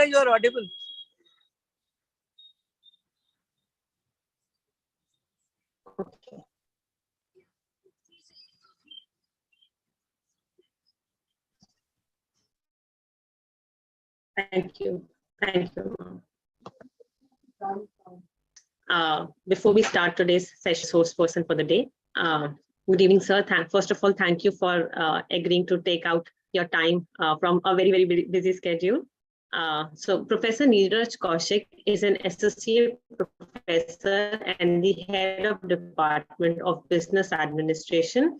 Priyanka, you are audible. Okay. Thank you. Thank you, ma'am. Before we start today's session, source person for the day. Good evening, sir. First of all, thank you for agreeing to take out your time from a very, very busy schedule. So Professor Neeraj Kaushik is an associate professor and the head of Department of Business Administration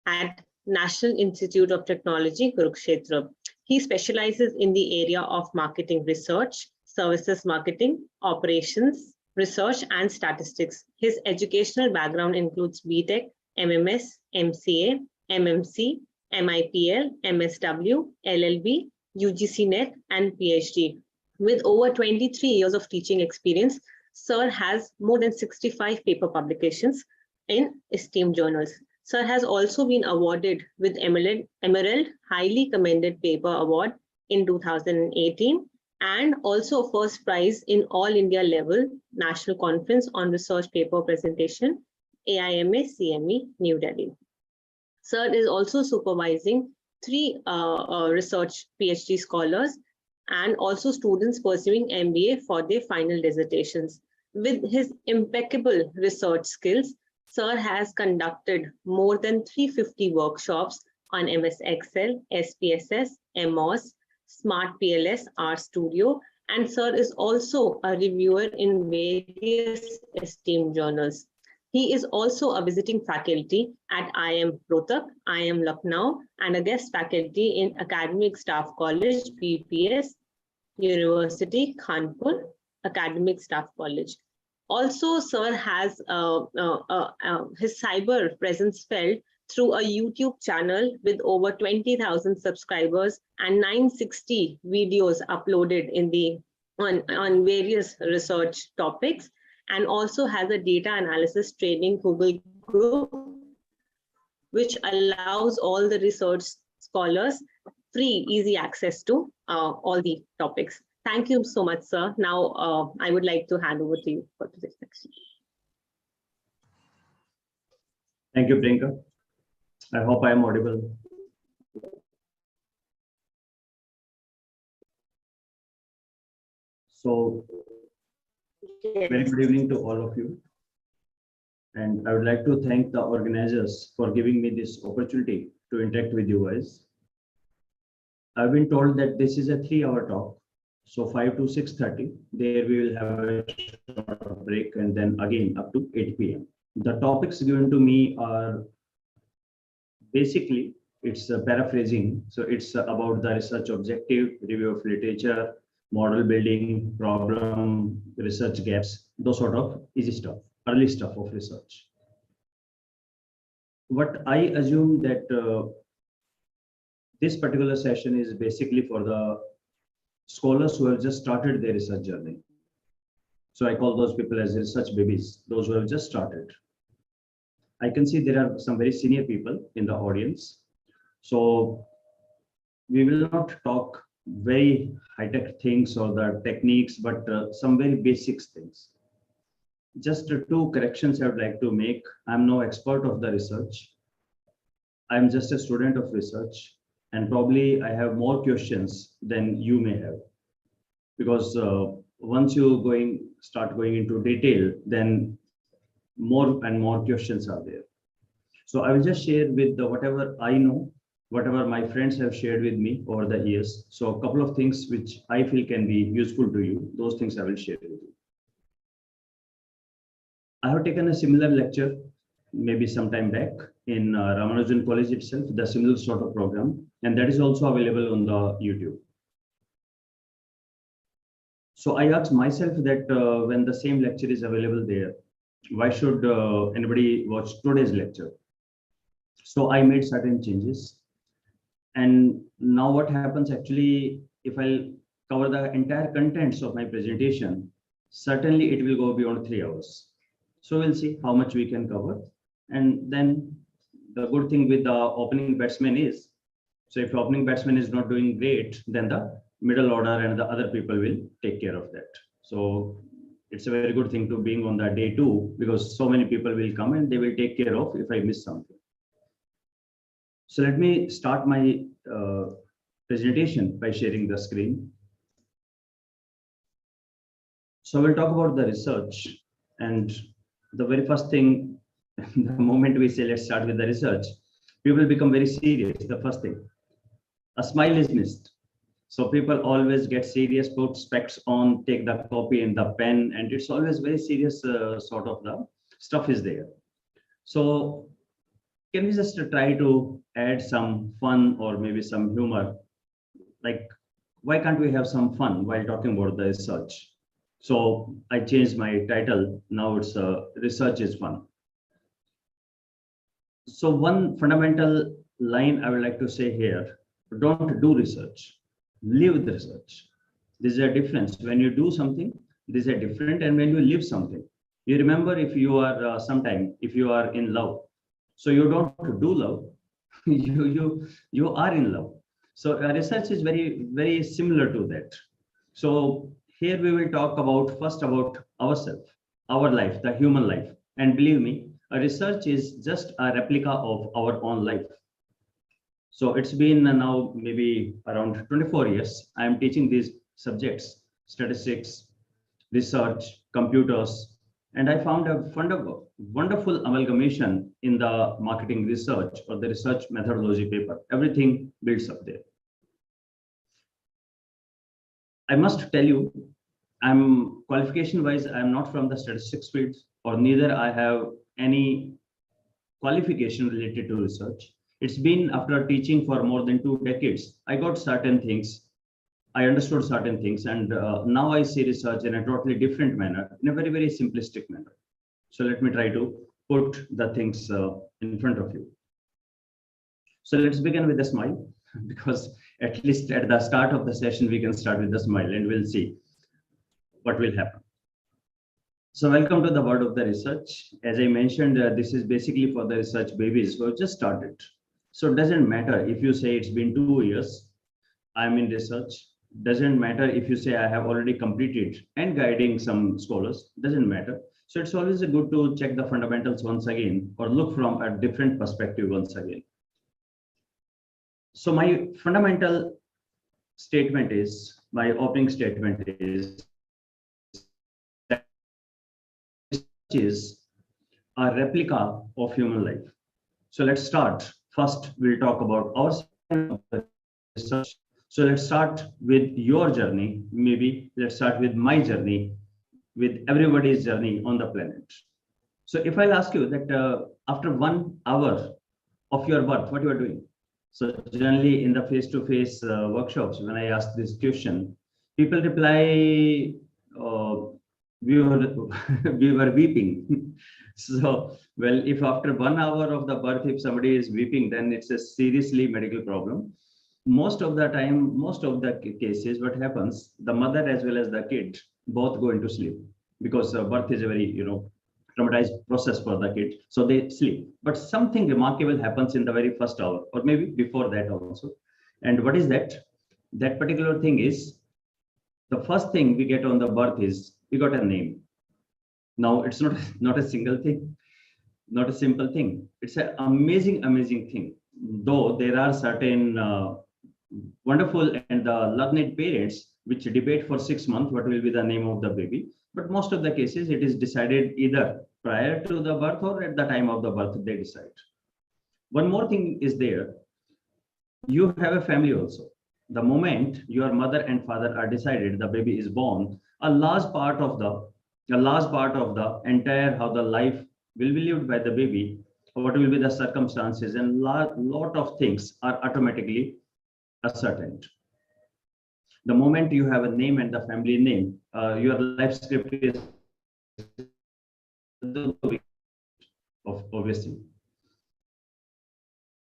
at National Institute of Technology, Kurukshetra. He specializes in the area of marketing research, services marketing, operations, research, and statistics. His educational background includes BTech, MMS, MCA, MMC, MIPL, MSW, LLB, UGC NET, and PhD. With over 23 years of teaching experience, Sir has more than 65 paper publications in esteemed journals. Sir has also been awarded with Emerald Highly Commended Paper Award in 2018 and also first prize in All India level National Conference on Research Paper Presentation, AIMA CME, New Delhi. Sir is also supervising 3 research PhD scholars and also students pursuing MBA for their final dissertations. With his impeccable research skills, Sir has conducted more than 350 workshops on MS Excel, SPSS, MOS, Smart PLS, RStudio, and Sir is also a reviewer in various esteemed journals. He is also a visiting faculty at IIM Rohtak, IIM Lucknow, and a guest faculty in Academic Staff College, BPS, University, Kanpur, Academic Staff College. Also, Sir has his cyber presence felt through a YouTube channel with over 20,000 subscribers and 960 videos uploaded in the on various research topics, and also has a data analysis training Google group, which allows all the research scholars free, easy access to all the topics. Thank you so much, sir. Now, I would like to hand over to you for today's section. Thank you, Priyanka. I hope I am audible. So, very good evening to all of you. And I would like to thank the organizers for giving me this opportunity to interact with you guys. I've been told that this is a 3-hour talk. So 5 to 6:30, there we will have a short break and then again up to 8 p.m. The topics given to me are basically, it's a paraphrasing. So it's about the research objective, review of literature, model building, problem, research gaps, those sort of easy stuff, early stuff of research. What I assume that this particular session is basically for the scholars who have just started their research journey. So I call those people as research babies, those who have just started. I can see there are some very senior people in the audience. So we will not talk very high-tech things or the techniques, but some very basic things. Just 2 corrections I would like to make. I'm no expert of the research. I'm just a student of research. And probably I have more questions than you may have, because once you start going into detail, then more and more questions are there. So I will just share with whatever I know, whatever my friends have shared with me over the years. So a couple of things which I feel can be useful to you, those things I will share with you. I have taken a similar lecture maybe some time back in Ramanujan College itself, the similar sort of program, and that is also available on the YouTube. So I asked myself that when the same lecture is available there, why should anybody watch today's lecture? So I made certain changes. And now what happens actually, if I'll cover the entire contents of my presentation, certainly it will go beyond 3 hours. So we'll see how much we can cover. And then the good thing with the opening batsman is, so if the opening batsman is not doing great, then the middle order and the other people will take care of that. So it's a very good thing to being on the day 2, because so many people will come and they will take care of if I miss something. So let me start my presentation by sharing the screen. So we'll talk about the research, and the very first thing, the moment we say let's start with the research, people become very serious. The first thing, a smile is missed. So people always get serious, put specs on, take the copy and the pen, and it's always very serious sort of the stuff is there. So can we just try to add some fun or maybe some humor? Like, why can't we have some fun while talking about the research? So I changed my title. Now it's research is fun. So one fundamental line I would like to say here, don't do research, live the research. There's a difference. When you do something, there's a different, and when you live something. You remember, if you are if you are in love, so you don't do love, you are in love. So research is very similar to that. So here we will talk about first about ourselves, our life, the human life. And believe me, a research is just a replica of our own life. So it's been now maybe around 24 years. I am teaching these subjects, statistics, research, computers, and I found a wonderful amalgamation in the marketing research or the research methodology paper. Everything builds up there. I must tell you, I'm qualification wise, I'm not from the statistics field, or neither I have any qualification related to research. It's been after teaching for more than 2 decades, I got certain things, I understood certain things, and now I see research in a totally different manner, in a very simplistic manner. So let me try to put the things in front of you. So let's begin with a smile, because at least at the start of the session, we can start with a smile, and we'll see what will happen. So welcome to the world of the research. As I mentioned, this is basically for the research babies who have just started. So it doesn't matter if you say it's been 2 years, I'm in research. Doesn't matter if you say I have already completed and guiding some scholars, doesn't matter. So it's always good to check the fundamentals once again, or look from a different perspective once again. So my fundamental statement is, my opening statement is a replica of human life. So let's start. First, we'll talk about our research. So let's start with your journey. Maybe let's start with my journey, with everybody's journey on the planet. So if I'll ask you that after 1 hour of your birth, what you are doing? So generally in the face-to-face workshops, when I ask this question, people reply, we were weeping. So, well, if after 1 hour of the birth, if somebody is weeping, then it's a seriously medical problem. Most of the time, most of the cases, what happens, the mother as well as the kid both go into sleep, because birth is a very, traumatized process for the kid. So they sleep. But something remarkable happens in the very first hour, or maybe before that also. And what is that? That particular thing is, the first thing we get on the birth is, we got a name. Now, it's not a single thing, not a simple thing. It's an amazing thing. Though there are certain wonderful and learned parents which debate for 6 months what will be the name of the baby. But most of the cases, it is decided either prior to the birth or at the time of the birth, they decide. One more thing is there. You have a family also. The moment your mother and father are decided, the baby is born, a large part of the entire how the life will be lived by the baby, what will be the circumstances, and lot of things are automatically ascertained. The moment you have a name and the family name, your life script is obviously.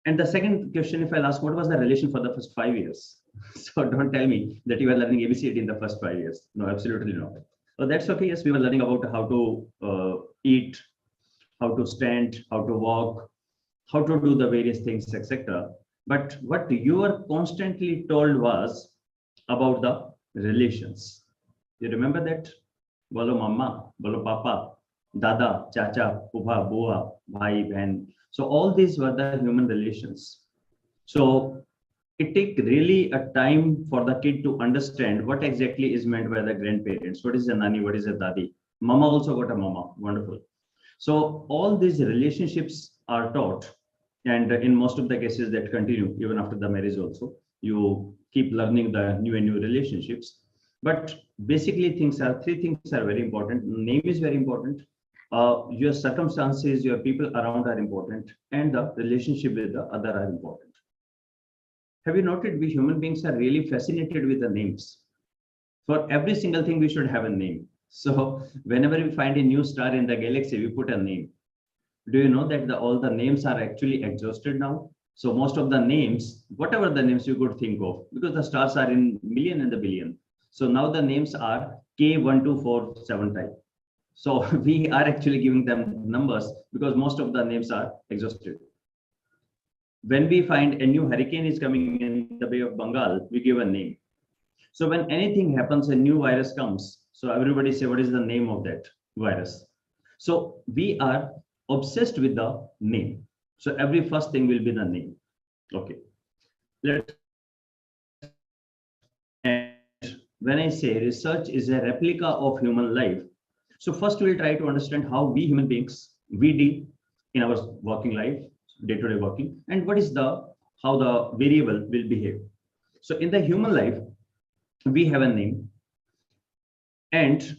And the second question, if I'll ask, what was the relation for the first 5 years? So don't tell me that you were learning ABCD in the first 5 years. No, absolutely not. So that's okay. Yes, we were learning about how to eat, how to stand, how to walk, how to do the various things, etc. But what you were constantly told was, about the relations. You remember that? Bolo mama, bolo papa, dada, chacha, pupha, bua, bhai, bhen. So all these were the human relations. So it take really a time for the kid to understand what exactly is meant by the grandparents. What is a nani? What is a dadi? Mama also got a mama. Wonderful. So all these relationships are taught, and in most of the cases that continue even after the marriage also. You keep learning the new and new relationships. But basically three things are very important. Name is very important. Your circumstances, your people around are important, and the relationship with the other are important. Have you noted we human beings are really fascinated with the names? For every single thing, we should have a name. So whenever we find a new star in the galaxy, we put a name. Do you know that all the names are actually exhausted now? So most of the names, whatever the names you could think of, because the stars are in million and the billion. So now the names are K1247 type. So we are actually giving them numbers because most of the names are exhausted. When we find a new hurricane is coming in the Bay of Bengal, we give a name. So when anything happens, a new virus comes. So everybody say, what is the name of that virus? So we are obsessed with the name. So every first thing will be the name. Okay. And when I say research is a replica of human life, so first we'll try to understand how we human beings, we deal in our working life, day-to-day working, and what is how the variable will behave. So in the human life, we have a name, and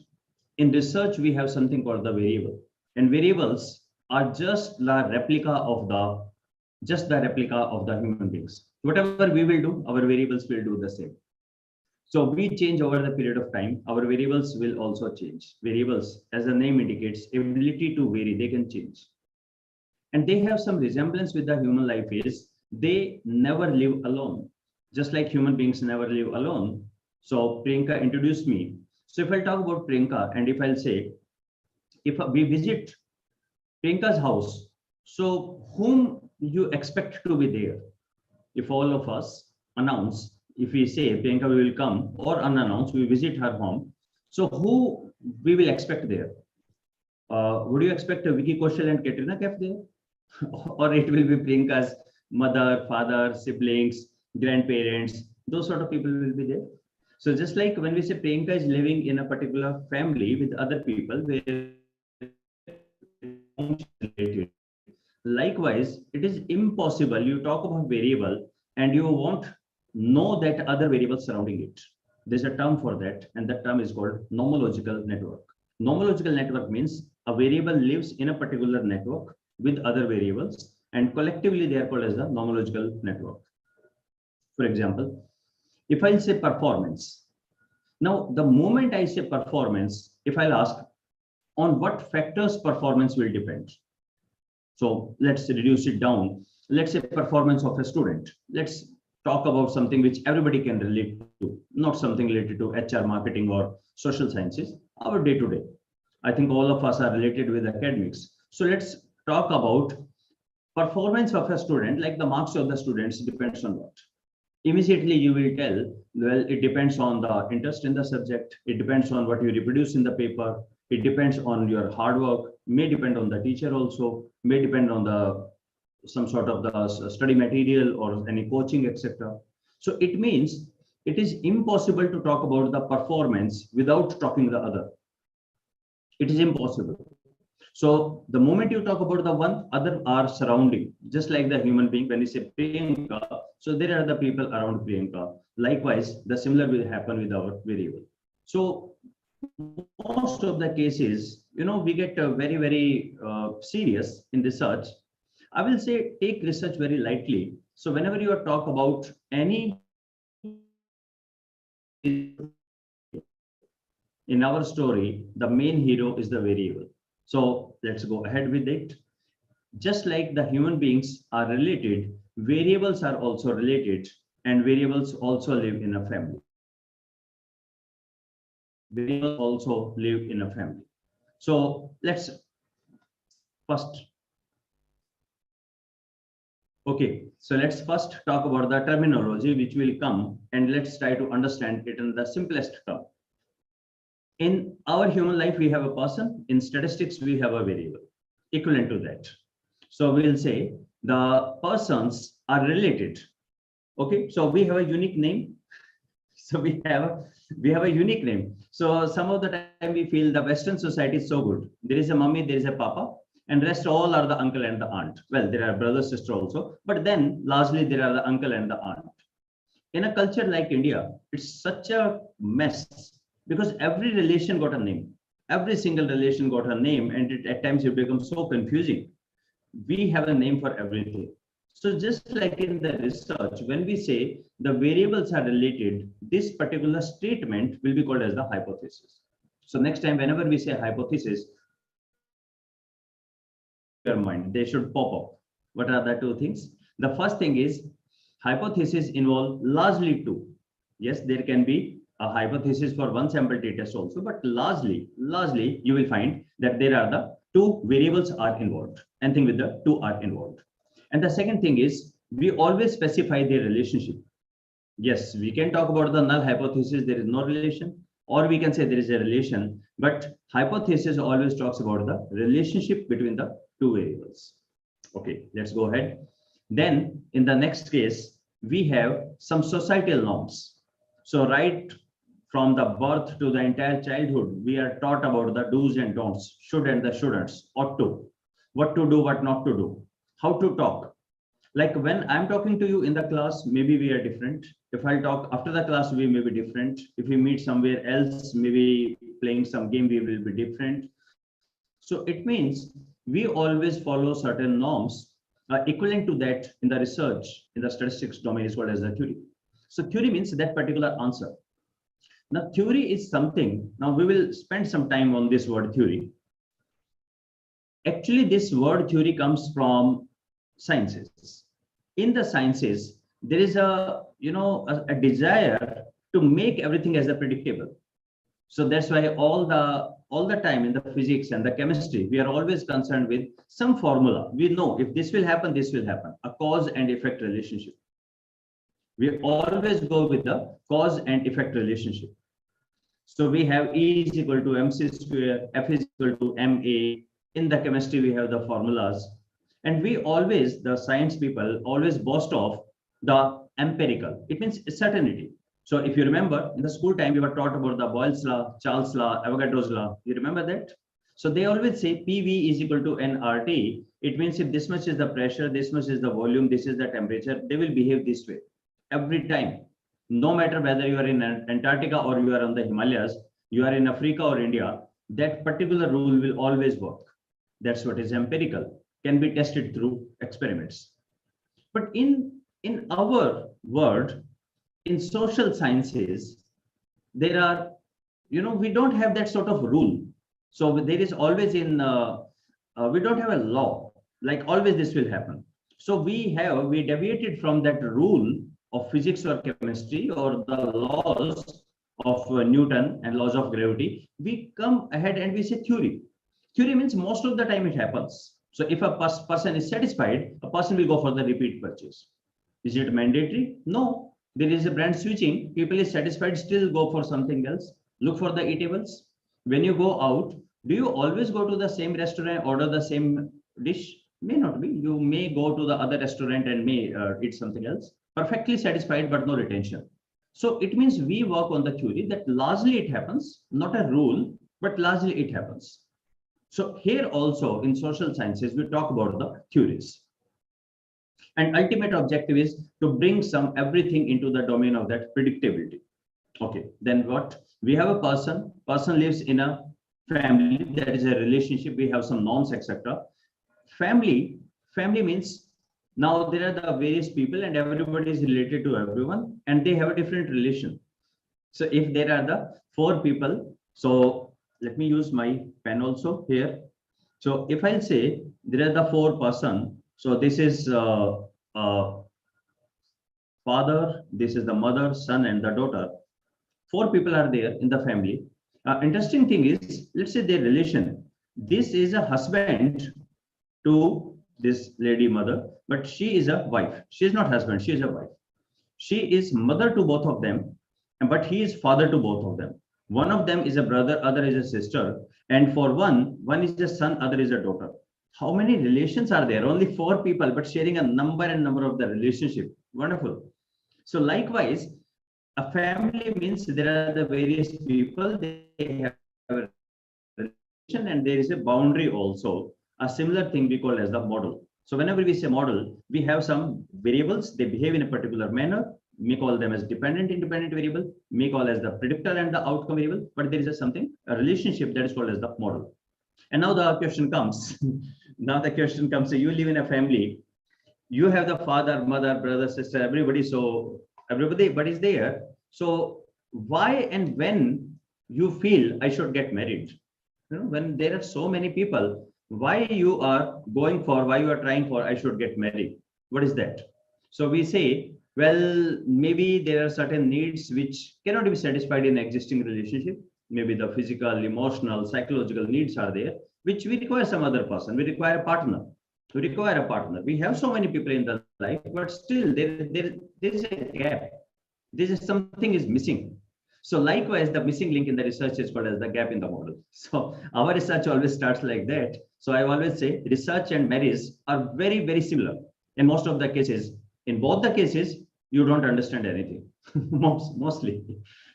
in research we have something called the variable, and variables are just the replica of the human beings. Whatever we will do, our variables will do the same. So we change over the period of time, our variables will also change. Variables, as the name indicates, ability to vary, they can change, and they have some resemblance with the human life is they never live alone, just like human beings never live alone. So Priyanka introduced me. So if I'll talk about Priyanka, and if I'll say, if we visit Priyanka's house, so whom you expect to be there? If all of us announce, if we say Priyanka will come, or unannounced, we visit her home, so who we will expect there? Would you expect Vicky Kaushal and Katrina Kaif there? Or it will be Priyanka's mother, father, siblings, grandparents, those sort of people will be there. So just like when we say Priyanka is living in a particular family with other people, where likewise, it is impossible. You talk about variable and you won't know that other variables surrounding it. There's a term for that, and that term is called nomological network. Nomological network means a variable lives in a particular network with other variables, and collectively they are called as the nomological network. For example, if I say performance, now the moment I say performance, if I'll ask on what factors performance will depend. So let's reduce it down. Let's say performance of a student. Let's talk about something which everybody can relate to, not something related to HR, marketing, or social sciences, our day-to-day. I think all of us are related with academics. So let's talk about performance of a student, like the marks of the students depends on what? Immediately you will tell, well, it depends on the interest in the subject. It depends on what you reproduce in the paper. It depends on your hard work, may depend on the teacher also, may depend on some sort of the study material or any coaching, etc. So it means it is impossible to talk about the performance without talking the other. It is impossible. So the moment you talk about the one, other are surrounding, just like the human being. When you say Priyanka, so there are the people around Priyanka. Likewise, the similar will happen with our variable. So most of the cases, we get very, very serious in research. I will say take research very lightly. So whenever you talk about any in our story, the main hero is the variable. So let's go ahead with it. Just like the human beings are related, variables are also related, and variables also live in a family. Variables also live in a family. So let's first. Okay, so let's first talk about the terminology which will come, and let's try to understand it in the simplest term. In our human life, we have a person. In statistics, we have a variable equivalent to that. So we'll say the persons are related. Okay, so we have a unique name. So we have a unique name. So some of the time we feel the Western society is so good. There is a mummy, there is a papa, and rest all are the uncle and the aunt. Well, there are brother, sister also, but then largely there are the uncle and the aunt. In a culture like India, it's such a mess because every relation got a name. Every single relation got a name, and at times it becomes so confusing. We have a name for everything. So just like in the research, when we say the variables are related, this particular statement will be called as the hypothesis. So next time, whenever we say hypothesis, your mind, they should pop up. What are the two things? The first thing is hypothesis involve largely two. Yes, there can be a hypothesis for one sample t-test also, but largely you will find that there are the two variables are involved. Anything with the two are involved. And the second thing is we always specify their relationship. Yes, we can talk about the null hypothesis, there is no relation, or we can say there is a relation, but hypothesis always talks about the relationship between the two variables. Okay, let's go ahead. Then in the next case, we have some societal norms. So right from the birth to the entire childhood, we are taught about the do's and don'ts, should and the shouldn'ts, ought to, what to do, what not to do, how to talk. Like when I'm talking to you in the class, maybe we are different. If I talk after the class, we may be different. If we meet somewhere else, maybe playing some game, we will be different. So it means we always follow certain norms equivalent to that in the research, in the statistics domain is called as the theory. So theory means that particular answer. Now theory is something, now we will spend some time on this word theory. Actually, this word theory comes from sciences. In the sciences, there is a desire to make everything as a predictable. So that's why all the time in the physics and the chemistry, we are always concerned with some formula. We know if this will happen, this will happen, a cause and effect relationship. We always go with the cause and effect relationship. So we have E is equal to MC square, F is equal to MA. In the chemistry, we have the formulas. And we always, the science people, always boast of the empirical. It means certainty. So if you remember, in the school time, we were taught about the Boyle's law, Charles' law, Avogadro's law. You remember that? So they always say PV is equal to nRT. It means if this much is the pressure, this much is the volume, this is the temperature, they will behave this way every time. No matter whether you are in Antarctica or you are on the Himalayas, you are in Africa or India, that particular rule will always work. That's what is empirical, can be tested through experiments. But in our world, in social sciences, there are, we don't have that sort of rule. So there is always we don't have a law, like always this will happen. So we deviated from that rule of physics or chemistry or the laws of Newton and laws of gravity. We come ahead and we say theory. Theory means most of the time it happens. So if a person is satisfied, a person will go for the repeat purchase. Is it mandatory? No. There is a brand switching. People is satisfied, still go for something else. Look for the eatables. When you go out, do you always go to the same restaurant, order the same dish? May not be. You may go to the other restaurant and may eat something else. Perfectly satisfied, but no retention. So it means we work on the theory that largely it happens, not a rule, but largely it happens. So here also in social sciences, we talk about the theories. And ultimate objective is to bring everything into the domain of that predictability. Okay, then what? We have a person lives in a family, there is a relationship, we have some norms, etc. Family means now there are the various people and everybody is related to everyone and they have a different relation. So if there are the 4 people, so let me use my pen also here. So if I'll say there are the 4 person, so this is father, this is the mother, son, and the daughter. 4 people are there in the family. Interesting thing is, let's say their relation. This is a husband to this lady mother, but she is a wife. She is not husband, she is a wife. She is mother to both of them, but he is father to both of them. One of them is a brother, other is a sister. And for one is a son, other is a daughter. How many relations are there? Only 4 people, but sharing a number of the relationship. Wonderful. So likewise, a family means there are the various people, they have a relation, and there is a boundary also. A similar thing we call as the model. So whenever we say model, we have some variables, they behave in a particular manner, may call them as dependent, independent variable, may call as the predictor and the outcome variable, but there is a relationship that is called as the model. And now the question comes, so you live in a family, you have the father, mother, brother, sister, everybody, so everybody is there. So why and when you feel I should get married? When there are so many people, why you are trying for I should get married? What is that? So we say, well, maybe there are certain needs which cannot be satisfied in existing relationship. Maybe the physical, emotional, psychological needs are there, which we require some other person. We require a partner. We have so many people in the life, but still there is a gap. Something is missing. So likewise, the missing link in the research is called as the gap in the model. So our research always starts like that. So I always say research and marriage are very, very similar. In most of the cases, in both the cases, you don't understand anything, mostly.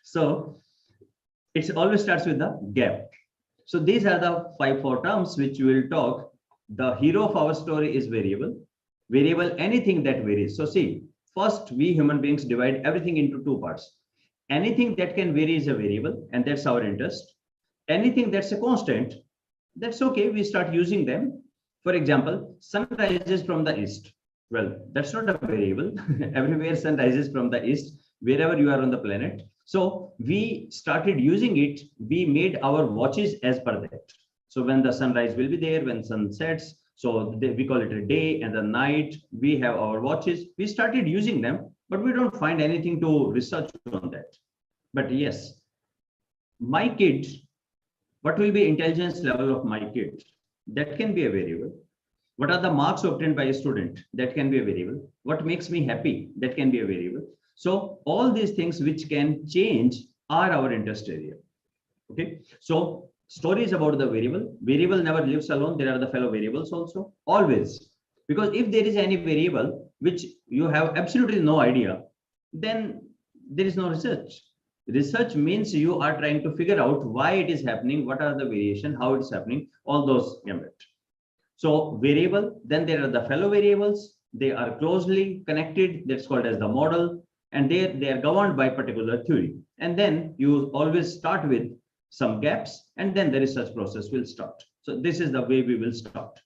So it always starts with the gap. So these are the 4 terms which we will talk. The hero of our story is variable. Variable, anything that varies. So see, first we human beings divide everything into 2 parts. Anything that can vary is a variable, and that's our interest. Anything that's a constant, that's okay, we start using them. For example, sun rises from the east. Well, that's not a variable. Everywhere sun rises from the east, wherever you are on the planet. So we started using it. We made our watches as per that. So when the sunrise will be there, when sun sets, so we call it a day and the night. We have our watches. We started using them, but we don't find anything to research on that. But yes, my kid, what will be intelligence level of my kid? That can be a variable. What are the marks obtained by a student? That can be a variable. What makes me happy? That can be a variable. So all these things which can change are our interest area. Okay. So story is about the variable. Variable never lives alone. There are the fellow variables also, always. Because if there is any variable which you have absolutely no idea, then there is no research. Research means you are trying to figure out why it is happening, what are the variation, how it's happening, all those gambit. So variable, then there are the fellow variables. They are closely connected. That's called as the model. And they are governed by particular theory. And then you always start with some gaps, and then the research process will start. So this is the way we will start.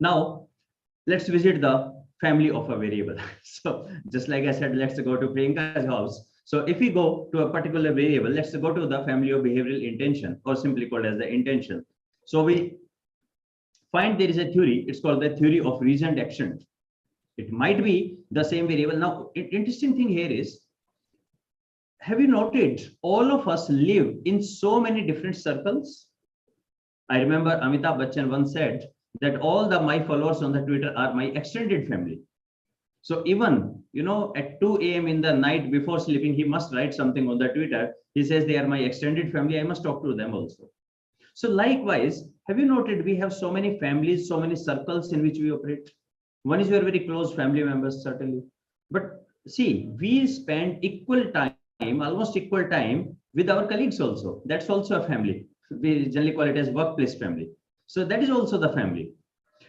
Now, let's visit the family of a variable. So just like I said, let's go to Priyanka's house. So if we go to a particular variable, let's go to the family of behavioral intention, or simply called as the intention. So we find there is a theory. It's called the theory of reasoned action. It might be the same variable. Now, interesting thing here is, have you noted all of us live in so many different circles? I remember Amitabh Bachchan once said that all my followers on the Twitter are my extended family. So even, at 2 a.m. in the night before sleeping, he must write something on the Twitter. He says they are my extended family. I must talk to them also. So likewise, have you noted we have so many families, so many circles in which we operate? One is your very close family members, certainly. But see, we spend almost equal time with our colleagues also. That's also a family. We generally call it as workplace family. So that is also the family.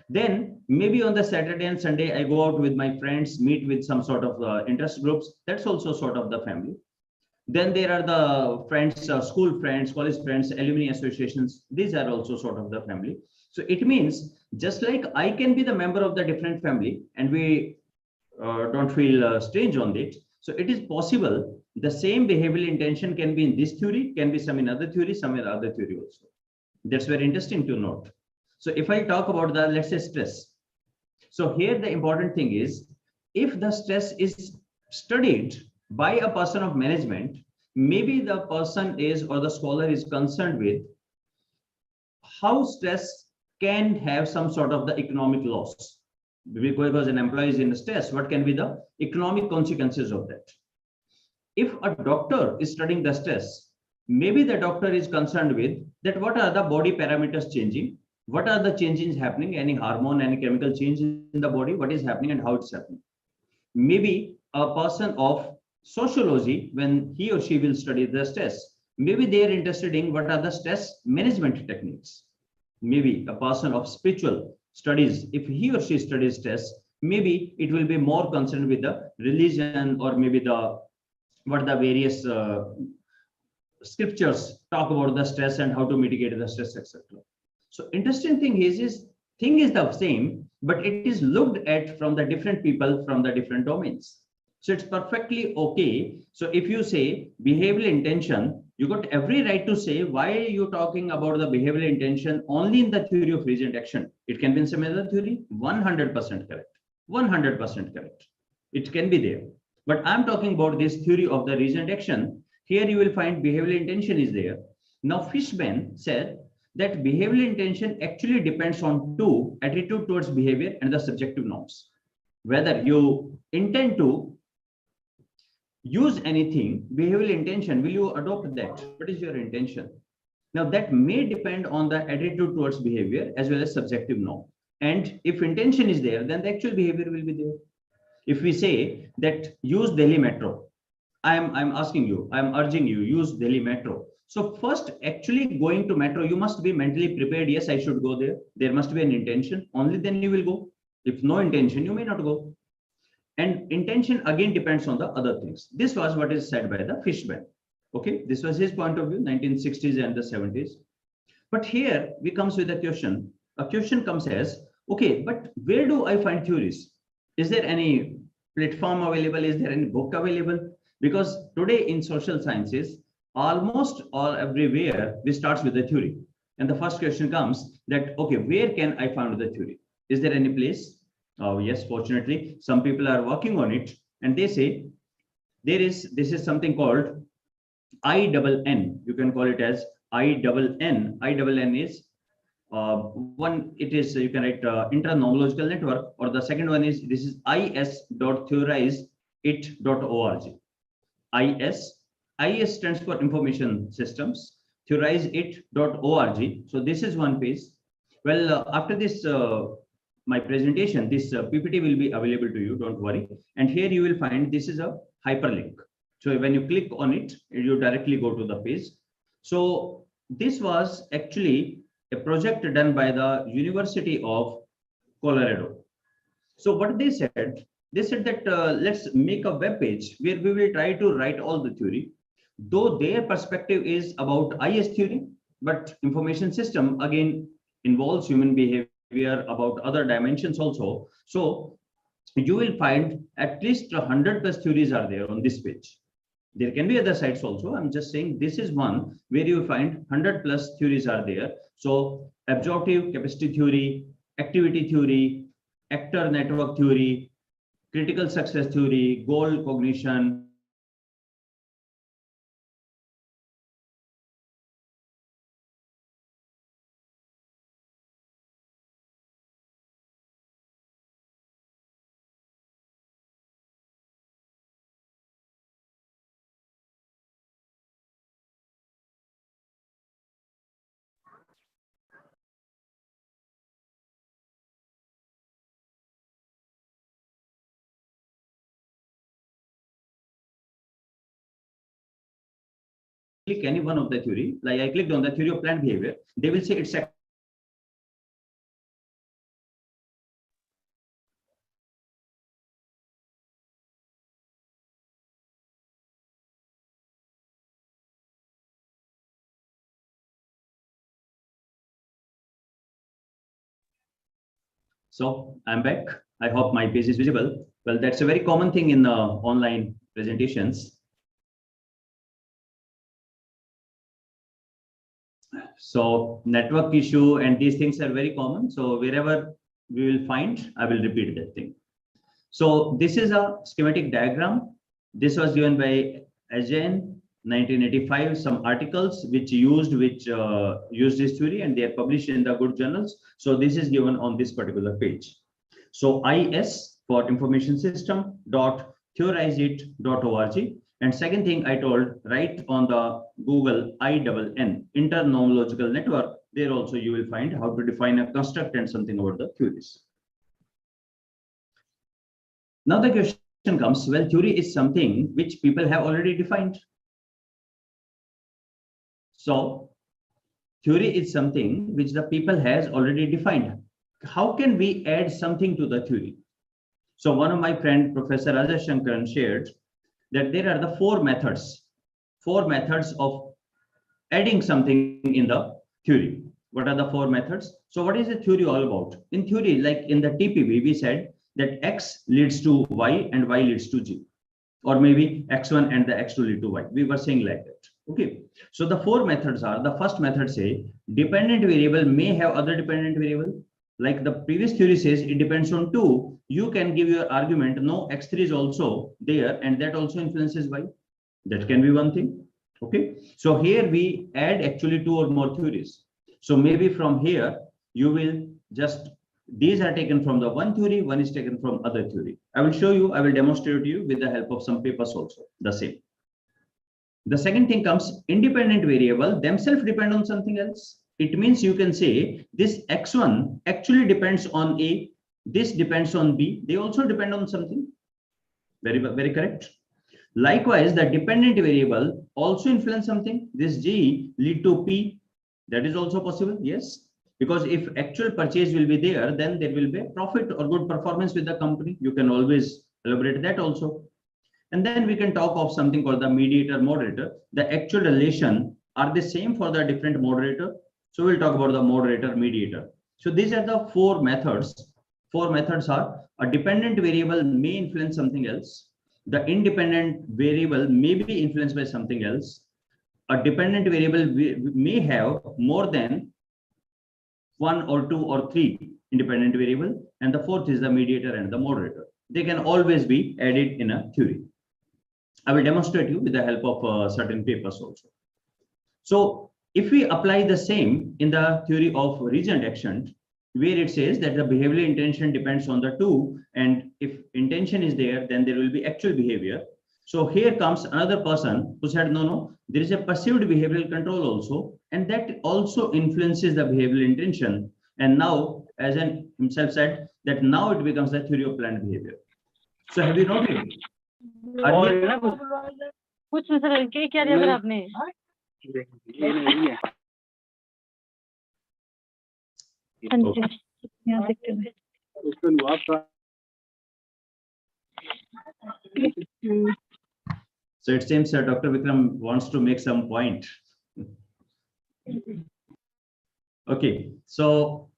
Then maybe on the Saturday and Sunday, I go out with my friends, meet with some sort of interest groups. That's also sort of the family. Then there are the friends, school friends, college friends, alumni associations. These are also sort of the family. So it means just like I can be the member of the different family, and we don't feel strange on it. So it is possible the same behavioral intention can be in this theory, can be some in other theory, some in other theory also. That's very interesting to note. So if I talk about the, let's say, stress. So here the important thing is, if the stress is studied by a person of management, maybe the person is, or the scholar is concerned with how stress can have some sort of the economic loss. Because an employee is in stress, what can be the economic consequences of that? If a doctor is studying the stress, maybe the doctor is concerned with that what are the body parameters changing, what are the changes happening, any hormone, any chemical change in the body, what is happening and how it's happening. Maybe a person of sociology, when he or she will study the stress, maybe they are interested in what are the stress management techniques. Maybe a person of spiritual studies, if he or she studies stress, maybe it will be more concerned with the religion, or maybe the what the various scriptures talk about the stress and how to mitigate the stress, etc. So interesting thing is thing is the same, but it is looked at from the different people from the different domains. So it's perfectly okay. So if you say behavioral intention, you got every right to say why are you talking about the behavioral intention only in the theory of reasoned action. It can be in some other theory. 100% correct. 100% correct. It can be there. But I'm talking about this theory of the reasoned action. Here you will find behavioral intention is there. Now Fishman said that behavioral intention actually depends on two: attitude towards behavior and the subjective norms. Whether you intend to use anything, behavioral intention, will you adopt that? What is your intention? Now that may depend on the attitude towards behavior as well as subjective norm. And if intention is there, then the actual behavior will be there. If we say that use Delhi metro, I'm asking you, I'm urging you, use Delhi metro. So first, actually going to metro, you must be mentally prepared. Yes, I should go there. There must be an intention. Only then you will go. If no intention, you may not go. And intention again depends on the other things. This was what is said by the Fishman. Okay, this was his point of view, 1960s and the 70s. But here we comes with a question. A question comes as, okay, but where do I find theories? Is there any platform available? Is there any book available? Because today in social sciences, almost all everywhere we start with the theory. And the first question comes that, okay, where can I find the theory? Is there any place? Oh, yes, fortunately, some people are working on it, and they say this is something called INN. You can call it as INN. INN is one, it is, you can write internomological network, or the second one is, this is is.theorizeit.org. IS stands for information systems, theorizeit.org. So this is one page. Well, after this, my presentation, this PPT will be available to you, don't worry. And here you will find this is a hyperlink. So when you click on it, you directly go to the page. So this was actually a project done by the University of Colorado. So what they said that let's make a web page where we will try to write all the theory, though their perspective is about IS theory, but information system again involves human behavior, about other dimensions also. So you will find at least 100 plus theories are there on this page. There can be other sites also. I'm just saying this is one where you find 100 plus theories are there. So absorptive capacity theory, activity theory, actor network theory, critical success theory, goal cognition, click any one of the theory, like I clicked on the theory of plant behavior, they will say it's So I'm back. I hope my page is visible. Well, that's a very common thing in online presentations. So network issue and these things are very common. So wherever we will find, I will repeat that thing. So this is a schematic diagram. This was given by Ajay 1985, some articles which used this theory, and they are published in the good journals. So this is given on this particular page. So IS for information system .theorizeit.org. And second thing I told, right on the Google INN, internomological network, there also you will find how to define a construct and something about the theories. Now the question comes, well, theory is something which people have already defined. So theory is something which the people has already defined. How can we add something to the theory? So one of my friend, Professor Rajesh Shankaran, shared that there are the four methods of adding something in the theory. What are the four methods? So what is the theory all about? In theory, like in the TPB, we said that X leads to Y and Y leads to G, or maybe X1 and the X2 lead to Y. We were saying like that. Okay. So the four methods are, the first method say dependent variable may have other dependent variable. Like the previous theory says, it depends on 2. You can give your argument, no, X3 is also there and that also influences Y. That can be one thing. Okay. So here we add actually 2 or more theories. So maybe from here, you will just, these are taken from the one theory, one is taken from other theory. I will show you, I will demonstrate to you with the help of some papers also, the same. The second thing comes, independent variable themselves depend on something else. It means you can say this X1 actually depends on A, this depends on B, they also depend on something. Very, very correct. Likewise, the dependent variable also influence something. This G lead to P, that is also possible, yes. Because if actual purchase will be there, then there will be profit or good performance with the company. You can always elaborate that also. And then we can talk of something called the mediator moderator. The actual relation are the same for the different moderator. So we'll talk about the moderator mediator. So these are the four methods. Four methods are a dependent variable may influence something else. The independent variable may be influenced by something else. A dependent variable may have more than 1 or 2 or 3 independent variable. And the fourth is the mediator and the moderator. They can always be added in a theory. I will demonstrate you with the help of certain papers also. So if we apply the same in the theory of reasoned action, where it says that the behavioral intention depends on the 2, and if intention is there, then there will be actual behavior. So here comes another person who said, no, there is a perceived behavioral control also, and that also influences the behavioral intention. And now, as an himself said, that now it becomes the theory of planned behavior. So have you noted? कुछ sir क्या दिया sir आपने So it seems Dr. Vikram wants to make some point. Okay, so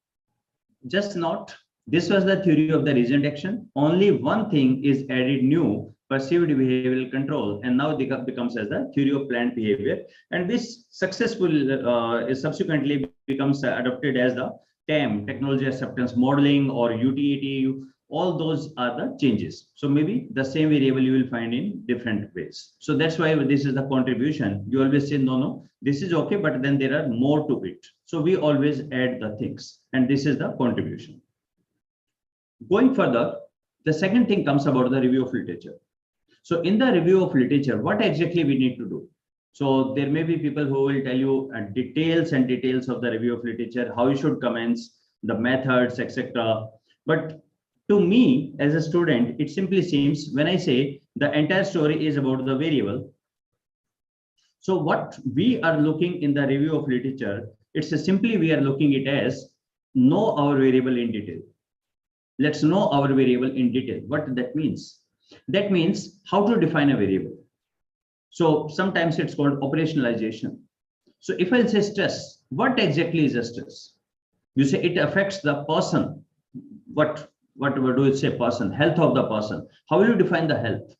just not, this was the theory of the reasoned action. Only one thing is added new, perceived behavioral control, and now it becomes as the theory of planned behavior, and this subsequently becomes adopted as the TAM, technology acceptance modeling, or UTAT. All those are the changes. So maybe the same variable you will find in different ways. So that's why this is the contribution. You always say, no, this is okay, but then there are more to it. So we always add the things, and this is the contribution. Going further, the second thing comes about the review of literature. So in the review of literature, what exactly we need to do? So there may be people who will tell you details of the review of literature, how you should commence, the methods, etc. But to me, as a student, it simply seems when I say the entire story is about the variable. So what we are looking in the review of literature, it's simply we are looking it as know our variable in detail. Let's know our variable in detail. What that means? That means how to define a variable. So sometimes it's called operationalization. So if I say stress, what exactly is a stress? You say it affects the person. What do you say person? Health of the person. How will you define the health?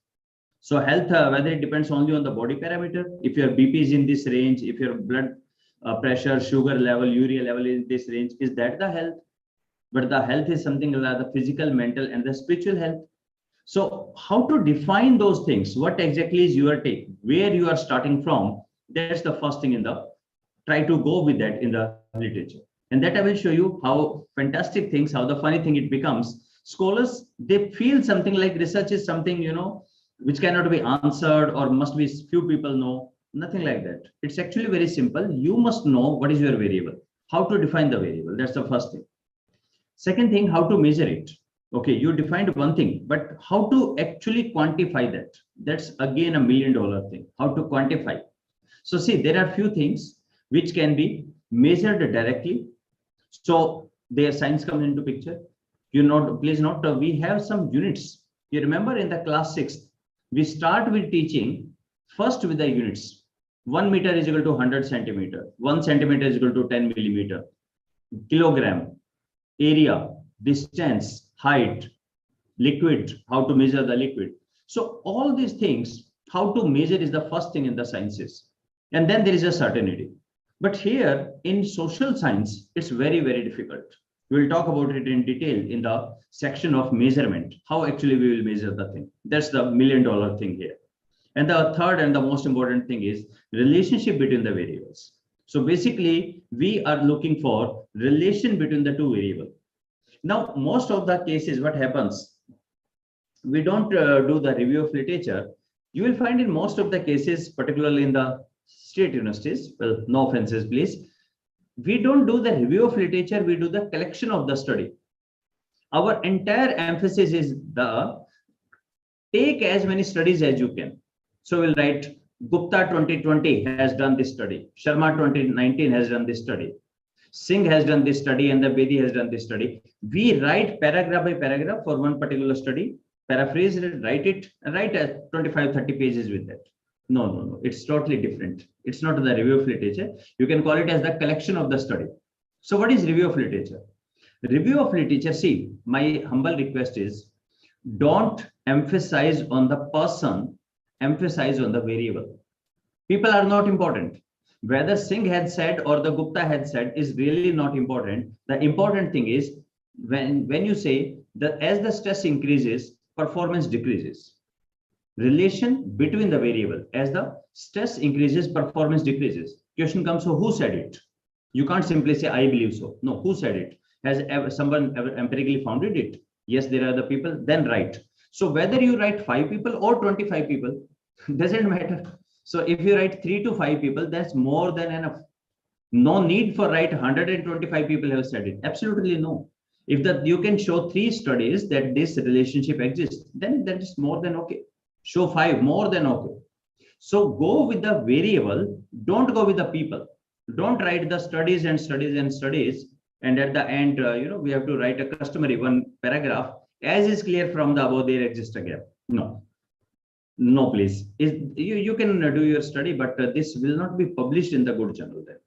So health, whether it depends only on the body parameter, if your BP is in this range, if your blood pressure, sugar level, urea level is in this range, is that the health? But the health is something like the physical, mental, and the spiritual health. So how to define those things? What exactly is your take? Where you are starting from? That's the first thing in the, try to go with that in the literature. And that I will show you how fantastic things, how the funny thing it becomes. Scholars, they feel something like research is something, which cannot be answered or must be few people know. Nothing like that. It's actually very simple. You must know what is your variable, how to define the variable. That's the first thing. Second thing, how to measure it. Okay, you defined one thing, but how to actually quantify that? That's again $1 million thing. How to quantify? So see, there are few things which can be measured directly. So their science comes into picture. Please note, we have some units. You remember in the class 6, we start with teaching first with the units. 1 meter is equal to 100 centimeter. 1 centimeter is equal to 10 millimeter. Kilogram, area, distance, height, liquid, how to measure the liquid. So all these things, how to measure is the first thing in the sciences. And then there is a certainty. But here in social science, it's very, very difficult. We will talk about it in detail in the section of measurement, how actually we will measure the thing. That's the $1 million thing here. And the third and the most important thing is relationship between the variables. So basically, we are looking for relation between the two variables. Now, most of the cases, what happens, we don't do the review of literature. You will find in most of the cases, particularly in the state universities, well, no offenses, please, we don't do the review of literature, we do the collection of the study. Our entire emphasis is the take as many studies as you can. So we'll write Gupta 2020 has done this study, Sharma 2019 has done this study, Singh has done this study, and the Bedi has done this study. We write paragraph by paragraph for one particular study, paraphrase it, write it, and write 25, 30 pages with that. No, it's totally different. It's not the review of literature. You can call it as the collection of the study. So what is review of literature? Review of literature, see, my humble request is don't emphasize on the person, emphasize on the variable. People are not important. Whether Singh had said or the Gupta had said is really not important. The important thing is when you say that as the stress increases, performance decreases. Relation between the variable, as the stress increases, performance decreases. Question comes, so who said it? You can't simply say, I believe so. No, who said it? Has someone ever empirically founded it? Yes, there are the people, then write. So whether you write 5 people or 25 people, doesn't matter. So if you write 3 to 5 people, that's more than enough. No need for write 125 people have said it. Absolutely no. If that you can show 3 studies that this relationship exists, then that is more than okay. Show 5, more than okay. So go with the variable, don't go with the people. Don't write the studies and studies and studies. And at the end, we have to write a customary one paragraph. As is clear from the above, there exists a gap. No, please. You can do your study, but this will not be published in the good journal then.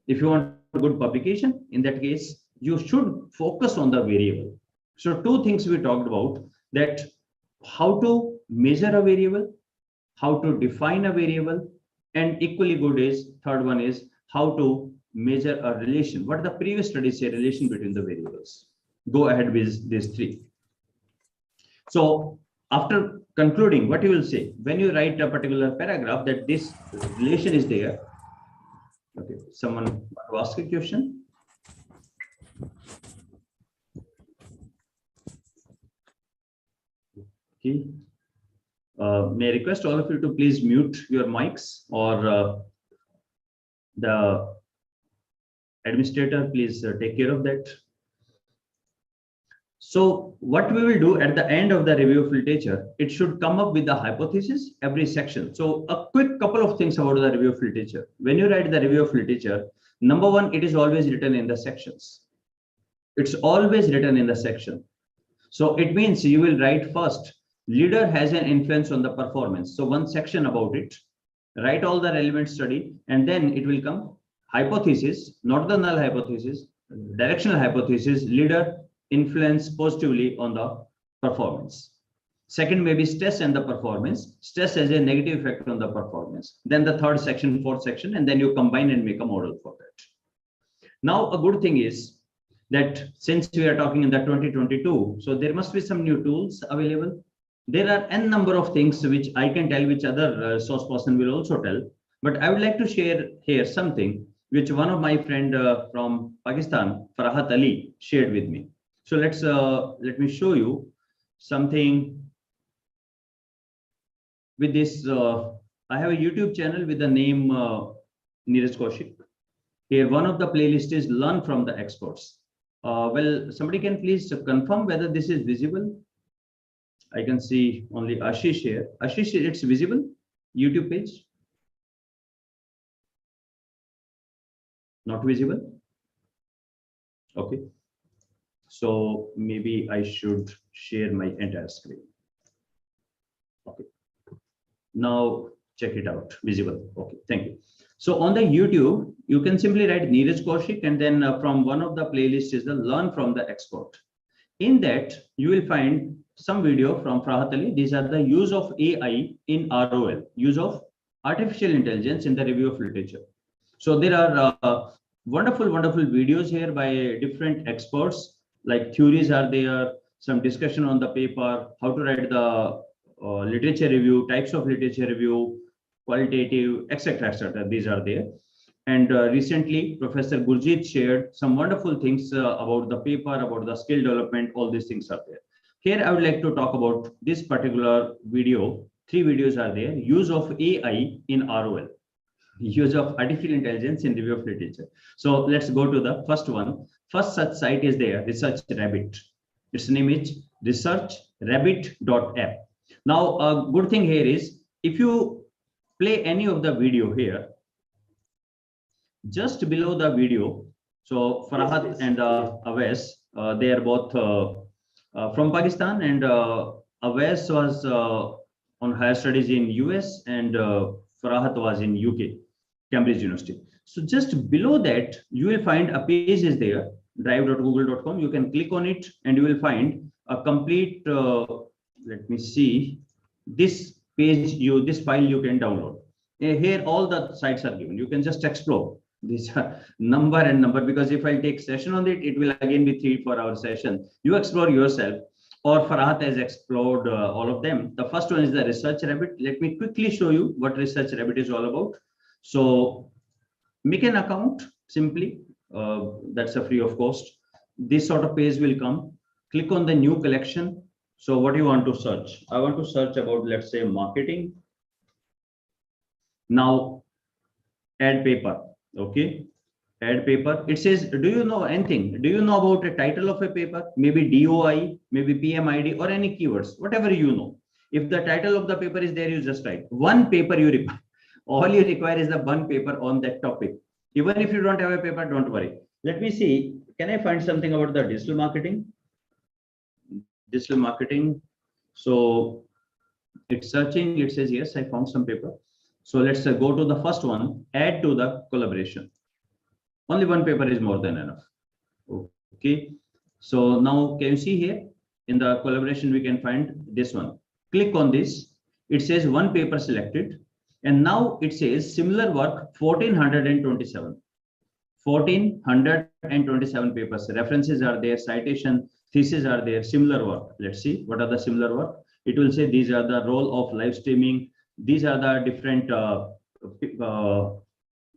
If you want a good publication, in that case, you should focus on the variable. So 2 things we talked about, that how to measure a variable, how to define a variable, and equally good is, third one is how to measure a relation. What the previous studies say, relation between the variables. Go ahead with these 3. So after concluding, what you will say, when you write a particular paragraph that this relation is there. Okay, someone want to ask a question? Okay. May I request all of you to please mute your mics, or the administrator, please take care of that. So what we will do at the end of the review of literature, it should come up with the hypothesis every section. So a quick couple of things about the review of literature. When you write the review of literature, number 1, it is always written in the sections. It's always written in the section. So it means you will write first, leader has an influence on the performance. So one section about it, write all the relevant study, and then it will come hypothesis, not the null hypothesis, directional hypothesis, leader influence positively on the performance. Second may be stress and the performance. Stress has a negative effect on the performance. Then the third section, fourth section, and then you combine and make a model for that. Now, a good thing is that since we are talking in the 2022, so there must be some new tools available. There are n number of things which I can tell, which other resource person will also tell. But I would like to share here something which one of my friend from Pakistan, Farhat Ali, shared with me. So let me show you something with this. I have a YouTube channel with the name Neeraj Kaushik. Here, one of the playlists is Learn from the Experts. Well, somebody can please confirm whether this is visible. I can see only Ashish here. Ashish, it's visible, YouTube page? Not visible? Okay. So maybe I should share my entire screen. Okay. Now check it out, visible. Okay, thank you. So on the YouTube, you can simply write Neeraj Kaushik, and then from one of the playlists is the Learn from the Expert. In that, you will find some video from Farhat Ali. These are the use of AI in ROL, use of artificial intelligence in the review of literature. So there are wonderful videos here by different experts, like theories are there, some discussion on the paper, how to write the literature review, types of literature review, qualitative, etc., etc. These are there. And recently, Professor Gurjeet shared some wonderful things about the paper, about the skill development, all these things are there. Here, I would like to talk about this particular video. 3 videos are there. Use of AI in ROL. Use of artificial intelligence in review of literature. So let's go to the first one. First such site is there, Research Rabbit. Its name is researchrabbit.app. Now, a good thing here is, if you play any of the video here, just below the video, so Farhat and Awais, they are both from Pakistan, and Awais was on higher studies in US, and Farhat was in UK, Cambridge University. So just below that, you will find a page is there, drive.google.com. You can click on it and you will find a complete, let me see, this page, this file you can download. Here, all the sites are given. You can just explore. These are number and number, because if I take session on it, it will again be 3-4 hour session. You explore yourself, or Farhat has explored all of them. The first one is the Research Rabbit. Let me quickly show you what Research Rabbit is all about. So make an account simply. That's a free of cost. This sort of page will come. Click on the new collection. So what do you want to search? I want to search about, let's say, marketing. Now add paper. Okay, add paper. It says, do you know anything? Do you know about a title of a paper? Maybe DOI, maybe PMID, or any keywords, whatever you know. If the title of the paper is there, you just write one paper you require. All you require is the one paper on that topic. Even if you don't have a paper, don't worry. Let me see. Can I find something about the digital marketing? Digital marketing. So it's searching. It says, yes, I found some paper. So let's go to the first one, add to the collaboration. Only one paper is more than enough. Okay. So now can you see here in the collaboration, we can find this one. Click on this. It says one paper selected. And now it says similar work 1427. 1427 papers. References are there, citation, thesis are there, similar work. Let's see what are the similar work. It will say these are the role of live streaming. These are the different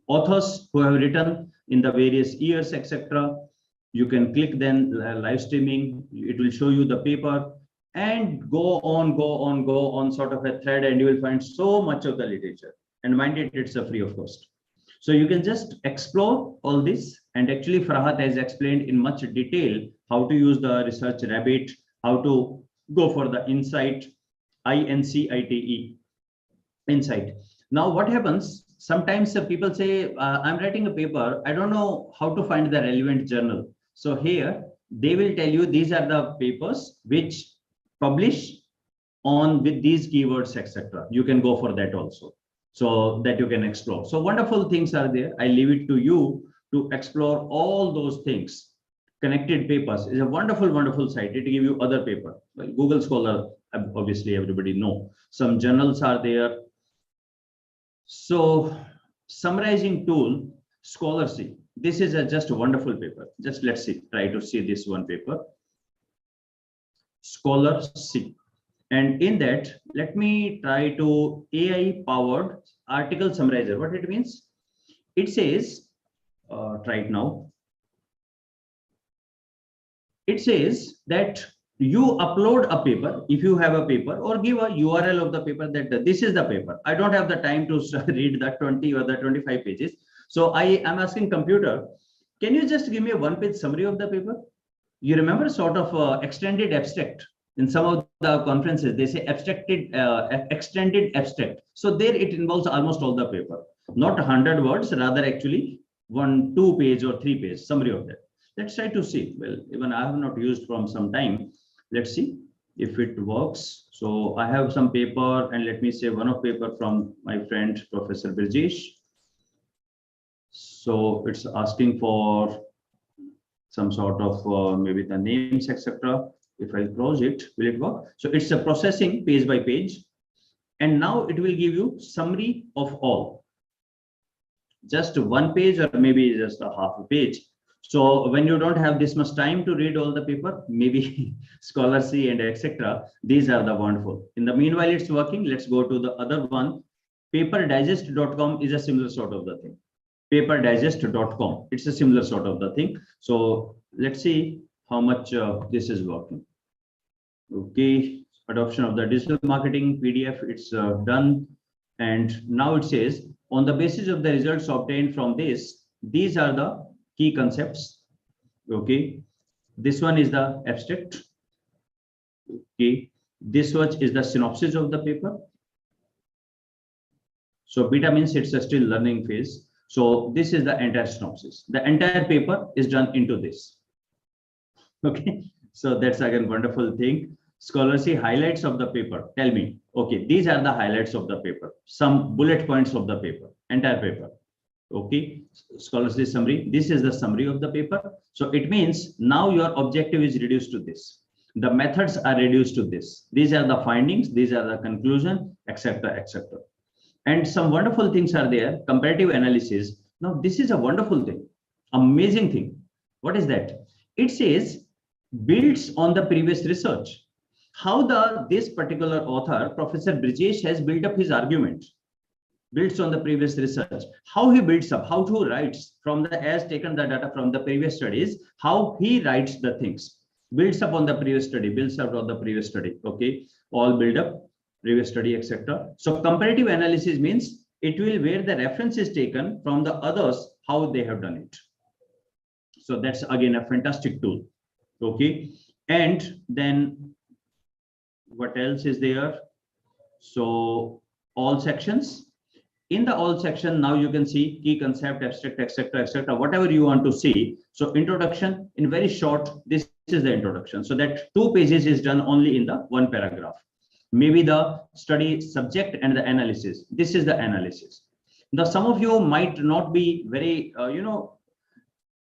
authors who have written in the various years, etc. You can click then live streaming. It will show you the paper, and go on sort of a thread, and you will find so much of the literature. And mind it, it's a free of cost. So you can just explore all this. And actually, Farhat has explained in much detail how to use the Research Rabbit, how to go for the insight, INCITE. Insight. Now, what happens? Sometimes people say, I'm writing a paper. I don't know how to find the relevant journal. So here they will tell you these are the papers which publish on with these keywords, etc. You can go for that also, so that you can explore. So wonderful things are there. I leave it to you to explore all those things. Connected Papers is a wonderful site. It gives you other paper. Well, Google Scholar, obviously everybody know. Some journals are there. So summarizing tool, Scholarship. This is just a wonderful paper. Just let's see, try to see this one paper. Scholarship. And in that, let me try to AI powered article summarizer. What it means? It says, try it now. It says that you upload a paper, if you have a paper, or give a URL of the paper that this is the paper. I don't have the time to read the 20 or the 25 pages. So I am asking computer, can you just give me a one-page summary of the paper? You remember sort of extended abstract. In some of the conferences, they say extended abstract. So there it involves almost all the paper, not 100 words, rather actually 1, 2 page or 3 page summary of that. Let's try to see. Well, even I have not used from some time. Let's see if it works. So I have some paper, and let me say one of paper from my friend, Professor Brijesh. So it's asking for some sort of maybe the names, etc. If I close it, will it work? So it's a processing page by page. And now it will give you summary of all. Just one page or maybe just a half a page. So when you don't have this much time to read all the paper, maybe Scholarly and etc. These are the wonderful. In the meanwhile, it's working. Let's go to the other one. Paperdigest.com is a similar sort of the thing. Paperdigest.com. It's a similar sort of the thing. So let's see how much this is working. Okay, adoption of the digital marketing PDF. It's done, and now it says on the basis of the results obtained from this, these are the key concepts. Okay, this one is the abstract. Okay, this one is the synopsis of the paper. So beta means it's a still learning phase. So this is the entire synopsis. The entire paper is done into this. Okay, so that's again wonderful thing. Scholarly highlights of the paper. Tell me, okay, these are the highlights of the paper. Some bullet points of the paper, entire paper. Okay, scholarly summary. This is the summary of the paper. So it means now your objective is reduced to this. The methods are reduced to this. These are the findings. These are the conclusion, etc., etc. And some wonderful things are there. Comparative analysis. Now this is a wonderful thing, amazing thing. What is that? It says builds on the previous research. How this particular author, Professor Brijesh, has built up his argument, builds on the previous research. How he builds up, how to writes from the as taken the data from the previous studies, how he writes the things, builds up on the previous study, builds up on the previous study. Okay, all build up, previous study, etc. So comparative analysis means it will where the reference is taken from the others, how they have done it. So that's again a fantastic tool. Okay, and then what else is there? So all sections. In the all section, now you can see key concept, abstract, etc., etc., whatever you want to see. So introduction in very short, this is the introduction. So that 2 pages is done only in the 1 paragraph. Maybe the study subject and the analysis. This is the analysis. Now, some of you might not be very,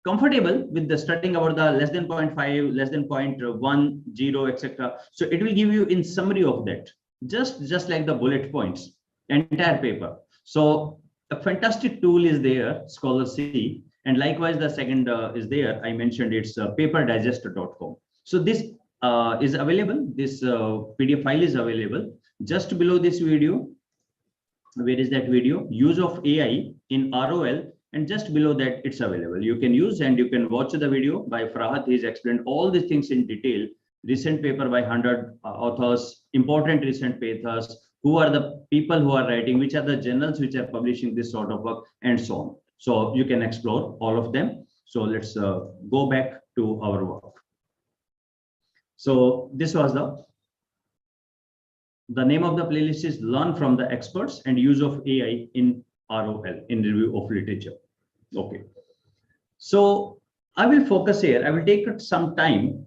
comfortable with the studying about the less than 0.5, less than 0.10, etc. So it will give you in summary of that, just like the bullet points, entire paper. So a fantastic tool is there, Scholarly, and likewise the second is there. I mentioned it's paperdigest.com. So this is available. This PDF file is available just below this video. Where is that video? Use of AI in ROL. And just below that, it's available. You can use and you can watch the video by Frahat. He's explained all these things in detail. Recent paper by 100 authors, important recent papers, who are the people who are writing, which are the journals which are publishing this sort of work, and so on. So you can explore all of them. So let's go back to our work. So this was the name of the playlist is Learn from the Experts and Use of AI in ROL, in Review of Literature. Okay, so I will focus here. I will take some time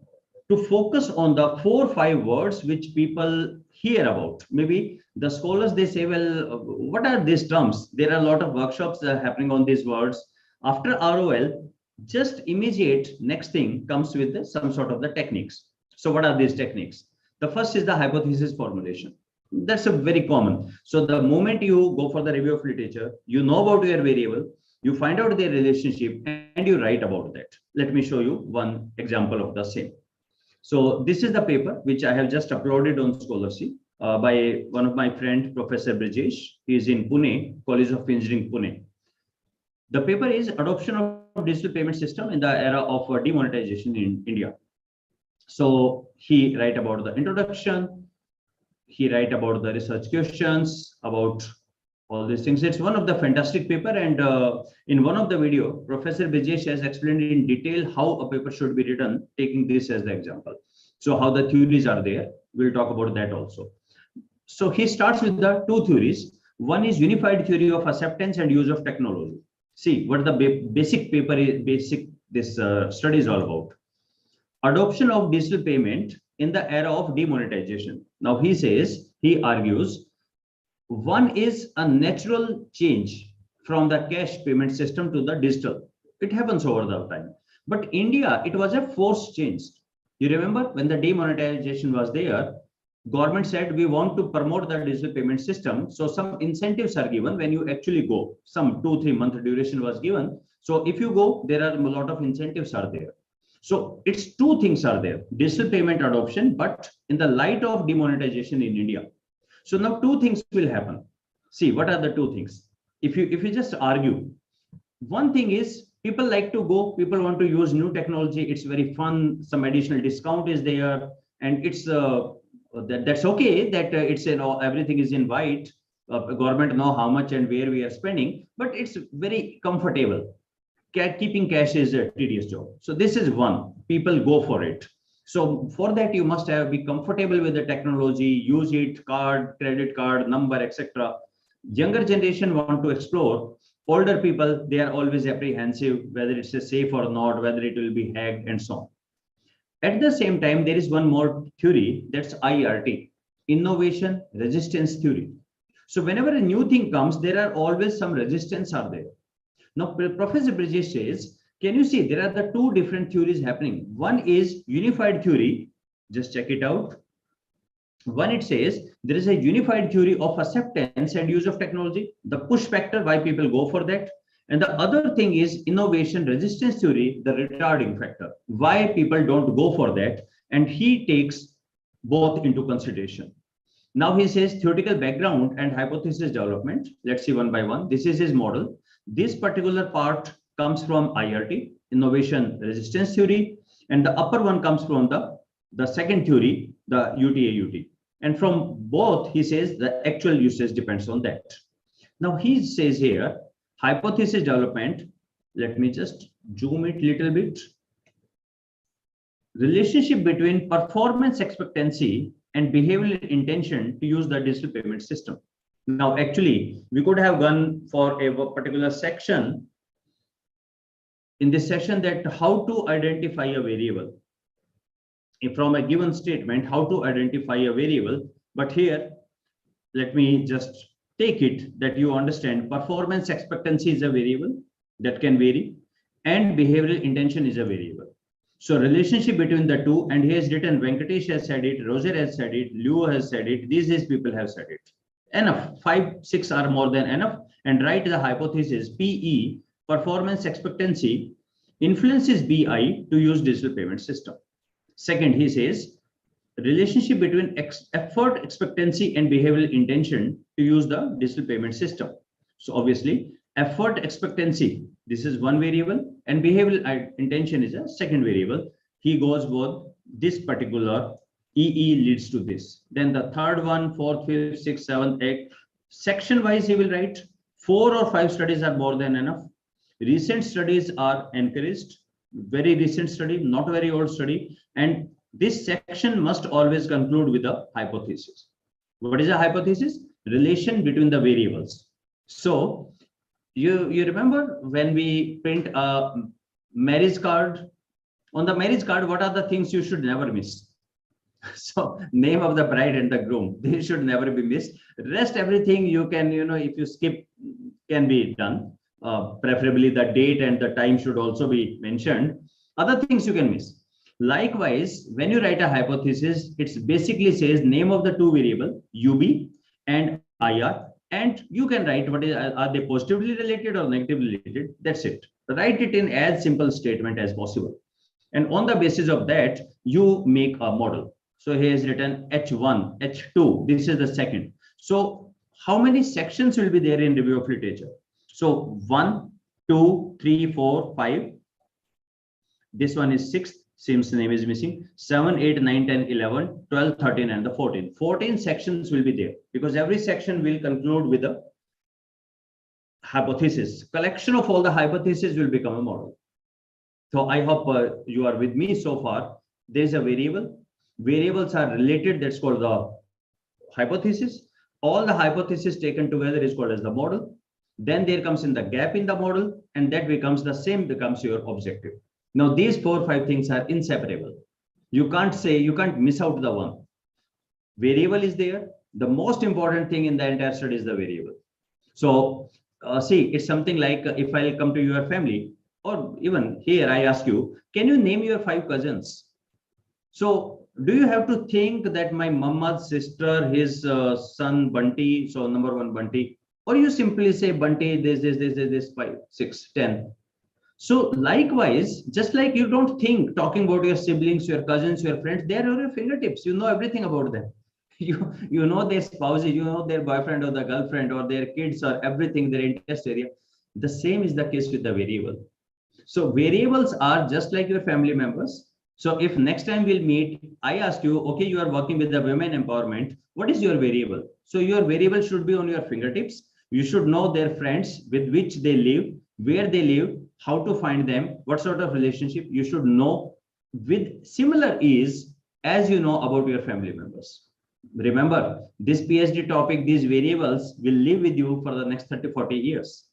to focus on the 4 or 5 words which people hear about. Maybe the scholars, they say, well, what are these terms? There are a lot of workshops happening on these words. After ROL, just immediate next thing comes with some sort of the techniques. So what are these techniques? The first is the hypothesis formulation. That's a very common. So the moment you go for the review of literature, you know about your variable, you find out their relationship, and you write about that. Let me show you one example of the same. So this is the paper which I have just uploaded on Scholarship by one of my friend, Professor Brijesh. He is in Pune, College of Engineering, Pune. The paper is Adoption of Digital Payment System in the Era of Demonetization in India. So he write about the introduction, he write about the research questions, about all these things. It's one of the fantastic paper, and in one of the video, Professor Bijesh has explained in detail how a paper should be written, taking this as the example. So how the theories are there, we'll talk about that also. So he starts with the two theories. One is unified theory of acceptance and use of technology. See what the basic paper is, this study is all about. Adoption of digital payment in the era of demonetization. Now he argues, one is a natural change from the cash payment system to the digital. It happens over the time. But India, it was a forced change. You remember when the demonetization was there, government said we want to promote the digital payment system. So some incentives are given when you actually go. Some 2-3 month duration was given. So if you go, there are a lot of incentives are there. So it's two things are there, digital payment adoption, but in the light of demonetization in India. So now two things will happen. See, what are the two things? If you just argue, one thing is people like to go, people want to use new technology. It's very fun. Some additional discount is there, and it's that's okay. That it's everything is in white. Government know how much and where we are spending, but it's very comfortable. Keeping cash is a tedious job. So this is one. People go for it. So for that, you must be comfortable with the technology, use it, card, credit card, number, etc. Younger generation want to explore. Older people, they are always apprehensive, whether it's safe or not, whether it will be hacked and so on. At the same time, there is one more theory, that's IRT, innovation resistance theory. So whenever a new thing comes, there are always some resistance are there. Now, Professor Brijesh says, can you see there are the two different theories happening? One is unified theory. Just check it out. One, it says there is a unified theory of acceptance and use of technology, the push factor, why people go for that. And the other thing is innovation resistance theory, the retarding factor, why people don't go for that. And he takes both into consideration. Now he says theoretical background and hypothesis development. Let's see one by one. This is his model. This particular part comes from IRT, innovation resistance theory, and the upper one comes from the second theory, the UTA-UT. And from both, he says the actual usage depends on that. Now he says here, hypothesis development, let me just zoom it a little bit. Relationship between performance expectancy and behavioral intention to use the digital payment system. Now, actually, we could have gone for a particular section in this session that how to identify a variable. From a given statement, how to identify a variable. But here, let me just take it that you understand performance expectancy is a variable that can vary and behavioral intention is a variable. So relationship between the two, and he has written, Venkatesh has said it, Roger has said it, Leo has said it, these people have said it. Enough, 5, 6 are more than enough. And write the hypothesis, PE, performance expectancy, influences BI to use digital payment system. Second, he says, relationship between effort expectancy and behavioral intention to use the digital payment system. So obviously, effort expectancy, this is one variable, and behavioral intention is a second variable. He goes with this particular EE leads to this. Then the third one, 4th, 5th, 6th, 7th, 8th, section wise he will write. 4 or 5 studies are more than enough. Recent studies are encouraged. Very recent study, not very old study. And this section must always conclude with a hypothesis. What is a hypothesis? Relation between the variables. So you remember when we print a marriage card? On the marriage card, what are the things you should never miss? So name of the bride and the groom, they should never be missed. Rest everything you can, if you skip, can be done. Preferably the date and the time should also be mentioned. Other things you can miss. Likewise, when you write a hypothesis, it basically says name of the two variable, UB and IR, and you can write what is, are they positively related or negatively related? That's it. Write it in as simple statement as possible. And on the basis of that, you make a model. So here is written H1, H2, this is the second. So how many sections will be there in review of literature? So 1, 2, 3, 4, 5. This one is 6th, Sim's name is missing. 7, 8, 9, 10, 11, 12, 13, and the 14. 14 sections will be there because every section will conclude with a hypothesis. Collection of all the hypotheses will become a model. So I hope you are with me so far. There is a variable. Variables are related. That's called the hypothesis. All the hypotheses taken together is called as the model. Then there comes in the gap in the model, and that becomes the same, becomes your objective. Now these 4 or 5 things are inseparable. You can't say, you can't miss out the one. Variable is there. The most important thing in the entire study is the variable. So see, it's something like if I'll come to your family, or even here I ask you, can you name your 5 cousins? So do you have to think that my mama's sister, his son Bunty, so number 1 Bunty, or you simply say Bunty, this 5, 6, 10. So likewise, just like you don't think talking about your siblings, your cousins, your friends, they are on your fingertips. You know everything about them. You know their spouses, you know their boyfriend or the girlfriend or their kids or everything, their interest area. The same is the case with the variable. So variables are just like your family members. So if next time we'll meet, I ask you, okay, you are working with the women empowerment. What is your variable? So your variable should be on your fingertips. You should know their friends with which they live, where they live, how to find them, what sort of relationship you should know with similar ease as you know about your family members. Remember, this PhD topic, these variables will live with you for the next 30, 40 years,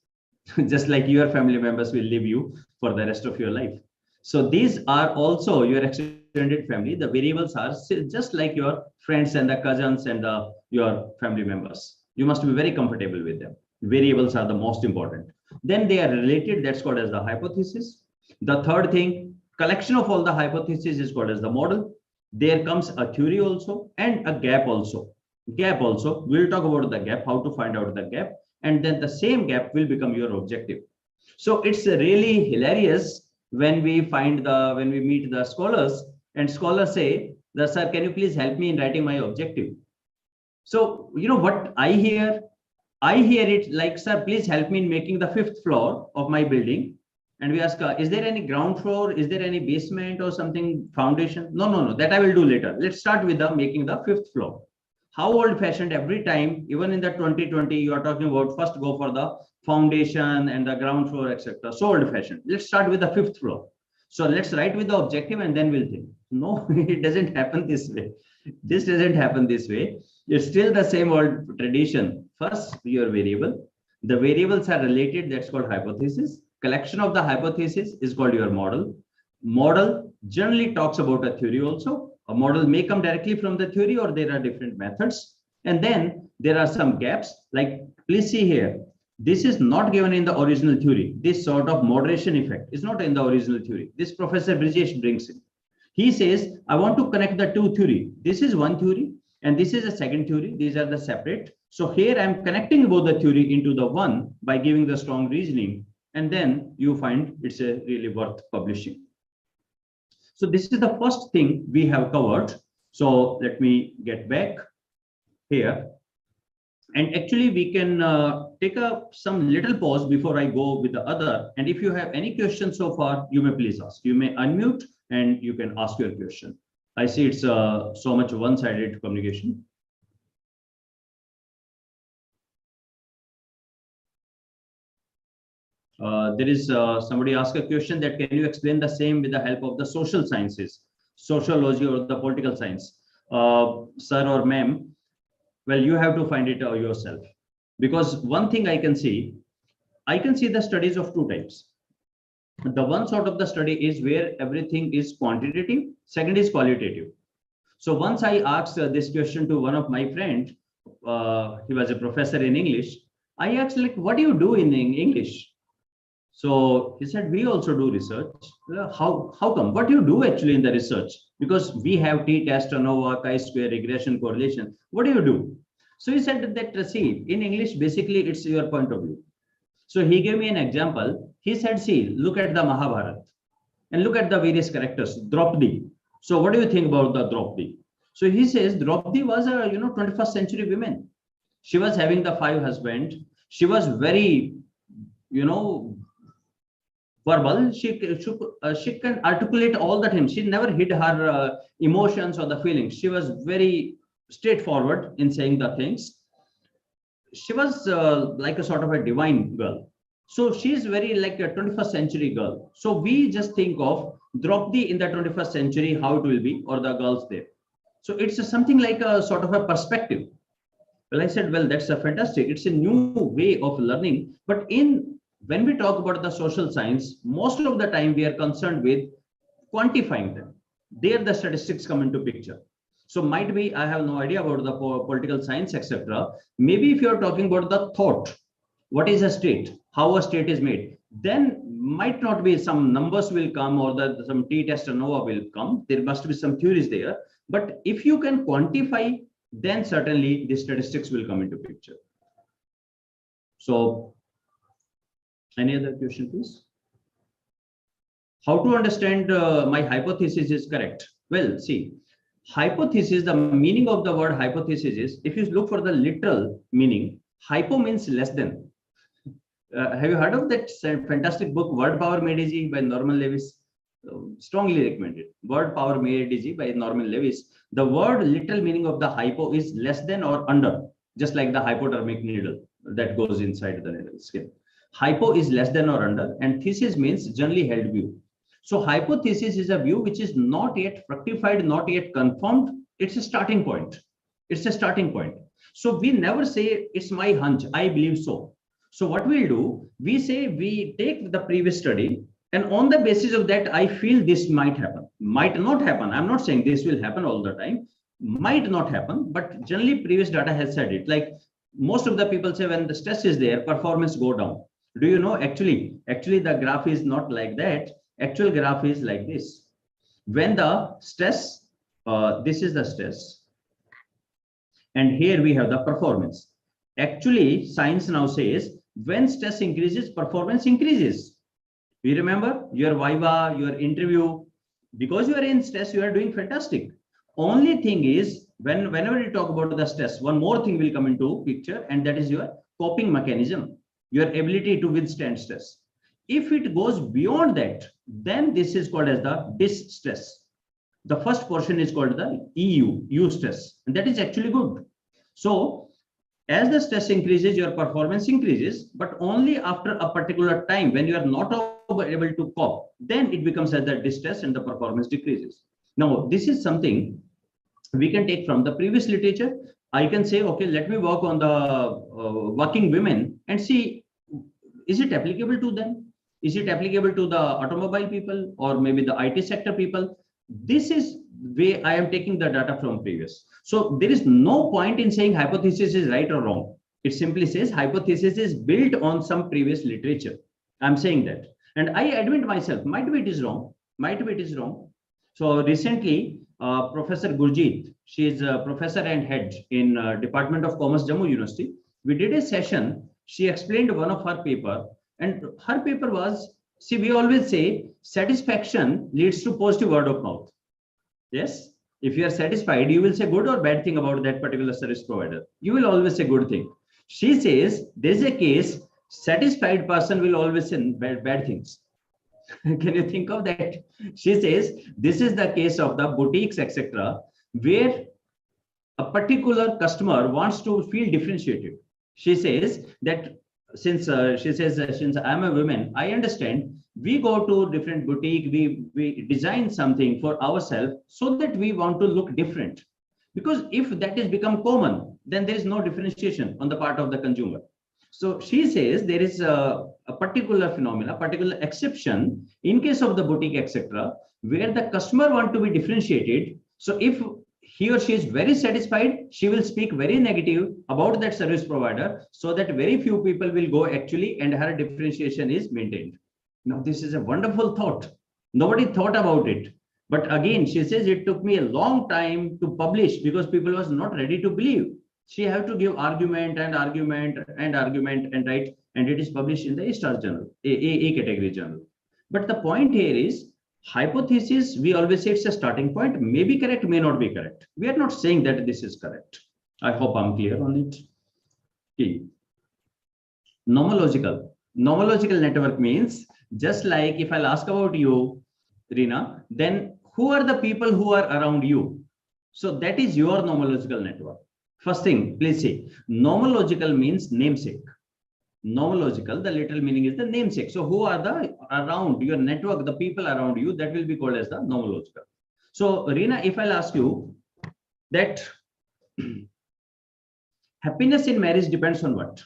just like your family members will live you for the rest of your life. So these are also your extended family. The variables are just like your friends and the cousins and your family members. You must be very comfortable with them. Variables are the most important. Then they are related. That's called as the hypothesis. The third thing, collection of all the hypotheses is called as the model. There comes a theory also and a gap also. Gap also. We'll talk about the gap, how to find out the gap. And then the same gap will become your objective. So it's really hilarious when we meet the scholars and scholars say, sir, can you please help me in writing my objective? So, you know what I hear? I hear it like, sir, please help me in making the 5th floor of my building. And we ask, is there any ground floor? Is there any basement or something, foundation? No, that I will do later. Let's start with making the 5th floor. How old fashioned every time, even in the 2020, you are talking about first go for the foundation and the ground floor, etc. So old fashioned. Let's start with the 5th floor. So let's write with the objective and then we'll think. No, it doesn't happen this way. This doesn't happen this way. It's still the same old tradition. First, your variable. The variables are related. That's called hypothesis. Collection of the hypothesis is called your model. Model generally talks about a theory also. A model may come directly from the theory or there are different methods. And then there are some gaps. Like, please see here. This is not given in the original theory. This sort of moderation effect is not in the original theory. This Professor Brijesh brings in. He says, I want to connect the 2 theory. This is one theory and this is a second theory. These are the separate. So here I'm connecting both the theory into the one by giving the strong reasoning. And then you find it's really worth publishing. So this is the first thing we have covered. So let me get back here. And actually we can take some little pause before I go with the other. And if you have any questions so far, you may please ask. You may unmute and you can ask your question. I see it's so much one-sided communication. There is somebody asked a question that can you explain the same with the help of the social sciences, sociology or the political science? Sir or ma'am, well, you have to find it yourself. Because one thing I can see the studies of 2 types. The one sort of the study is where everything is quantitative, second is qualitative. So once I asked this question to one of my friends, he was a professor in English. I asked, like, what do you do in English? So he said, we also do research. How come? What do you do actually in the research? Because we have t-test, ANOVA, chi-square, regression, correlation. What do you do? So he said that, see, in English, basically, it's your point of view. So he gave me an example. He said, see, look at the Mahabharata. and look at the various characters. Draupadi. So what do you think about the Draupadi? So he says Draupadi was a 21st century woman. She was having the 5 husbands. She was very verbal. She can articulate all the time. She never hid her emotions or the feelings. She was very straightforward in saying the things. She was like a sort of a divine girl. So she's very like a 21st century girl. So we just think of Draupadi in the 21st century, how it will be, or the girls there. So it's something like a sort of a perspective. Well, I said, well, that's a fantastic. It's a new way of learning. But when we talk about the social science, most of the time we are concerned with quantifying them. There the statistics come into picture. So might be, I have no idea about the political science, etc. Maybe if you're talking about the thought, what is a state, how a state is made, then might not be some numbers will come or some t-test ANOVA will come. There must be some theories there. But if you can quantify, then certainly the statistics will come into picture. So any other question, please? How to understand my hypothesis is correct? Well, see, hypothesis, the meaning of the word hypothesis is, if you look for the literal meaning, hypo means less than. Have you heard of that fantastic book, Word Power Made Easy by Norman Lewis? Strongly recommended. Word Power Made Easy by Norman Lewis. The word literal meaning of the hypo is less than or under, just like the hypodermic needle that goes inside the needle skin. Hypo is less than or under, and thesis means generally held view. So hypothesis is a view which is not yet fructified, not yet confirmed. It's a starting point. It's a starting point. So we never say it's my hunch, I believe so. So what we'll do, we say we take the previous study, and on the basis of that, I feel this might happen, might not happen. I'm not saying this will happen all the time, might not happen, but generally previous data has said it. Like most of the people say when the stress is there, performance go down. Do you know, actually the graph is not like that. Actual graph is like this. When the stress, this is the stress, and here we have the performance. Actually, science now says when stress increases, performance increases. You remember your viva, your interview, because you are in stress, you are doing fantastic. Only thing is, whenever you talk about the stress, one more thing will come into picture, and that is your coping mechanism, your ability to withstand stress. If it goes beyond that, then this is called as the distress. The first portion is called the EU stress, and that is actually good. So as the stress increases, your performance increases, but only after a particular time when you are not able to cope, then it becomes as the distress and the performance decreases. Now, this is something we can take from the previous literature. I can say, okay, let me work on the working women and see, is it applicable to them? Is it applicable to the automobile people or maybe the IT sector people? This is way I am taking the data from previous. So there is no point in saying hypothesis is right or wrong. It simply says hypothesis is built on some previous literature. I'm saying that. And I admit myself, might be it is wrong. Might be it is wrong. So recently, Professor Gurjeet, she is a professor and head in Department of Commerce, Jammu University. We did a session. She explained one of her paper, and her paper was, see, we always say satisfaction leads to positive word of mouth. Yes. If you are satisfied, you will say good or bad thing about that particular service provider. You will always say good thing. She says there is a case, satisfied person will always say bad things. Can you think of that? She says this is the case of the boutiques, etc., where a particular customer wants to feel differentiated. She says that since I'm a woman, I understand we go to different boutique, we design something for ourselves so that we want to look different. Because if that is become common, then there is no differentiation on the part of the consumer. So she says there is a particular phenomena, particular exception in case of the boutique, etc., where the customer want to be differentiated. So if he or she is very satisfied, she will speak very negative about that service provider so that very few people will go actually and her differentiation is maintained. Now, this is a wonderful thought. Nobody thought about it. But again, she says it took me a long time to publish because people was not ready to believe. She have to give argument and argument and argument and write, and it is published in the A-star journal, A category journal. But the point here is Hypothesis, we always say it's a starting point, may be correct, may not be correct. We are not saying that this is correct. I hope I'm clear on it. Okay. Nomological. Nomological network means, just like if I'll ask about you, Reena, then who are the people who are around you? So that is your nomological network. First thing, please say, nomological means namesake. Nomological, the literal meaning is the namesake. So who are the around your network, the people around you, that will be called as the nomological. So Reena, if I'll ask you that happiness in marriage depends on what?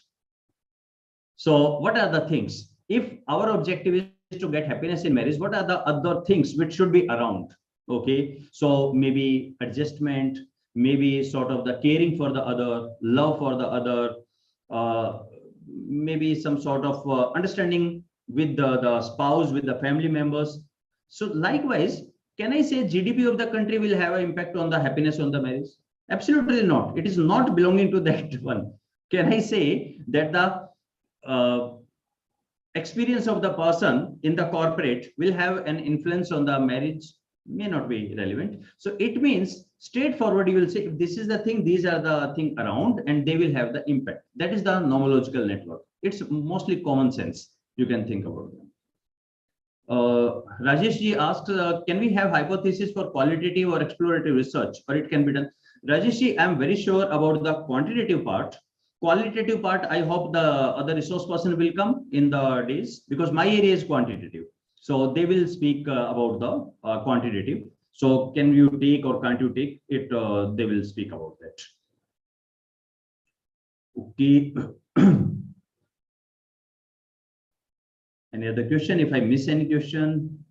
So what are the things? If our objective is to get happiness in marriage, what are the other things which should be around? Okay, so maybe adjustment, maybe sort of the caring for the other, love for the other, maybe some sort of understanding with the spouse, with the family members. So likewise, can I say GDP of the country will have an impact on the happiness on the marriage? Absolutely not. It is not belonging to that one. Can I say that the experience of the person in the corporate will have an influence on the marriage? May not be relevant. So it means straightforward, you will say, if this is the thing, these are the thing around, and they will have the impact. That is the nomological network. It's mostly common sense. You can think about them. Rajesh ji asked, can we have hypothesis for qualitative or explorative research, or it can be done? Rajesh ji, I'm very sure about the quantitative part. Qualitative part, I hope the other resource person will come in the days, because my area is quantitative. So they will speak about the quantitative. So can you take or can't you take it? They will speak about that. Okay. Any other question? If I miss any question,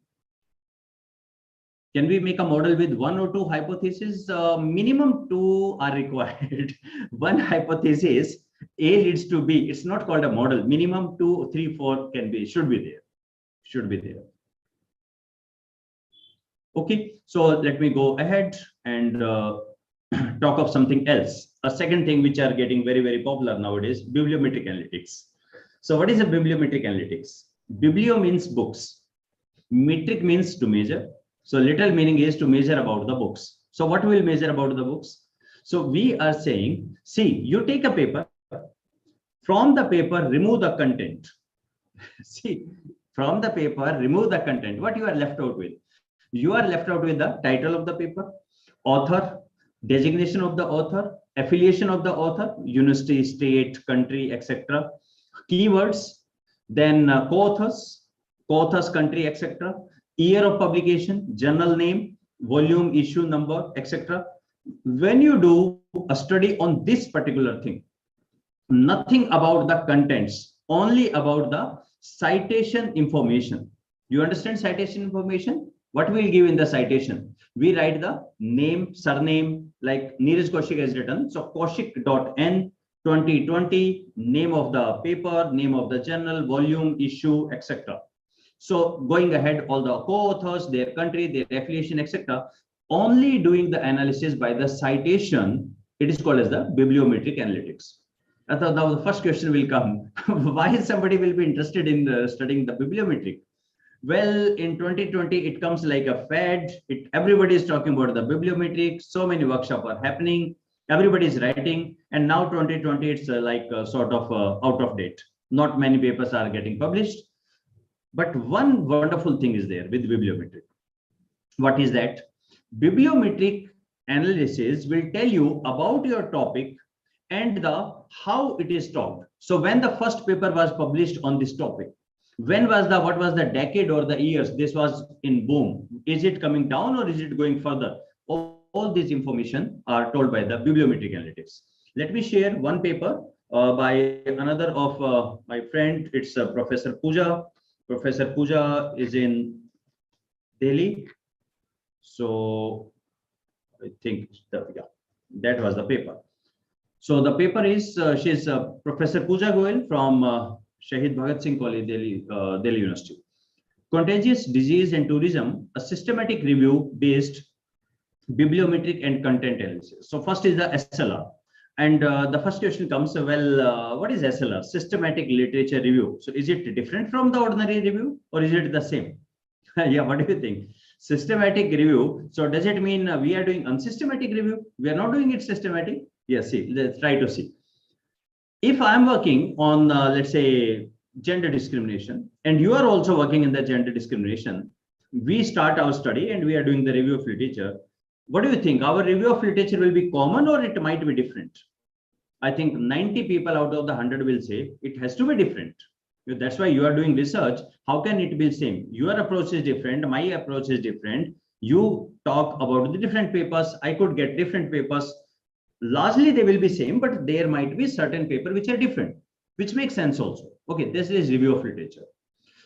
can we make a model with 1 or 2 hypotheses? Minimum 2 are required. One hypothesis, A leads to B. It's not called a model. Minimum 2, 3, 4 can be, should be there. Should be there. Okay, so let me go ahead and talk of something else. A second thing which are getting very, very popular nowadays, bibliometric analytics. So what is a bibliometric analytics? Biblio means books. Metric means to measure. So literal meaning is to measure about the books. So what will measure about the books? So we are saying, see, you take a paper, from the paper, remove the content. See, from the paper, remove the content. What you are left out with? You are left out with the title of the paper, author, designation of the author, affiliation of the author, university, state, country, etc. Keywords, then co-authors, country, etc. Year of publication, journal name, volume, issue number, etc. When you do a study on this particular thing, nothing about the contents, only about the citation information. You understand citation information? What we'll give in the citation? We write the name, surname, like Neeraj Kaushik has written. So Kaushik.n 2020, name of the paper, name of the journal, volume, issue, etc. So going ahead, all the co-authors, their country, their affiliation, etc. Only doing the analysis by the citation, it is called as the bibliometric analytics. Now the first question will come. Why somebody will be interested in studying the bibliometric? Well, in 2020, it comes like a fad. Everybody is talking about the bibliometric. So many workshops are happening. Everybody is writing. And now 2020, it's sort of out of date. Not many papers are getting published. But one wonderful thing is there with bibliometric. What is that? Bibliometric analysis will tell you about your topic and how it is taught. So when the first paper was published on this topic, when was what was the decade or the years this was in boom? Is it coming down or is it going further? All these information are told by the bibliometric analytics. Let me share one paper by another of my friend. It's Professor Pooja. Professor Pooja is in Delhi. So I think that was the paper. So the paper is, she's Professor Pooja Goel from Shahid Bhagat Singh College, Delhi University. Contagious Disease and Tourism, a systematic review based bibliometric and content analysis. So first is the SLR. And the first question comes, well, what is SLR? Systematic Literature Review. So is it different from the ordinary review or is it the same? Yeah, what do you think? Systematic review. So does it mean we are doing unsystematic review? We are not doing it systematic. Yes, see, let's try to see. If I'm working on, let's say, gender discrimination, and you are also working in the gender discrimination, we start our study and we are doing the review of literature. What do you think? Our review of literature will be common or it might be different? I think 90 people out of the 100 will say it has to be different. That's why you are doing research. How can it be the same? Your approach is different. My approach is different. You talk about the different papers. I could get different papers. Largely they will be same, but there might be certain paper which are different, which makes sense also. Okay, this is review of literature.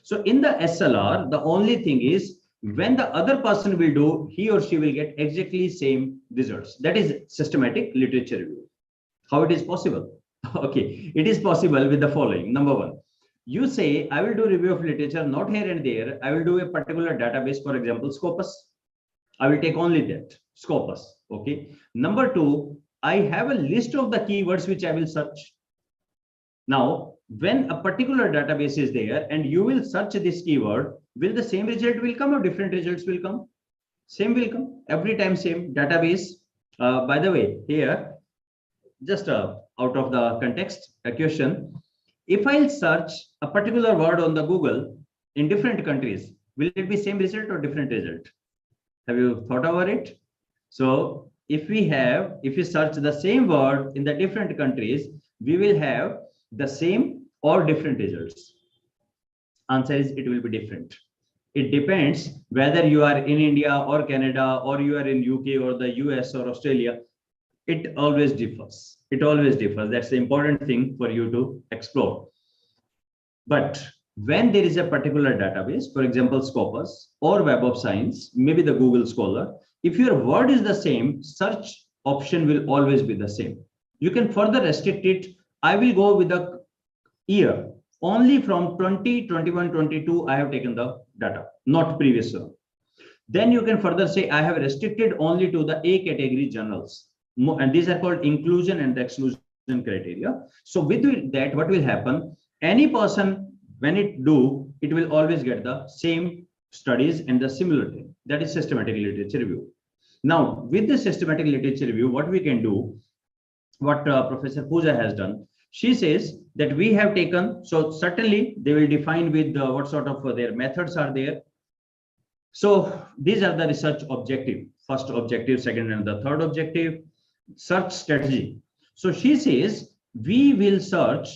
So in the SLR, the only thing is when the other person will do, he or she will get exactly same results. That is systematic literature review. How it is possible? Okay, it is possible with the following. Number one, you say, I will do review of literature, not here and there. I will do a particular database, for example, Scopus. I will take only that, Scopus. Okay. Number two, I have a list of the keywords which I will search. Now, when a particular database is there and you will search this keyword, will the same result will come or different results will come? Same will come every time, same database. By the way, here, just out of the context, a question. If I'll search a particular word on the Google in different countries, will it be same result or different result? Have you thought about it? So if we search the same word in the different countries, we will have the same or different results. Answer is it will be different. It depends whether you are in India or Canada or you are in UK or the US or Australia. It always differs. It always differs. That's the important thing for you to explore. But when there is a particular database, for example, Scopus or Web of Science, maybe the Google Scholar, if your word is the same, search option will always be the same. You can further restrict it. I will go with the year. Only from 20, 21, 22, I have taken the data, not previous one. Then you can further say, I have restricted only to the A category journals. And these are called inclusion and exclusion criteria. So with that, what will happen? Any person, when it will always get the same studies and the similar thing. That is systematic literature review. Now, with the systematic literature review, what we can do, what Professor Pooja has done, she says that we have taken, so certainly they will define with what sort of their methods are there. So these are the research objective, first objective, second and the third objective, search strategy. So she says, we will search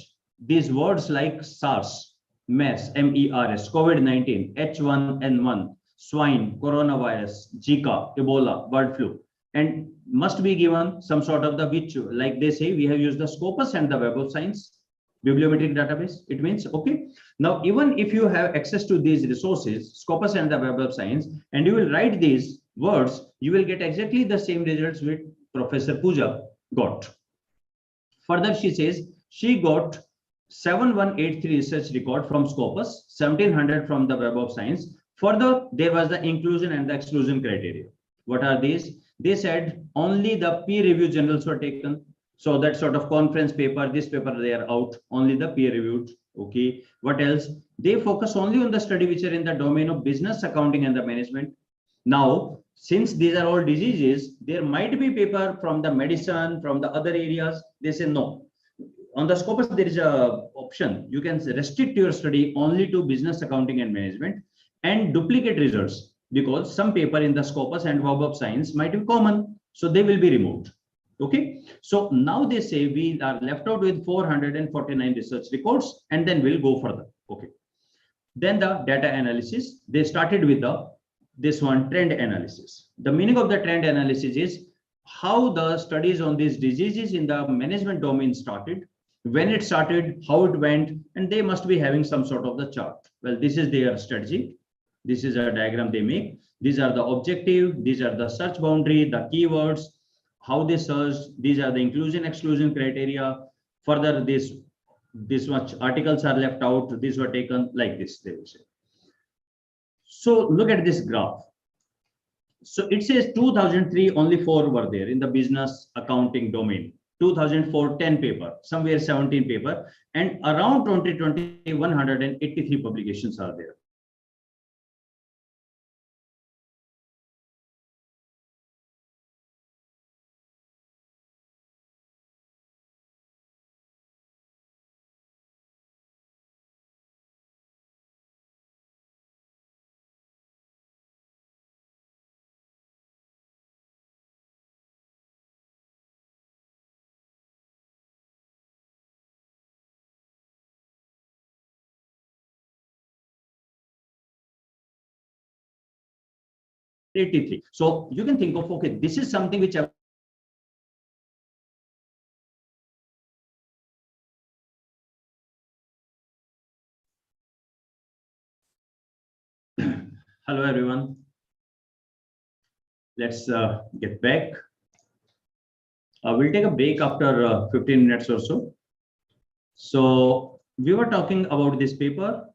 these words like SARS, MERS, MERS, COVID-19, H1N1, swine, coronavirus, Zika, Ebola, bird flu, and must be given some sort of the which, like they say, we have used the Scopus and the Web of Science bibliometric database. It means, okay, now even if you have access to these resources, Scopus and the Web of Science, and you will write these words, you will get exactly the same results which Professor Pooja got. Further, she says she got 7183 research record from Scopus, 1700 from the Web of Science. Further, there was the inclusion and the exclusion criteria. What are these? They said only the peer review journals were taken. So that sort of conference paper, this paper, they are out, only the peer reviewed. Okay. What else? They focus only on the study which are in the domain of business, accounting, and the management. Now, since these are all diseases, there might be paper from the medicine, from the other areas. They say no. On the Scopus, there is a option. You can restrict your study only to business, accounting, and management and duplicate results, because some paper in the Scopus and Web of Science might be common. So they will be removed. Okay. So now they say we are left out with 449 research records, and then we'll go further. Okay. Then the data analysis, they started with this one trend analysis. The meaning of the trend analysis is how the studies on these diseases in the management domain started, when it started, how it went, and they must be having some sort of the chart. Well, this is their strategy. This is a diagram they make. These are the objective. These are the search boundary, the keywords, how they search. These are the inclusion, exclusion criteria. Further, this much articles are left out. These were taken like this, they will say. So look at this graph. So it says 2003, only 4 were there in the business accounting domain. 2004, 10 paper, somewhere 17 paper, and around 2020, 183 publications are there. 83. So you can think of, okay, this is something which hello everyone. Let's get back. We'll take a break after 15 minutes or so. So we were talking about this paper.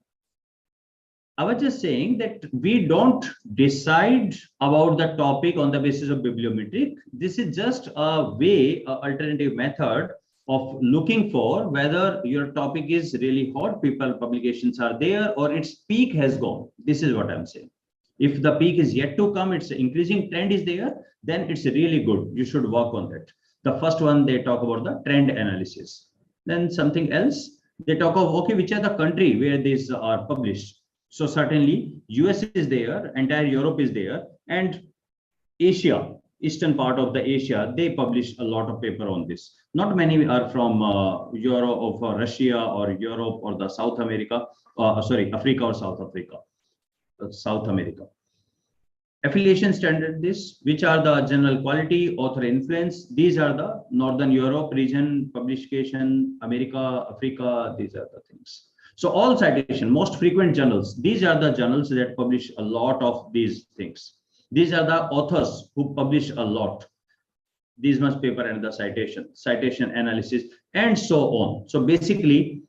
I was just saying that we don't decide about the topic on the basis of bibliometric. This is just a way, an alternative method of looking for whether your topic is really hot, publications are there, or its peak has gone. This is what I'm saying. If the peak is yet to come, it's increasing trend is there, then it's really good. You should work on that. The first one, they talk about the trend analysis. Then something else, they talk of, okay, which are the country where these are published. So certainly US is there, entire Europe is there, and Asia, eastern part of the Asia, they publish a lot of paper on this. Not many are from Europe or Russia or Europe or the South America, Africa or South Africa. South America. Affiliation standard, this, which are the general quality, author influence. These are the Northern Europe region, publication, America, Africa, these are the things. So all citation, most frequent journals, these are the journals that publish a lot of these things. These are the authors who publish a lot. These must paper and the citation analysis, and so on. So basically,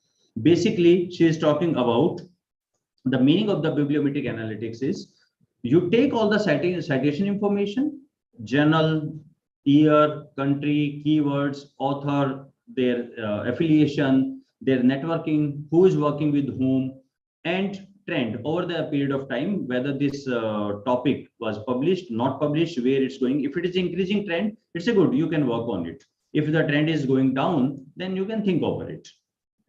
she is talking about the meaning of the bibliometric analytics is you take all the citation information, journal, year, country, keywords, author, their affiliation, their networking, who is working with whom, and trend over the period of time, whether this topic was published, not published, where it's going. If it is increasing trend, it's a good, you can work on it. If the trend is going down, then you can think over it.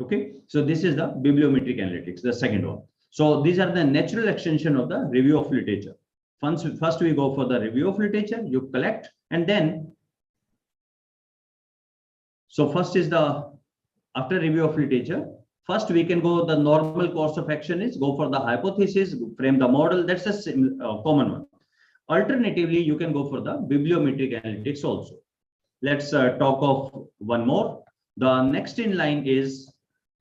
Okay, so this is the bibliometric analytics, the second one. So these are the natural extension of the review of literature. First we go for the review of literature, you collect, and then, so first is the, after review of literature, first we can go, the normal course of action is go for the hypothesis, frame the model, that's a common one. Alternatively, you can go for the bibliometric analytics also. Let's talk of one more. The next in line is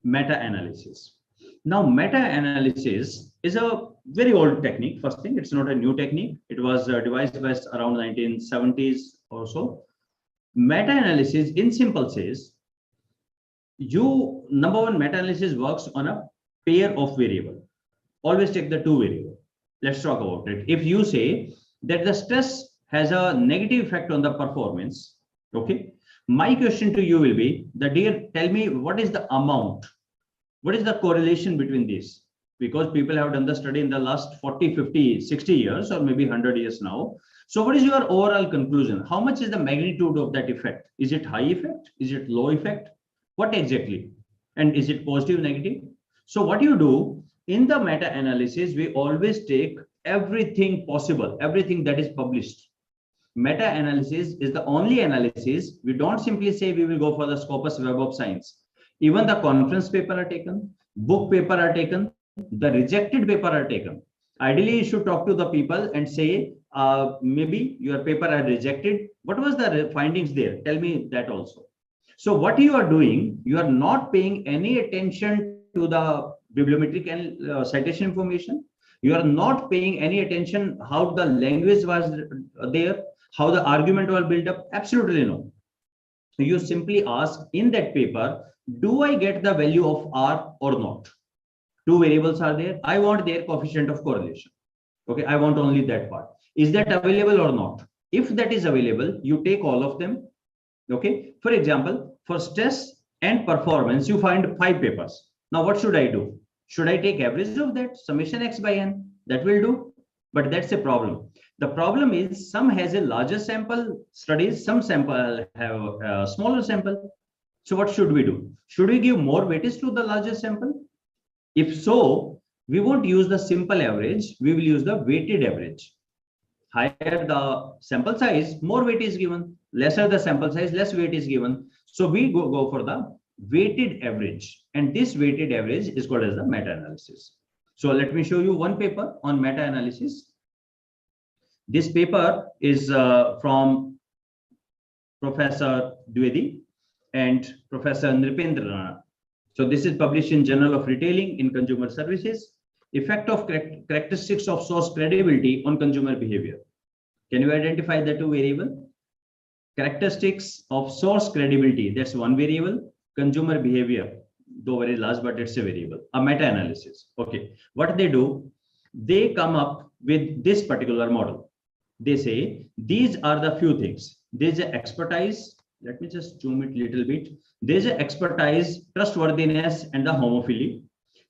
meta-analysis. Now, meta-analysis is a very old technique. First thing, it's not a new technique. It was devised by around 1970s or so. Meta-analysis, in simple says, number one, meta-analysis works on a pair of variable. Always take the two variable. Let's talk about it. If you say that the stress has a negative effect on the performance, okay, my question to you will be that, dear, tell me what is the amount? What is the correlation between these? Because people have done the study in the last 40, 50, 60 years, or maybe 100 years now. So what is your overall conclusion? How much is the magnitude of that effect? Is it high effect? Is it low effect? What exactly? And is it positive, negative? So what you do in the meta-analysis, we always take everything possible, everything that is published. Meta-analysis is the only analysis. We don't simply say we will go for the Scopus Web of Science. Even the conference paper are taken, book paper are taken, the rejected paper are taken. Ideally, you should talk to the people and say, maybe your paper are rejected. What was the findings there? Tell me that also. So what you are doing, you are not paying any attention to the bibliometric and citation information. You are not paying any attention how the language was there, how the argument was built up. Absolutely no. You simply ask in that paper, do I get the value of R or not? Two variables are there. I want their coefficient of correlation. Okay, I want only that part. Is that available or not? If that is available, you take all of them. Okay, for example, for stress and performance, you find 5 papers. Now, what should I do? Should I take average of that? Summation X by N? That will do. But that's a problem. The problem is some has a larger sample studies, some sample have a smaller sample. So what should we do? Should we give more weightage to the larger sample? If so, we won't use the simple average. We will use the weighted average. Higher the sample size, more weight is given. Lesser the sample size, less weight is given. So we go for the weighted average. And this weighted average is called as the meta-analysis. So let me show you one paper on meta-analysis. This paper is from Professor Dwivedi and Professor Nripendra Rana. So this is published in Journal of Retailing in Consumer Services. Effect of characteristics of source credibility on consumer behavior. Can you identify the two variables? Characteristics of source credibility, that's one variable. Consumer behavior, though very large, but it's a variable. A meta-analysis. Okay, what they do, they come up with this particular model. They say these are the few things. There's an expertise. Let me just zoom it a little bit. There's an expertise, trustworthiness, and the homophily.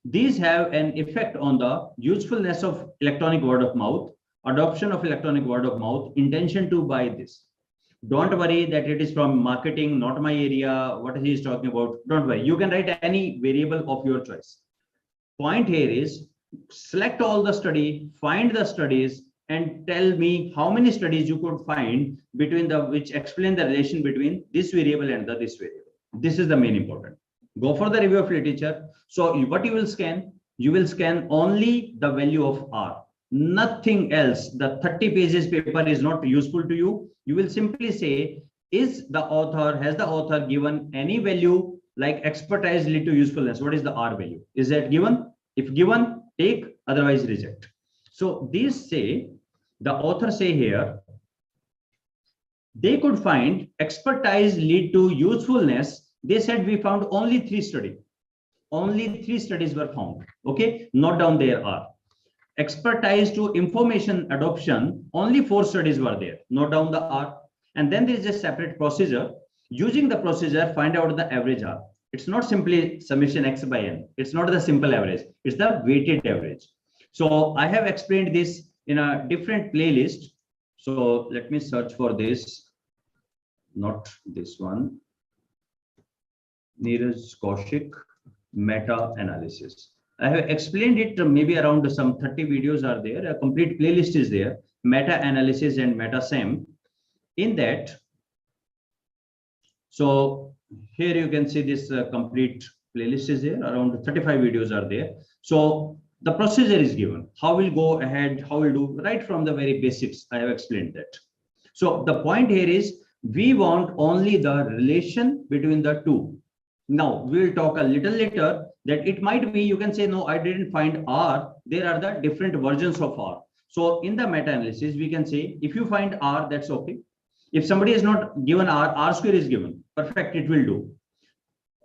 These have an effect on the usefulness of electronic word of mouth, adoption of electronic word of mouth, intention to buy this. Don't worry that it is from marketing, not my area, what he is talking about. Don't worry. You can write any variable of your choice. Point here is select all the study, find the studies, and tell me how many studies you could find between the which explain the relation between this variable and this variable. This is the main important. Go for the review of literature. So what you will scan only the value of R, nothing else. The 30 pages paper is not useful to you. You will simply say, has the author given any value like expertise lead to usefulness? What is the R value? Is that given? If given, take, otherwise reject. So these say, the author say here, they could find expertise lead to usefulness. They said we found only 3 studies. Only 3 studies were found. Okay, note down there are. Expertise to information adoption, only 4 studies were there. Note down the R. And then there is a separate procedure. Using the procedure, find out the average R. It's not simply summation X by N. It's not the simple average. It's the weighted average. So I have explained this in a different playlist. So let me search for this. Not this one. Neeraj Kaushik, meta-analysis. I have explained it maybe around some 30 videos are there. A complete playlist is there. Meta-analysis and meta-SEM. In that, so here you can see this complete playlist is there. Around 35 videos are there. So the procedure is given. How we'll go ahead, how we'll do right from the very basics. I have explained that. So the point here is we want only the relation between the two. Now we'll talk a little later that it might be you can say, no, I didn't find R. There are the different versions of R. So in the meta-analysis, we can say if you find R, that's okay. If somebody is not given R, R square is given. Perfect, it will do.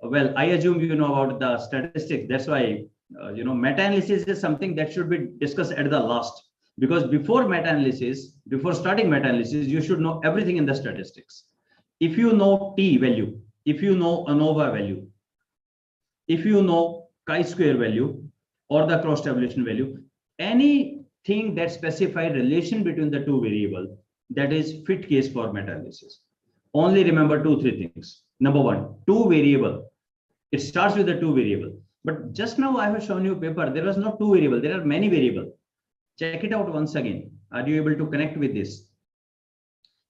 Well, I assume you know about the statistics. That's why meta-analysis is something that should be discussed at the last. Because before meta-analysis, before starting meta-analysis, you should know everything in the statistics. If you know T value, if you know ANOVA value, if you know chi-square value or the cross-tabulation value, anything that specifies relation between the two variables, that is fit case for meta-analysis. Only remember 2-3 things. Number one, 2 variable. It starts with the 2 variable. But just now I have shown you a paper. There was not 2 variable. There are many variables. Check it out once again. Are you able to connect with this?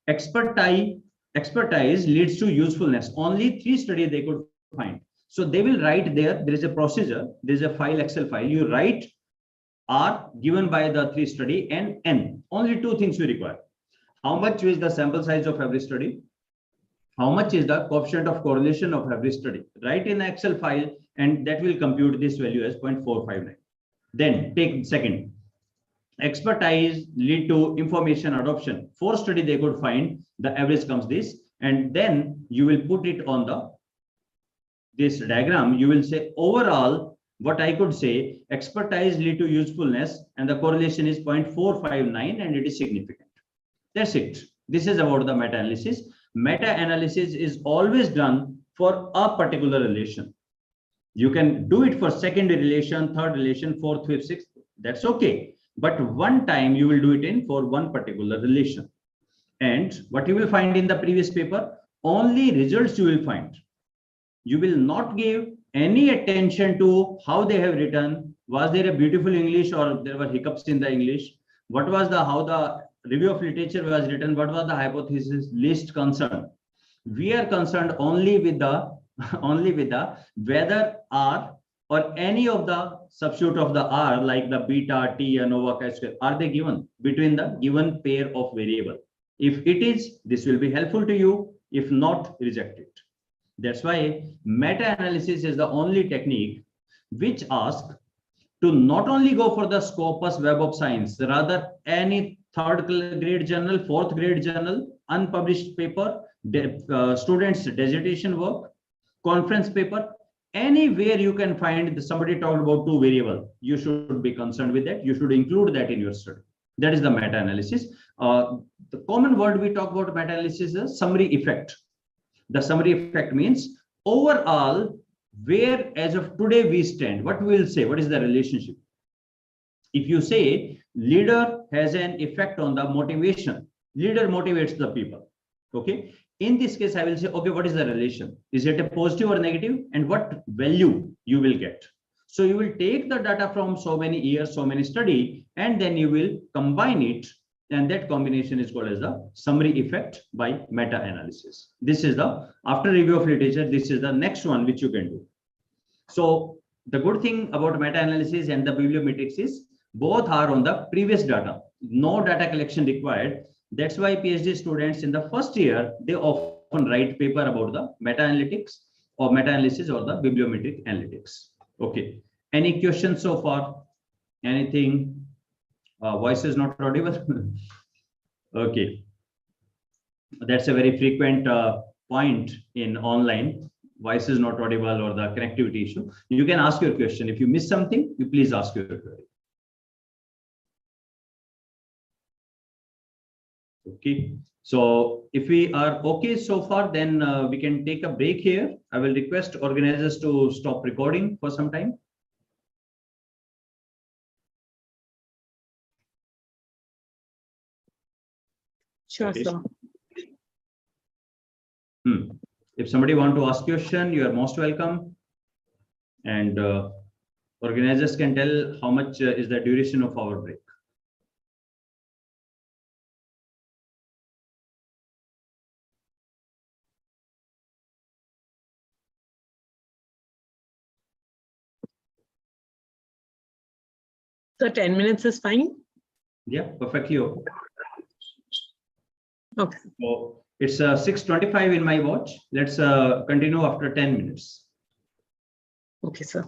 Expertise leads to usefulness. Only 3 studies they could find. So they will write there. There is a procedure. There is a file, Excel file. You write R given by the 3 study and N. Only 2 things you require. How much is the sample size of every study? How much is the coefficient of correlation of every study? Write in an Excel file and that will compute this value as 0.459. Then take second. Expertise lead to information adoption. 4 study they could find, the average comes this, and then you will put it on this diagram. You will say overall, what I could say, expertise lead to usefulness, and the correlation is 0.459, and it is significant. That's it. This is about the meta-analysis. Meta-analysis is always done for a particular relation. You can do it for second relation, third relation, fourth, fifth, sixth. That's okay. But one time you will do it in for one particular relation. And what you will find in the previous paper, only results you will find. You will not give any attention to how they have written. Was there a beautiful English or there were hiccups in the English? What was how the review of literature was written? What was the hypothesis list concerned? We are concerned only with the whether R or any of the substitute of the R, like the beta, T, ANOVA, chi-square, are they given between the given pair of variable? If it is, this will be helpful to you. If not, reject it. That's why meta-analysis is the only technique which asks to not only go for the Scopus Web of Science, rather any third grade journal, fourth grade journal, unpublished paper, students' dissertation work, conference paper, anywhere you can find somebody talked about two variable, you should be concerned with that. You should include that in your study. That is the meta-analysis. The common word we talk about meta-analysis is summary effect. The summary effect means overall, where as of today we stand, what we will say, what is the relationship? If you say leader has an effect on the motivation, leader motivates the people. Okay. In this case, I will say, okay, what is the relation? Is it a positive or negative? And what value you will get? So you will take the data from so many years, so many study, and then you will combine it. And that combination is called as the summary effect by meta-analysis. This is the, after review of literature, this is the next one which you can do. So the good thing about meta-analysis and the bibliometrics is both are on the previous data, no data collection required. That's why PhD students in the first year, they often write paper about the meta-analytics or meta-analysis or the bibliometric analytics. Okay. Any questions so far? Anything? Voice is not audible. Okay. That's a very frequent point in online. Voice is not audible or the connectivity issue. You can ask your question. If you miss something, you please ask your query. Okay. So if we are okay so far, then we can take a break here. I will request organizers to stop recording for some time. Sure, Okay. sir. If somebody want to ask question, you are most welcome. And organizers can tell how much is the duration of our break. So 10 minutes is fine? Yeah, perfectly okay. Okay. So it's 6:25 in my watch. Let's continue after 10 minutes. Okay, sir.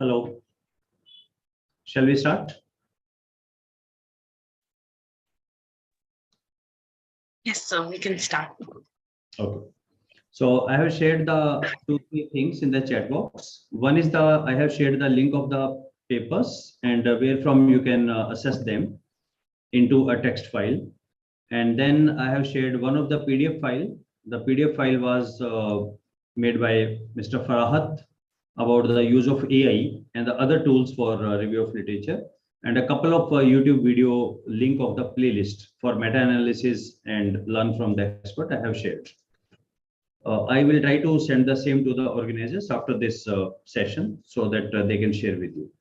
Hello. Shall we start? Yes, sir, we can start. Okay. So I have shared the 2-3 things in the chat box. One is I have shared the link of the papers and where from you can access them into a text file. And then I have shared one of the PDF file. The PDF file was made by Mr. Farahat about the use of AI and the other tools for review of literature, and a couple of YouTube video link of the playlist for meta-analysis and learn from the expert I have shared. I will try to send the same to the organizers after this session so that they can share with you.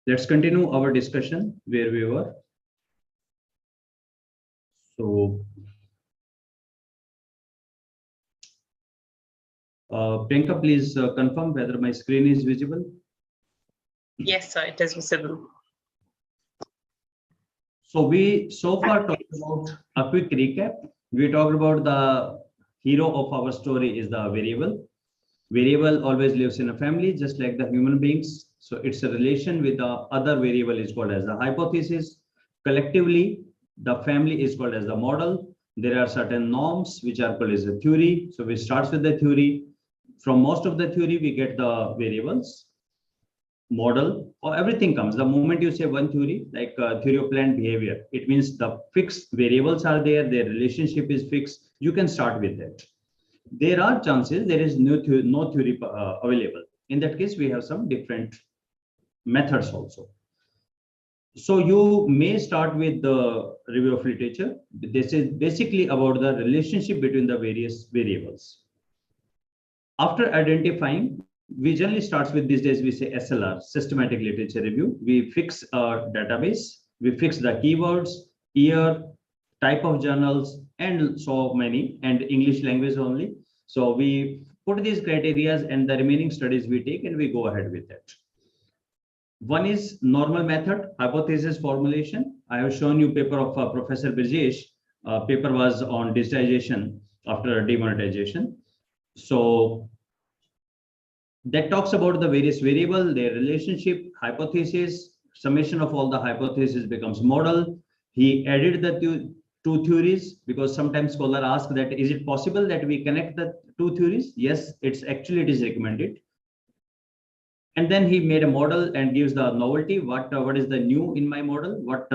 Let's continue our discussion where we were. So, Priyanka, please confirm whether my screen is visible. Yes, sir, it is visible. So we so far talked about a quick recap. We talked about the hero of our story is the variable. Variable always lives in a family, just like the human beings. So it's a relation with the other variable is called as the hypothesis. Collectively, the family is called as the model. There are certain norms which are called as a theory. So we start with the theory. From most of the theory, we get the variables, model, or everything comes. The moment you say one theory, like theory of planned behavior, it means the fixed variables are there, their relationship is fixed. You can start with that. There are chances there is no theory available. In that case, we have some different methods also. So you may start with the review of literature. This is basically about the relationship between the various variables. After identifying, we generally start with these days, we say SLR, systematic literature review. We fix a database, we fix the keywords, year, type of journals, and so many, and English language only. So we put these criteria and the remaining studies we take and we go ahead with that. One is normal method, hypothesis formulation. I have shown you paper of Professor Birjesh. Paper was on digitization after demonetization. So that talks about the various variable, their relationship, hypothesis, summation of all the hypothesis becomes model. He added the two theories because sometimes scholar ask that is it possible that we connect the two theories? Yes, it is recommended. And then he made a model and gives the novelty, what is the new in my model, what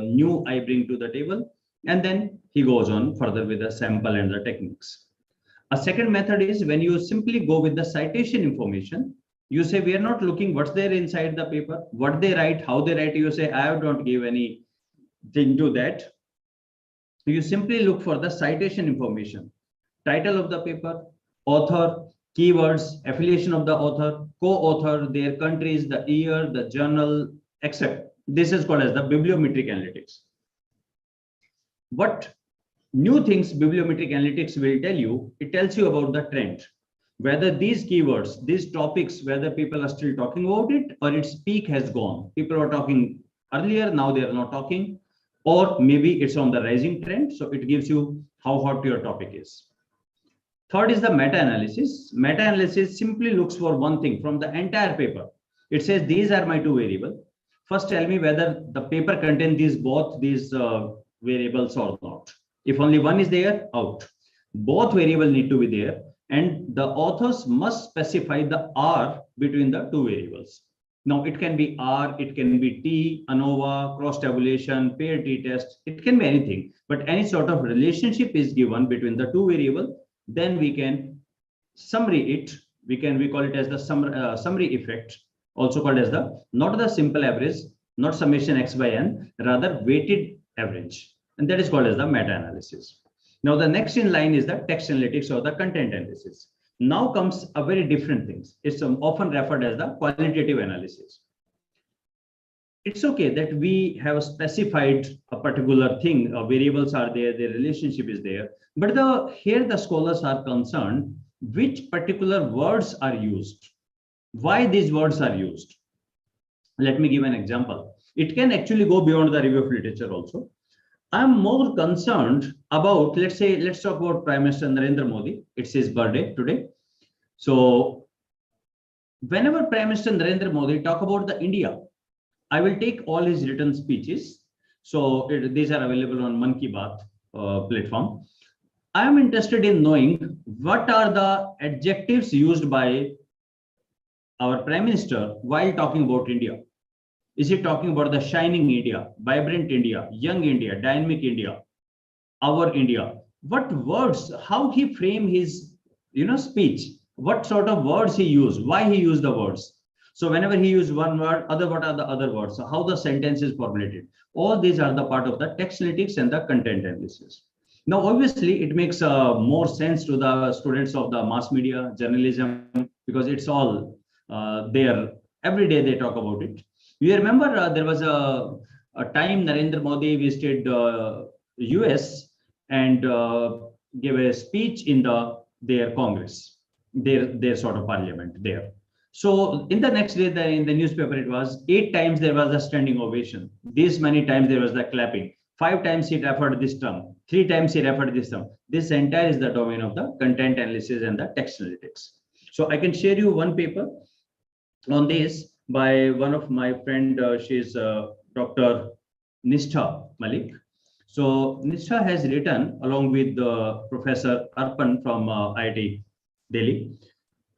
new I bring to the table. And then he goes on further with the sample and the techniques. A second method is when you simply go with the citation information. You say we are not looking what's there inside the paper, what they write, how they write. You say I don't give anything to that. You simply look for the citation information, title of the paper, author, keywords, affiliation of the author, co-author, their countries, the year, the journal, etc. This is called as the bibliometric analytics. What new things bibliometric analytics will tell you, it tells you about the trend, whether these keywords, these topics, whether people are still talking about it or its peak has gone. People were talking earlier, now they are not talking, or maybe it's on the rising trend. So it gives you how hot your topic is. Third is the meta-analysis. Meta-analysis simply looks for one thing from the entire paper. It says these are my two variables. First, tell me whether the paper contains both these variables or not. If only one is there, out. Both variables need to be there, and the authors must specify the R between the two variables. Now, it can be R, it can be T, ANOVA, cross-tabulation, pair t-test, it can be anything, but any sort of relationship is given between the two variables, then we can summary it. We call it as the summary effect, also called as the, not the simple average, not summation x by n, rather weighted average. And that is called as the meta-analysis. Now, the next in line is the text analytics or the content analysis. Now comes a very different things. It's often referred as the qualitative analysis. It's okay that we have specified a particular thing, variables are there, their relationship is there, but here the scholars are concerned which particular words are used, why these words are used. Let me give an example. It can actually go beyond the review of literature also. I'm more concerned about, let's talk about Prime Minister Narendra Modi. It's his birthday today. So whenever Prime Minister Narendra Modi talk about the India, I will take all his written speeches. So these are available on Man Ki Baat platform. I am interested in knowing what are the adjectives used by our Prime Minister while talking about India. Is he talking about the shining India, vibrant India, young India, dynamic India, our India? What words, how he frame his speech, what sort of words he used, why he used the words. So whenever he used one word, what are the other words? So how the sentence is formulated. All these are the part of the text analytics and the content analysis. Now, obviously, it makes more sense to the students of the mass media, journalism, because it's all there. Every day they talk about it. You remember there was a time Narendra Modi visited US and gave a speech in their Congress, their sort of parliament there. So in the next day, in the newspaper, it was 8 times there was a standing ovation. This many times there was the clapping. 5 times he referred this term. 3 times he referred this term. This entire is the domain of the content analysis and the text analytics. So I can share you one paper on this by one of my friend. She's Dr. Nishtha Malik. So Nishtha has written along with Professor Arpan from IIT Delhi.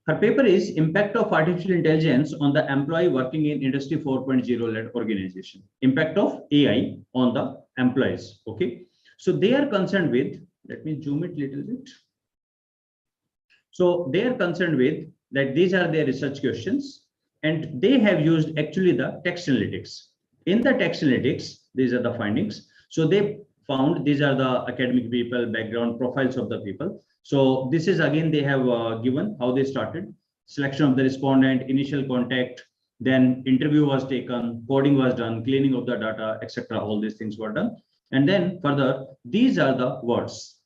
Her paper is Impact of Artificial Intelligence on the Employee Working in Industry 4.0 led organization. Impact of AI on the employees. Okay. So they are concerned with, let me zoom it a little bit. So they are concerned with that these are their research questions and they have used actually the text analytics. In the text analytics, these are the findings. So they found these are the academic people, background profiles of the people. So this is again, they have given how they started, selection of the respondent, initial contact, then interview was taken, coding was done, cleaning of the data, etc. All these things were done. And then further, these are the words: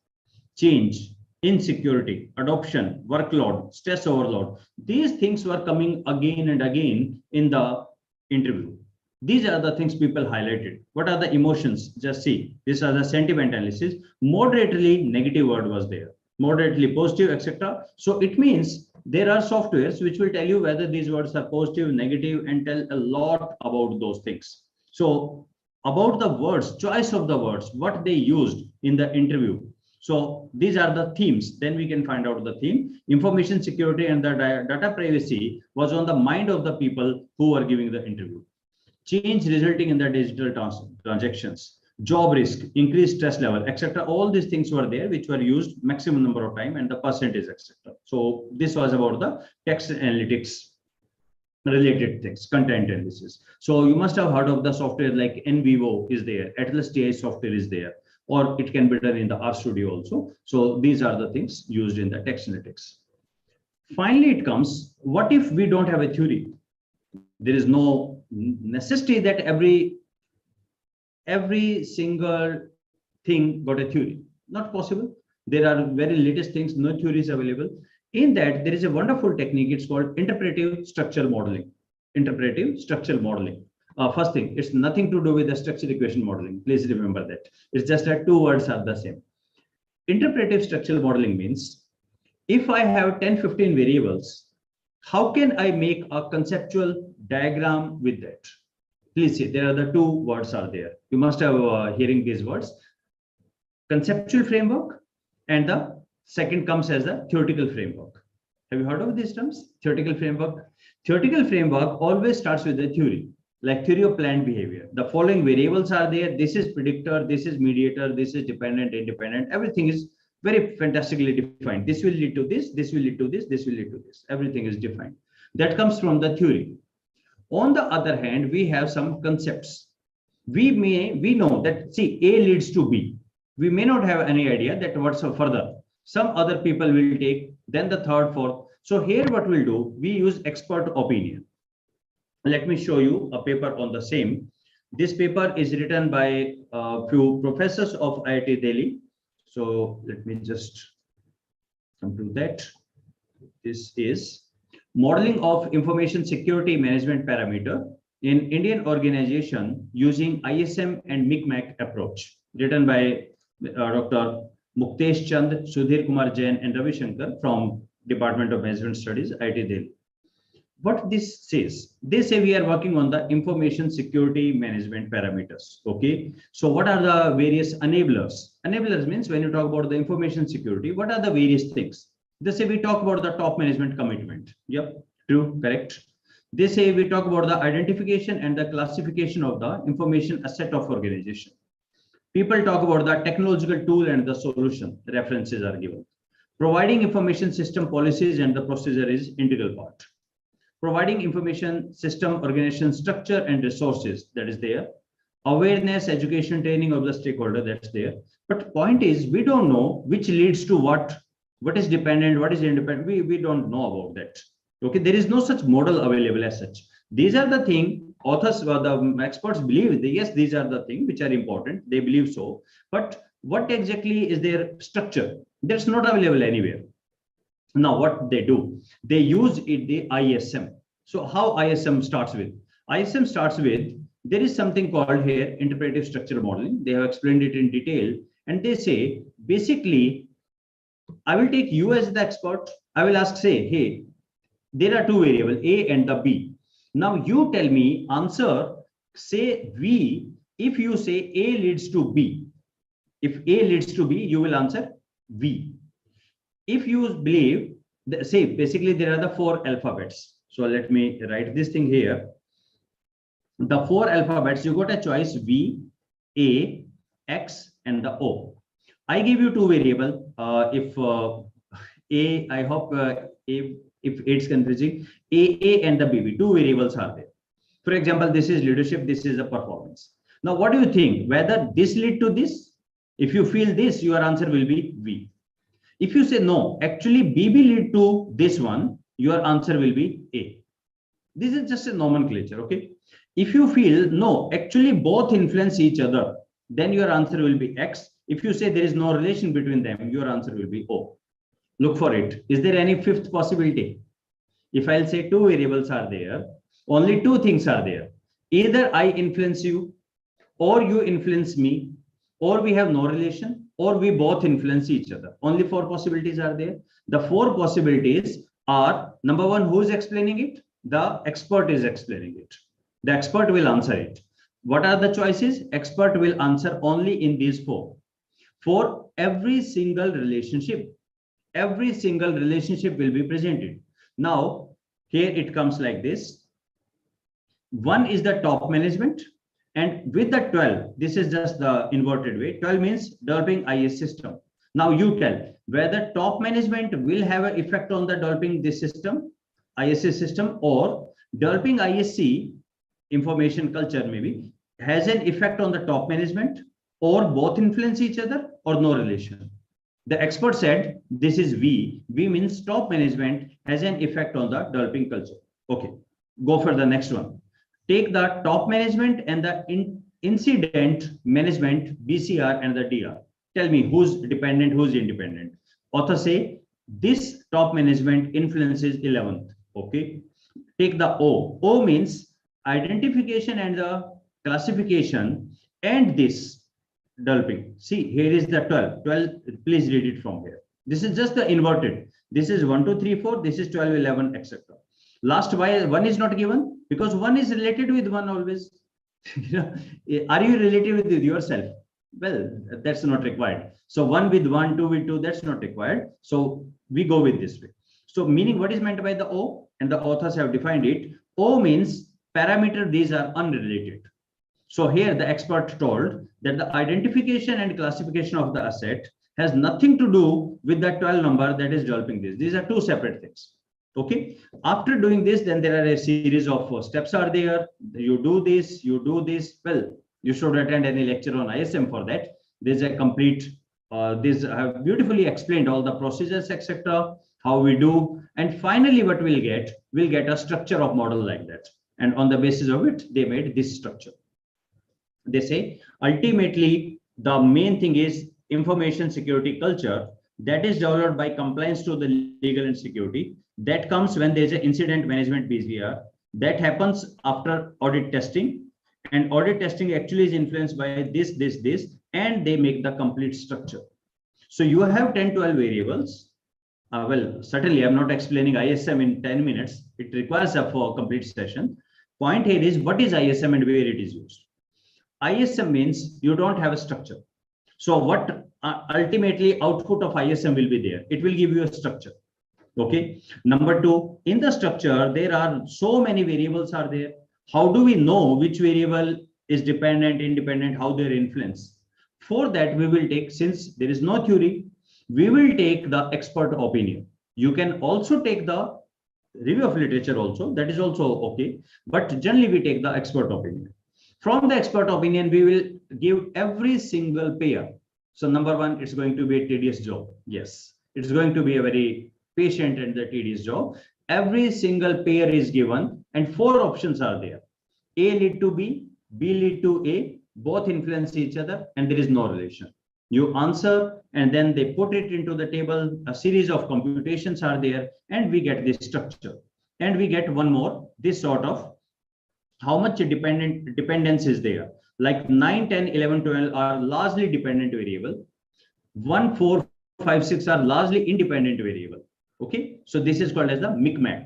change, insecurity, adoption, workload, stress overload. These things were coming again and again in the interview. These are the things people highlighted. What are the emotions? Just see, these are the sentiment analysis. Moderately negative word was there, moderately positive, etc. So it means there are softwares which will tell you whether these words are positive, negative, and tell a lot about those things. So about the words, choice of the words, what they used in the interview. So these are the themes. Then we can find out the theme. Information security and the data privacy was on the mind of the people who were giving the interview. Change resulting in the digital transactions, job risk, increased stress level, etc. All these things were there, which were used maximum number of time and the percentage, etc. So this was about the text analytics related things, content analysis. So you must have heard of the software like NVivo is there, Atlas TI software is there, or it can be done in the RStudio also. So these are the things used in the text analytics. Finally, it comes, what if we don't have a theory? There is no necessity that every single thing got a theory. Not possible. There are very latest things, no theories available. In that, there is a wonderful technique. It's called interpretive structural modeling. Interpretive structural modeling. First thing, it's nothing to do with the structural equation modeling. Please remember that. It's just that 2 words are the same. Interpretive structural modeling means if I have 10-15 variables, how can I make a conceptual diagram with that? Please see, there are the 2 words are there. You must have hearing these words. Conceptual framework, and the second comes as the theoretical framework. Have you heard of these terms? Theoretical framework. Theoretical framework always starts with the theory, like theory of planned behavior. The following variables are there. This is predictor, this is mediator, this is dependent, independent. Everything is very fantastically defined. This will lead to this, this will lead to this, this will lead to this. Everything is defined. That comes from the theory. On the other hand, we have some concepts. We know that, see, A leads to B. We may not have any idea that what's further. Some other people will take, then the third, fourth. So here what we'll do, we use expert opinion. Let me show you a paper on the same. This paper is written by a few professors of IIT Delhi. So let me just come to that. This is modeling of information security management parameter in Indian organization using ISM and MICMAC approach, written by Dr. Muktesh Chand, Sudhir Kumar Jain, and Ravi Shankar from Department of Management Studies, IIT Delhi. what this says, they say we are working on the information security management parameters. Okay, so what are the various enablers? Enablers means when you talk about the information security, what are the various things? They say we talk about the top management commitment. Yep, true, correct. They say we talk about the identification and the classification of the information asset of organization. People talk about the technological tool and the solution. References are given. Providing information system policies and the procedure is integral part. Providing information system organization structure and resources, that is there. Awareness, education, training of the stakeholder, that's there. But point is, we don't know which leads to what is dependent, what is independent. We don't know about that. Okay, there is no such model available as such. These are the things authors or the experts believe. Yes, these are the things which are important. They believe so. But what exactly is their structure? That's not available anywhere. Now, what they do, they use it, the ISM. So how ISM starts with? ISM starts with, there is something called here interpretive structure modeling. They have explained it in detail. And they say, basically, I will take you as the expert. I will ask, say, hey, there are two variables, A and the B. Now you tell me, answer, say V. If you say A leads to B, if A leads to B, you will answer V. If you believe, say, basically there are the 4 alphabets. So let me write this thing here. The 4 alphabets, you got a choice V, A, X, and the O. I give you two variables. If A, I hope if it's confusing, A and the BB, two variables are there. For example, this is leadership, this is the performance. Now, what do you think? Whether this lead to this? If you feel this, your answer will be V. If you say no, actually BB lead to this one, your answer will be A. This is just a nomenclature, okay? If you feel no, actually both influence each other, then your answer will be X. If you say there is no relation between them, your answer will be O. Look for it. Is there any fifth possibility? If I'll say two variables are there, only two things are there. Either I influence you, or you influence me, or we have no relation, or we both influence each other. Only 4 possibilities are there. The 4 possibilities are, number one, who is explaining it? The expert is explaining it. The expert will answer it. What are the choices? Expert will answer only in these 4. For every single relationship will be presented. Now, here it comes like this. One is the top management, and with the 12, this is just the inverted way. 12 means developing IS system. Now you tell whether top management will have an effect on the developing this system, ISS system, or developing ISC, information culture maybe, has an effect on the top management, or both influence each other, or no relation. The expert said this is V. V means top management has an effect on the developing culture. Okay, go for the next one. Take the top management and the incident management, BCR and the DR. Tell me who's dependent, who's independent. Author say this top management influences 11th. Okay, take the O. O means identification and the classification, and this developing. See, here is the 12. 12, please read it from here. This is just the inverted. This is 1, 2, 3, 4. This is 12, 11, etc. Last, why 1 is not given? Because 1 is related with 1 always. Are you related with yourself? Well, that's not required. So 1 with 1, 2 with 2, that's not required. So we go with this way. So meaning, what is meant by the O? And the authors have defined it. O means parameter, these are unrelated. So here the expert told that the identification and classification of the asset has nothing to do with the 12 number that is developing this. These are two separate things. Okay. After doing this, then there are a series of steps are there. You do this, you do this. Well, you should attend any lecture on ISM for that. There's a complete, this I have beautifully explained all the procedures, etc., how we do. And finally, what we'll get a structure of model like that. And on the basis of it, they made this structure. They say, ultimately, the main thing is information security culture that is developed by compliance to the legal and security. That comes when there's an incident management BCR. That happens after audit testing. And audit testing actually is influenced by this, and they make the complete structure. So you have 10, 12 variables. Well, certainly I'm not explaining ISM in 10 minutes. It requires a for complete session. Point here is what is ISM and where it is used. ISM means you don't have a structure. So what ultimately output of ISM will be there? It will give you a structure. Okay. Number two, in the structure, there are so many variables are there. How do we know which variable is dependent, independent, how they're influenced? For that, we will take, since there is no theory, we will take the expert opinion. You can also take the review of literature also, that is also okay. But generally we take the expert opinion. From the expert opinion, we will give every single pair. So number one, it's going to be a tedious job. Yes, it's going to be a very patient and the tedious job. Every single pair is given and 4 options are there. A lead to B, B lead to A, both influence each other and there is no relation. You answer and then they put it into the table. A series of computations are there and we get this structure. And we get one more, this sort of how much dependence is there. Like 9, 10, 11, 12 are largely dependent variable. 1, 4, 5, 6 are largely independent variable. Okay, so this is called as the micmac.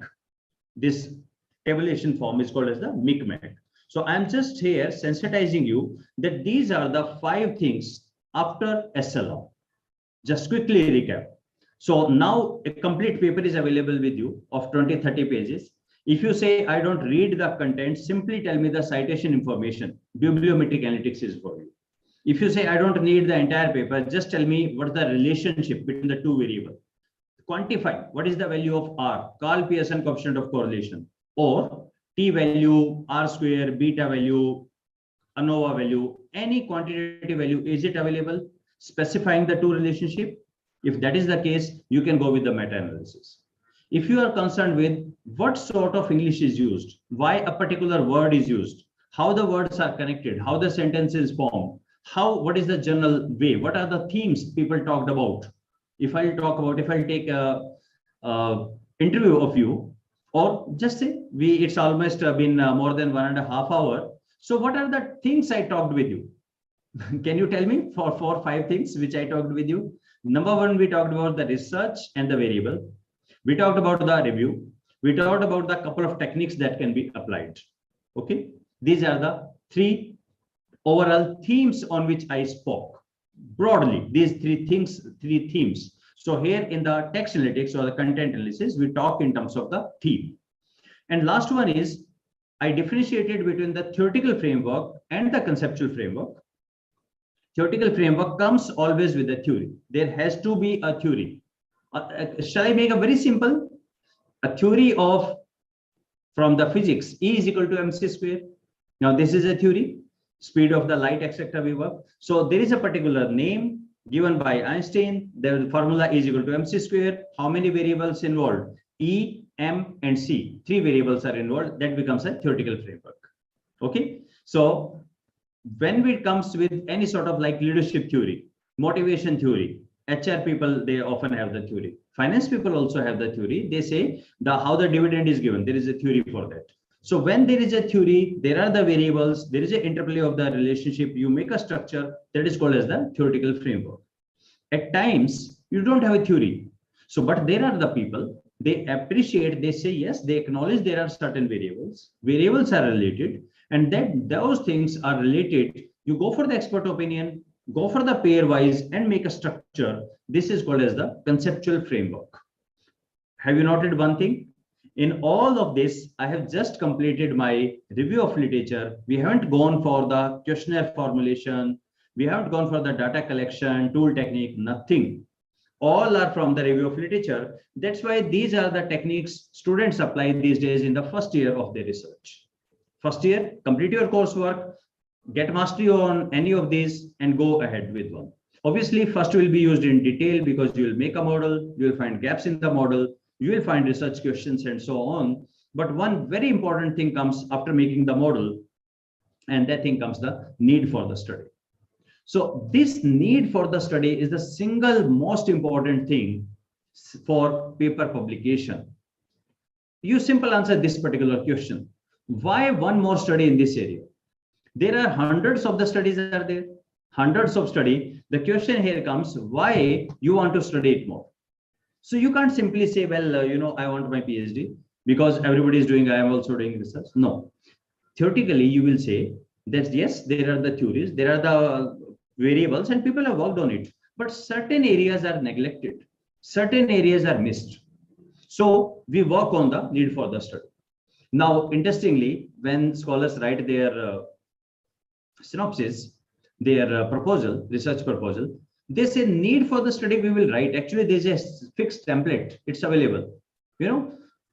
This tabulation form is called as the micmac. So I'm just here sensitizing you that these are the 5 things after SLR. Just quickly recap. So now a complete paper is available with you of 20-30 pages. If you say I don't read the content, simply tell me the citation information. Bibliometric analytics is for you. If you say I don't need the entire paper, just tell me what the relationship between the 2 variables. Quantify what is the value of R, Carl Pearson coefficient of correlation, or T value, R square, beta value, ANOVA value, any quantitative value, is it available? Specifying the 2 relationship. If that is the case, you can go with the meta-analysis. If you are concerned with what sort of English is used, why a particular word is used, how the words are connected, how the sentence is formed, what is the general way, what are the themes people talked about. If I'll take a interview of you, or just say it's almost been more than 1.5 hours. So what are the things I talked with you? Can you tell me for 4 or 5 things which I talked with you? Number 1, we talked about the research and the variable. We talked about the review. We talked about the couple of techniques that can be applied. Okay, these are the 3 overall themes on which I spoke. Broadly, these 3 themes. So here in the text analytics or the content analysis, we talk in terms of the theme. And last one is I differentiated between the theoretical framework and the conceptual framework. Theoretical framework comes always with a theory. There has to be a theory. Shall I make a very simple? A theory from the physics, E is equal to mc square. Now this is a theory, speed of the light, etc. we work. So there is a particular name given by Einstein. The formula is equal to mc square. How many variables involved? E, M, and C. 3 variables are involved. That becomes a theoretical framework. Okay. So when it comes with any sort of like leadership theory, motivation theory, HR people, they often have the theory. Finance people also have the theory. They say how the dividend is given. There is a theory for that. So when there is a theory, there are the variables, there is an interplay of the relationship. You make a structure that is called as the theoretical framework. At times, you don't have a theory. So, but there are the people, they appreciate, they say, yes, they acknowledge there are certain variables. Variables are related, and that those things are related. You go for the expert opinion, go for the pair-wise and make a structure. This is called as the conceptual framework. Have you noted one thing? In all of this, I have just completed my review of literature. We haven't gone for the questionnaire formulation. We haven't gone for the data collection, tool technique, nothing. All are from the review of literature. That's why these are the techniques students apply these days in the first year of their research. First year, complete your coursework, get mastery on any of these and go ahead with one. Obviously, first will be used in detail because you will make a model, you will find gaps in the model, you will find research questions and so on. But one very important thing comes after making the model, and that thing comes the need for the study. So this need for the study is the single most important thing for paper publication. You simple answer this particular question. Why one more study in this area? There are hundreds of the studies are there, hundreds of study. The question here comes, why you want to study it more? So you can't simply say, well, I want my PhD because everybody is doing, I am also doing research. No, theoretically, you will say that yes, there are the theories, there are the variables, and people have worked on it, but certain areas are neglected, certain areas are missed. So we work on the need for the study. Now, interestingly, when scholars write their synopsis, their proposal, research proposal, they say need for the study we will write. Actually, there's a fixed template. It's available.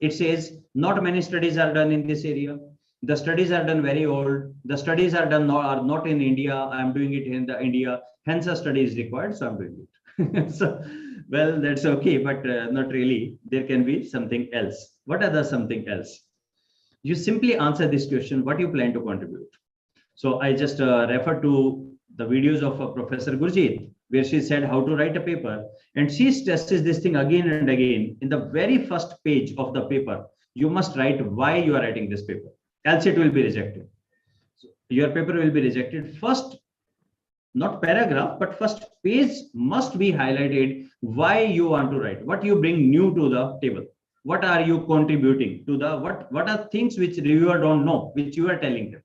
It says not many studies are done in this area. The studies are done very old. The studies are not in India. I'm doing it in the India. Hence, a study is required. So I'm doing it. So, well, that's okay, but not really. There can be something else. What are the something else? You simply answer this question: what you plan to contribute? So I just refer to the videos of Professor Gurjeet, where she said how to write a paper, and she stresses this thing again and again. In the very first page of the paper, you must write why you are writing this paper, else it will be rejected. So your paper will be rejected. First, not paragraph, but first page must be highlighted why you want to write, what you bring new to the table, what are you contributing to the, what are things which reviewer don't know, which you are telling them.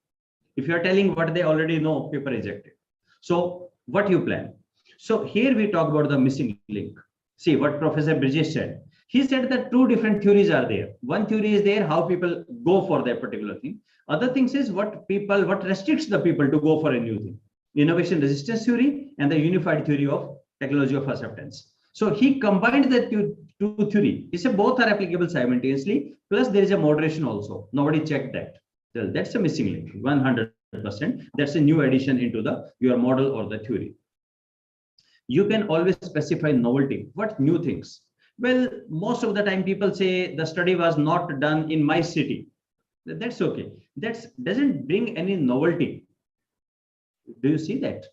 If you are telling what they already know, paper rejected. So what you plan? So here we talk about the missing link. See what Professor Bridges said. He said that two different theories are there. One theory is there, how people go for that particular thing. Other things is what restricts the people to go for a new thing. Innovation resistance theory and the unified theory of technology of acceptance. So he combined the two theory. He said both are applicable simultaneously. Plus there is a moderation also. Nobody checked that. Well, that's a missing link, 100%. That's a new addition into your model or the theory. You can always specify novelty. What new things? Well, most of the time people say the study was not done in my city. That's okay. That doesn't bring any novelty. Do you see that?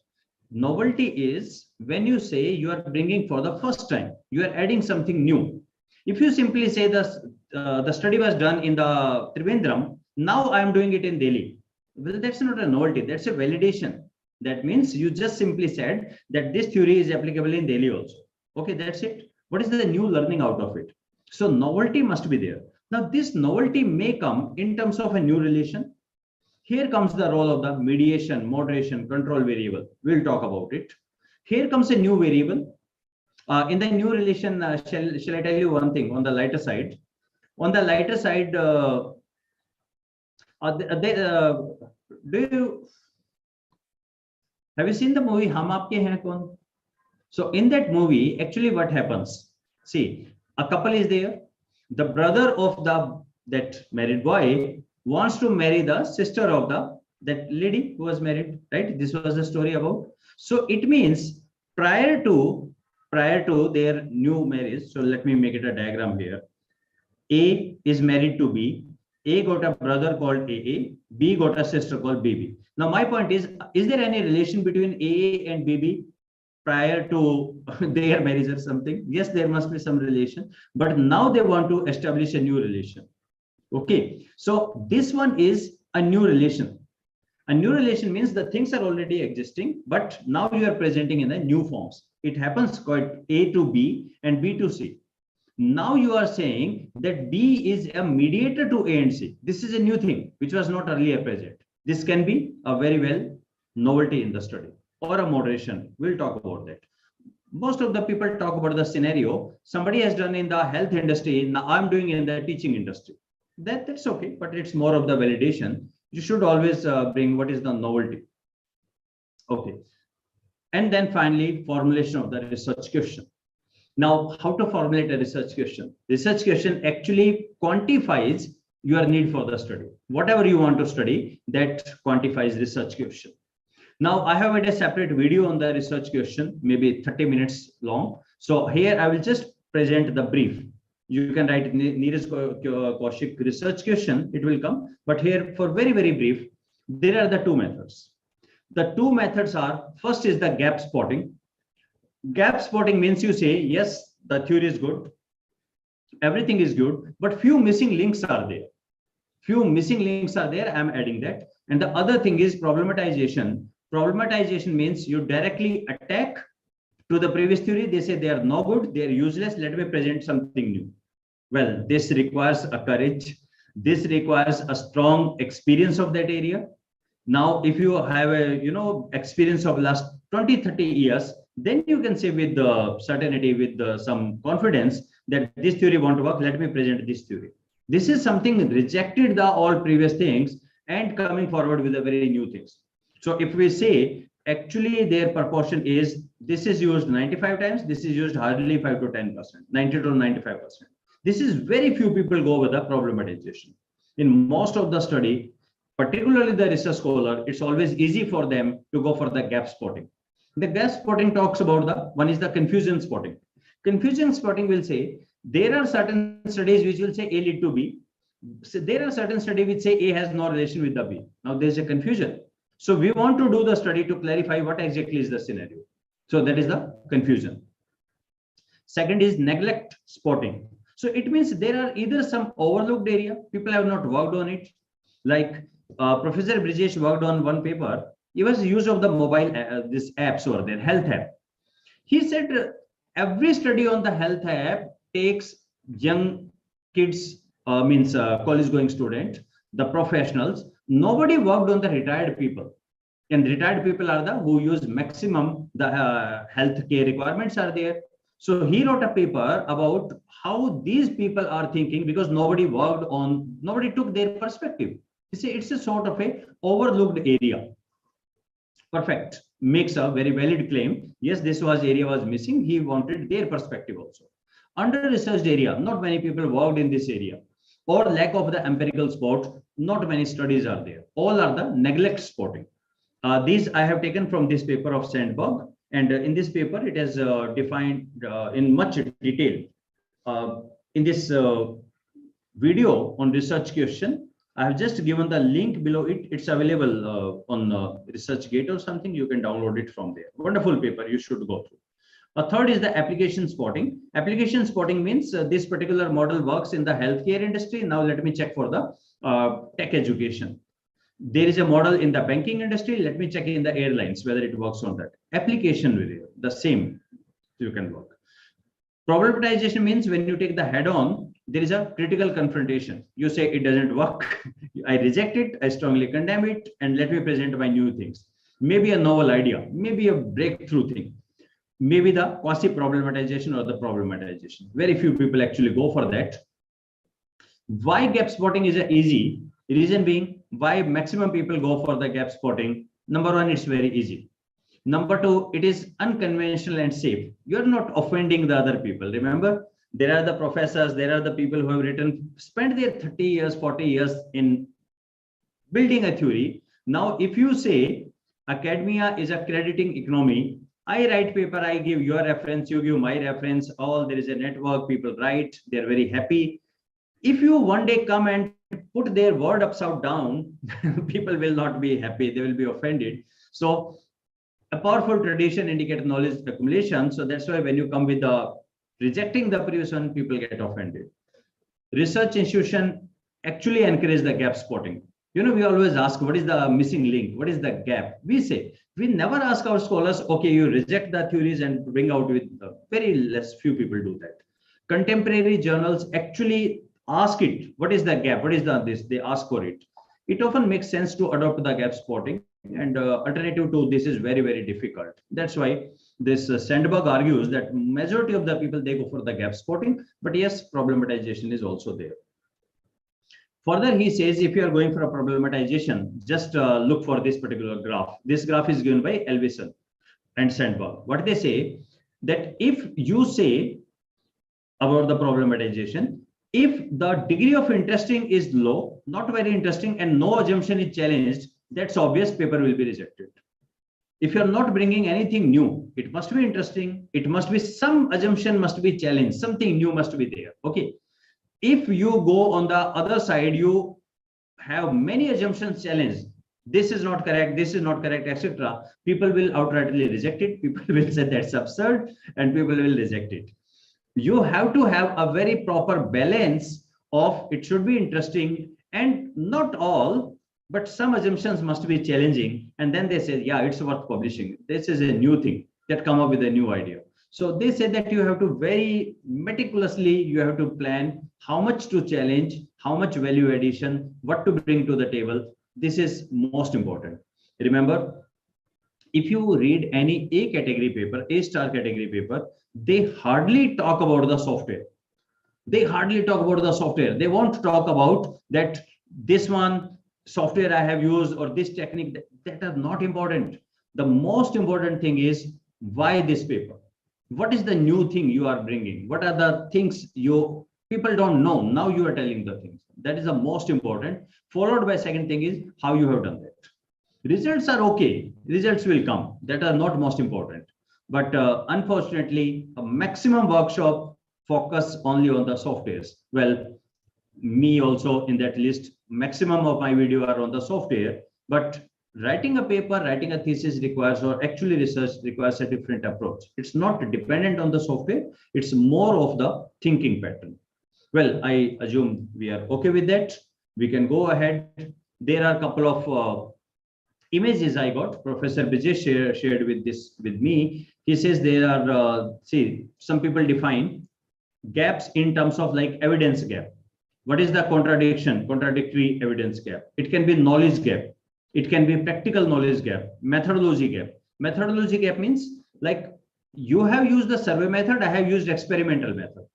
Novelty is when you say you are bringing for the first time, you are adding something new. If you simply say the study was done in the Trivandrum, now I am doing it in Delhi. Well, that's not a novelty. That's a validation. That means you just simply said that this theory is applicable in Delhi also. Okay, that's it. What is the new learning out of it? So novelty must be there. Now this novelty may come in terms of a new relation. Here comes the role of the mediation, moderation, control variable. We'll talk about it. Here comes a new variable. In the new relation, shall I tell you one thing on the lighter side? On the lighter side, have you seen the movie Hum Aapke Hain Kaun? So in that movie, actually what happens? See, a couple is there. The brother of that married boy wants to marry the sister of that lady who was married, right? This was the story about. So it means prior to their new marriage. So let me make it a diagram here. A is married to B. A got a brother called AA, B got a sister called BB. Now my point is there any relation between AA and BB prior to their marriage or something? Yes, there must be some relation, but now they want to establish a new relation. Okay, so this one is a new relation. A new relation means the things are already existing, but now you are presenting in the new forms. It happens quite A to B and B to C. Now you are saying that B is a mediator to A and C. This is a new thing which was not earlier present. This can be a very well novelty in the study or a moderation. We'll talk about that. Most of the people talk about the scenario somebody has done in the health industry. Now I'm doing in the teaching industry. That's okay, but it's more of the validation. You should always bring what is the novelty. Okay. And then finally, formulation of the research question. Now, how to formulate a research question? Research question actually quantifies your need for the study. Whatever you want to study, that quantifies research question. Now, I have made a separate video on the research question, maybe 30 minutes long. So here I will just present the brief. You can write Neeraj Kaushik research question, it will come. But here for very, very brief, there are the two methods. The two methods are, first is the gap spotting. Gap spotting means you say, yes, the theory is good, everything is good, but few missing links are there. Few missing links are there, I'm adding that. And the other thing is problematization. Problematization means you directly attack To the previous theory, they say they are no good, they are useless. Let me present something new. Well, this requires a courage. This requires a strong experience of that area. Now, if you have a experience of last 20-30 years, then you can say with the certainty, with some confidence that this theory won't work. Let me present this theory. This is something rejected the all previous things and coming forward with the very new things. So if we say actually their proportion is this is used 95 times, this is used hardly 5 to 10%, 90 to 95%. This is very few people go with the problematization. In most of the study, particularly the research scholar, it's always easy for them to go for the gap spotting. The gap spotting talks about one is the confusion spotting. Confusion spotting will say there are certain studies which will say A lead to B. So there are certain studies which say A has no relation with the B. Now there's a confusion. So we want to do the study to clarify what exactly is the scenario. So that is the confusion. Second is neglect spotting. So it means there are either some overlooked area, people have not worked on it. Like Professor Brijesh worked on one paper. He was use of the mobile, this apps or their health app. He said every study on the health app takes young kids, college going student, the professionals. Nobody worked on the retired people. And retired people are the who use maximum the health care requirements are there. So he wrote a paper about how these people are thinking because nobody worked on, nobody took their perspective. You see, it's a sort of a overlooked area. Perfect. Makes a very valid claim. Yes, this area was missing. He wanted their perspective also. Under-researched area, not many people worked in this area. Or lack of the empirical spot, not many studies are there. All are the neglect spotting. These I have taken from this paper of Sandberg. And in this paper, it has defined in much detail. In this video on research question, I have just given the link below it. It's available on ResearchGate or something. You can download it from there. Wonderful paper. You should go through. A third is the application spotting. Application spotting means this particular model works in the healthcare industry. Now let me check for the tech education. There is a model in the banking industry. Let me check in the airlines whether it works on that. Application video, the same you can work. Problematization means when you take the head-on, there is a critical confrontation. You say it doesn't work. I reject it. I strongly condemn it. And let me present my new things. Maybe a novel idea, maybe a breakthrough thing, maybe the quasi-problematization or the problematization. Very few people actually go for that. Why gap spotting is easy? Reason being, why maximum people go for the gap spotting? Number one, it's very easy. Number two, it is unconventional and safe. You're not offending the other people. Remember, there are the professors, there are the people who have spent their 30 years, 40 years in building a theory. Now, if you say academia is a crediting economy, I write paper, I give your reference, you give my reference, there is a network, people write, they're very happy. If you one day come and put their word upside down, people will not be happy, they will be offended. So a powerful tradition indicates knowledge accumulation. So that's why when you come with the rejecting the previous one, people get offended. Research institution actually encourage the gap spotting. We always ask, what is the missing link? What is the gap? We never ask our scholars, okay, you reject the theories and bring out with very less few people do that. Contemporary journals actually ask it, what is the gap? What is this? They ask for it. It often makes sense to adopt the gap spotting, and alternative to this is very, very difficult. That's why this Sandberg argues that majority of the people, they go for the gap spotting, but yes, problematization is also there. Further, he says, if you are going for a problematization, just look for this particular graph. This graph is given by Elvison and Sandberg. What they say, that if you say about the problematization, if the degree of interesting is low, not very interesting, and no assumption is challenged, that's obvious paper will be rejected. If you're not bringing anything new, it must be interesting. It must be some assumption must be challenged. Something new must be there. Okay. If you go on the other side, you have many assumptions challenged. This is not correct. This is not correct, etc. People will outrightly reject it. People will say that's absurd, and people will reject it. You have to have a very proper balance of it should be interesting and not all, but some assumptions must be challenging. And then they say, yeah, it's worth publishing. This is a new thing. that come up with a new idea. So they say that you have to very meticulously, you have to plan how much to challenge, how much value addition, what to bring to the table. This is most important. Remember, if you read any A category paper, A star category paper, they hardly talk about the software. They hardly talk about the software. They won't talk about that this one software I have used or this technique, that are not important. The most important thing is why this paper? What is the new thing you are bringing? What are the things you people don't know? Now you are telling the things. That is the most important. Followed by second thing is how you have done that. Results are okay. Results will come. That are not most important. But unfortunately, a maximum workshop focus only on the softwares. Well, me also in that list, maximum of my video are on the software, but writing a paper, writing a thesis requires, or actually research requires a different approach. It's not dependent on the software. It's more of the thinking pattern. Well, I assume we are okay with that. We can go ahead. There are a couple of images I got. Professor Vijay shared with me. He says there are, see, some people define gaps in terms of like evidence gap. What is the contradictory evidence gap? It can be knowledge gap. It can be practical knowledge gap, methodology gap. Methodology gap means like you have used the survey method, I have used experimental method.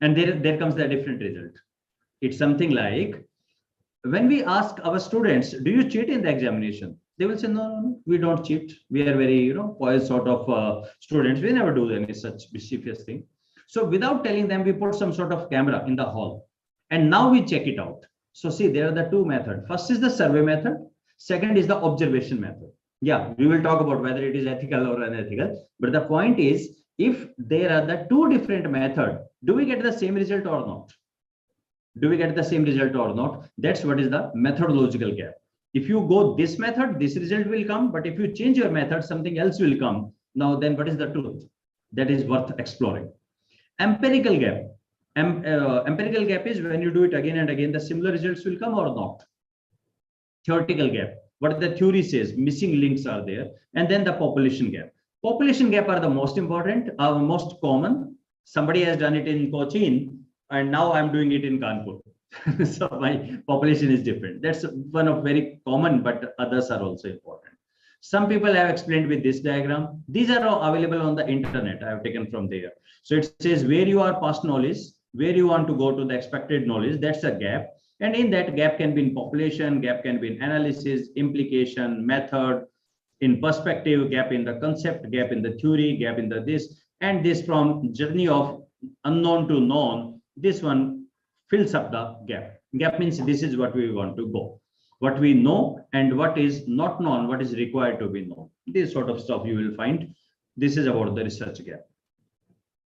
And there comes the different result. It's something like when we ask our students, do you cheat in the examination? They will say, no, we don't cheat. We are very, poised sort of students. We never do any such mischievous thing. So without telling them, we put some sort of camera in the hall and now we check it out. So see, there are the two methods. First is the survey method. Second is the observation method. Yeah, we will talk about whether it is ethical or unethical. But the point is, if there are the two different methods, do we get the same result or not? Do we get the same result or not? That's what is the methodological gap. If you go this method, this result will come. But if you change your method, something else will come. Now, then what is the truth? That is worth exploring. Empirical gap. Empirical gap is when you do it again and again, the similar results will come or not. Theoretical gap. What the theory says, missing links are there. And then the population gap. Population gap are the most important, most common. Somebody has done it in Cochin, and now I'm doing it in Kanpur. So my population is different. That's one of very common, but others are also important. Some people have explained with this diagram. These are all available on the internet. I have taken from there. So it says where you are past knowledge, where you want to go to the expected knowledge, that's a gap. And in that gap can be in population, gap can be in analysis, implication, method, in perspective, gap in the concept, gap in the theory, gap in the this, and this from journey of unknown to known, this one fills up the gap. Gap means this is what we want to go. What we know and what is not known, what is required to be known. This sort of stuff you will find. This is about the research gap.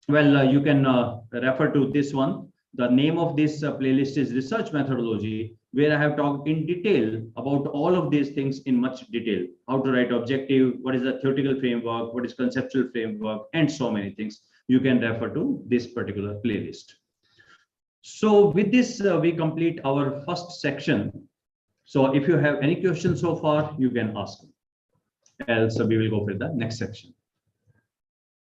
Well, you can refer to this one. The name of this playlist is Research Methodology, where I have talked in detail about all of these things in much detail. How to write objective, what is the theoretical framework, what is conceptual framework, and so many things. You can refer to this particular playlist. So with this, we complete our first section. So if you have any questions so far, you can ask. Else we will go for the next section.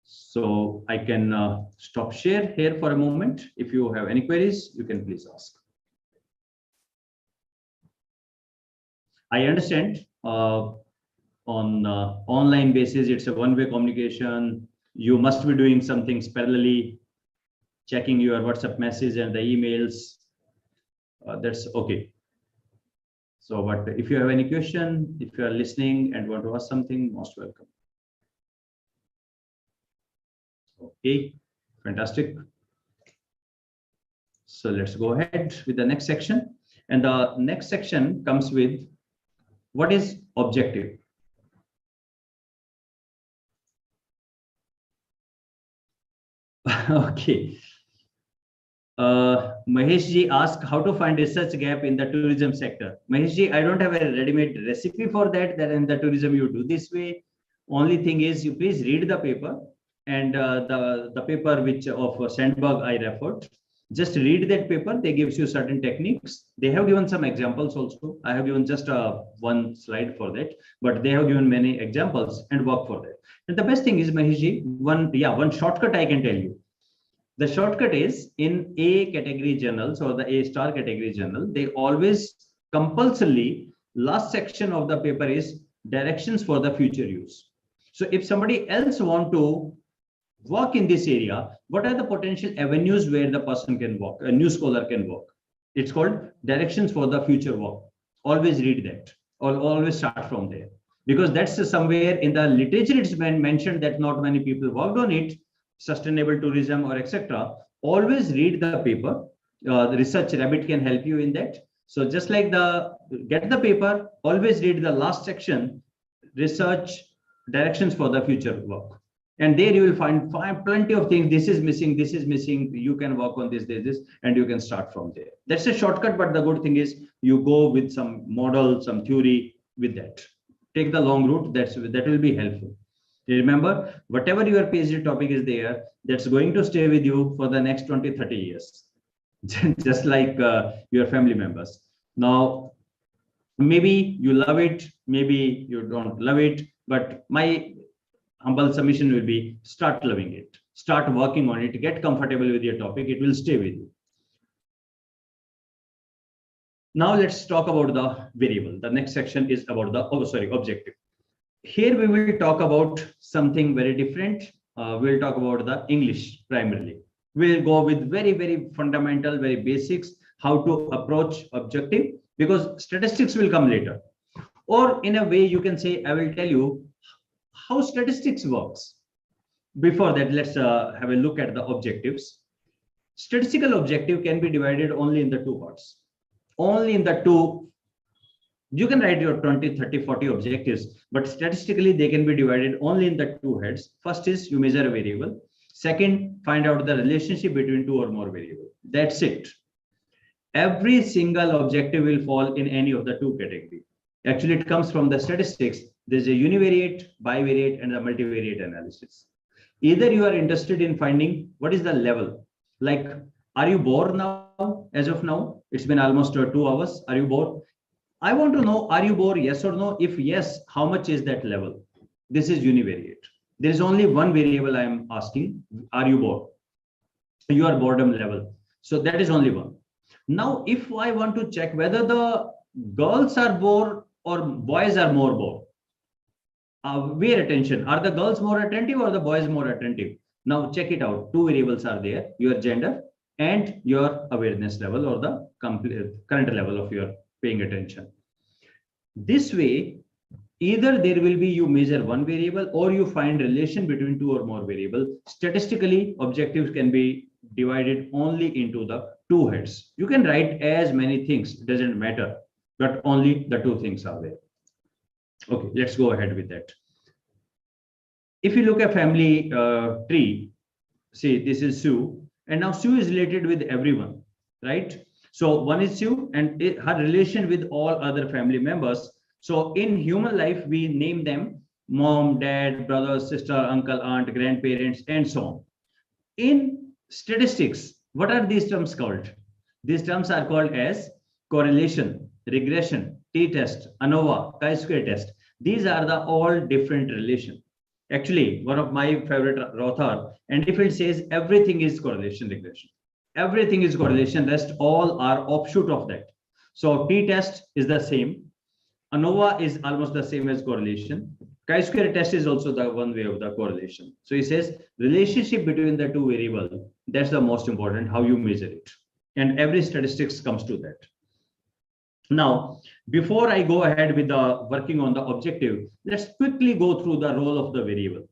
So I can stop share here for a moment. If you have any queries, you can please ask. I understand on online basis, it's a one-way communication. You must be doing some things parallelly, checking your WhatsApp message and the emails. That's okay. So, but if you have any question, if you are listening and want to ask something, most welcome. Okay, fantastic. So let's go ahead with the next section. And the next section comes with what is objective. Okay. Mahesh ji asked how to find research gap in the tourism sector. Mahesh ji, I don't have a ready-made recipe for that. That in the tourism you do this way. Only thing is you please read the paper and the paper which of Sandberg I referred. Just read that paper. They gives you certain techniques. They have given some examples also. I have given just one slide for that, but they have given many examples and work for that. And the best thing is, Maheshji, one shortcut I can tell you. The shortcut is in A category journals or the A star category journal, they always compulsorily last section of the paper is directions for the future use. So if somebody else want to work in this area, what are the potential avenues where the person can work, a new scholar can work? It's called directions for the future work. Always read that, or always start from there, because that's somewhere in the literature it's been mentioned that not many people worked on it, sustainable tourism or etc. Always read the paper. The research rabbit can help you in that. So just like get the paper, always read the last section, research directions for the future work. And there you will find plenty of things. This is missing, this is missing. You can work on this, and you can start from there. That's a shortcut, but the good thing is you go with some model, some theory with that. Take the long route, that will be helpful. Remember, whatever your PhD topic is there, that's going to stay with you for the next 20, 30 years, just like your family members. Now, maybe you love it, maybe you don't love it, but my humble submission will be start loving it, start working on it, get comfortable with your topic, it will stay with you. Now let's talk about the variable. The next section is about the objective. Here we will talk about something very different. We'll talk about the English primarily. We'll go with very, very fundamental, very basics, how to approach objective, because statistics will come later. Or in a way you can say, I will tell you how statistics works. Before that, let's have a look at the objectives. Statistical objective can be divided only in the two parts. Only in the two. You can write your 20, 30, 40 objectives, but statistically they can be divided only in the two heads. First is you measure a variable. Second, find out the relationship between two or more variables. That's it. Every single objective will fall in any of the two categories. Actually, it comes from the statistics. There's a univariate, bivariate, and a multivariate analysis. Either you are interested in finding what is the level. Like, are you bored now? As of now, it's been almost 2 hours. Are you bored? I want to know, are you bored? Yes or no? If yes, how much is that level? This is univariate. There is only one variable I am asking. Are you bored? Your boredom level. So that is only one. Now, if I want to check whether the girls are bored or boys are more bored, pay attention. Are the girls more attentive or the boys more attentive? Now check it out. Two variables are there, your gender and your awareness level, or the current level of your paying attention. This way, either there will be you measure one variable or you find relation between two or more variables. Statistically, objectives can be divided only into the two heads. You can write as many things, it doesn't matter, but only the two things are there. Okay, let's go ahead with that. If you look at family tree, see, this is Sue, and now Sue is related with everyone, right? So one is Sue and her relation with all other family members. So in human life, we name them mom, dad, brother, sister, uncle, aunt, grandparents, and so on. In statistics, what are these terms called? These terms are called as correlation, regression, t-test, ANOVA, chi-square test. These are the all different relation. Actually, one of my favorite author, and if it says everything is correlation, regression, everything is correlation, rest all are offshoot of that. So t-test is the same. ANOVA is almost the same as correlation. Chi-square test is also the one way of the correlation. So he says relationship between the two variables, that's the most important, how you measure it. And every statistics comes to that. Now, before I go ahead with the working on the objective, let's quickly go through the role of the variable.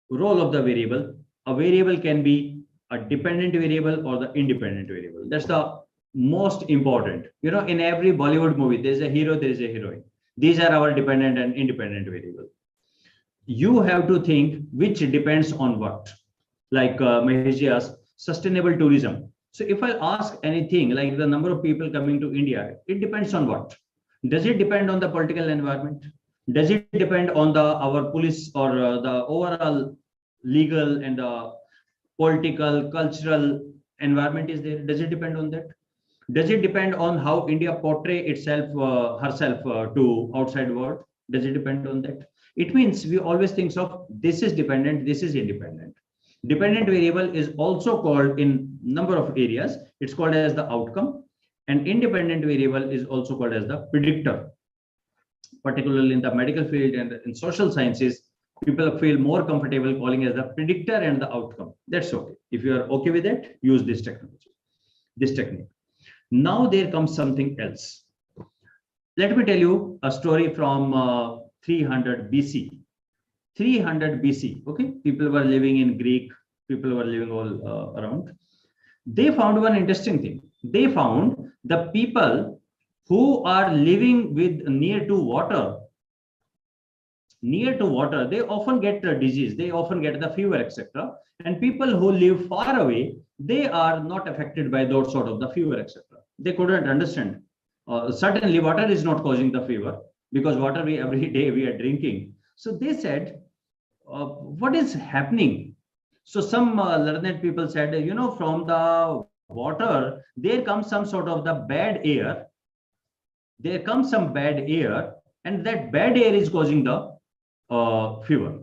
Role of the variable. A variable can be a dependent variable or the independent variable. That's the most important. You know, in every Bollywood movie, there's a hero, there is a heroine. These are our dependent and independent variable. You have to think which depends on what. Like Maheshji asked, sustainable tourism. So if I ask anything like the number of people coming to India, it depends on what? Does it depend on the political environment? Does it depend on our police or the overall legal and political, cultural environment is there? Does it depend on that? Does it depend on how India portray itself, herself to outside world? Does it depend on that? It means we always think of this is dependent, this is independent. Dependent variable is also called in number of areas. It's called as the outcome, and independent variable is also called as the predictor. Particularly in the medical field and in social sciences, people feel more comfortable calling as the predictor and the outcome. That's okay. If you are okay with it, use this technology, this technique. Now there comes something else. Let me tell you a story from 300 BC. 300 BC, okay? People were living in Greek, people were living all around. They found one interesting thing. They found the people who are living with near to water, they often get the disease, they often get the fever, etc. And people who live far away, they are not affected by those sort of the fever, etc. They couldn't understand. Certainly water is not causing the fever, because water every day we are drinking. So they said, what is happening? So some learned people said, you know, from the water, there comes some sort of the bad air. There comes some bad air, and that bad air is causing the fever.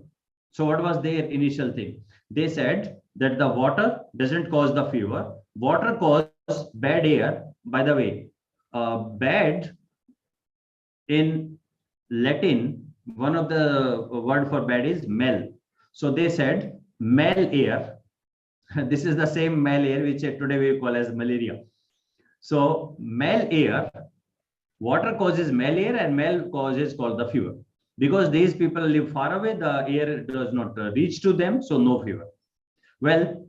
So what was their initial thing? They said that the water doesn't cause the fever. Water causes bad air. By the way, bad in Latin, one of the word for bad is mal. So they said mal air. This is the same mal air which today we call as malaria. So mal air, water causes mal air, and mal causes called the fever. Because these people live far away, the air does not reach to them, so no fever. Well,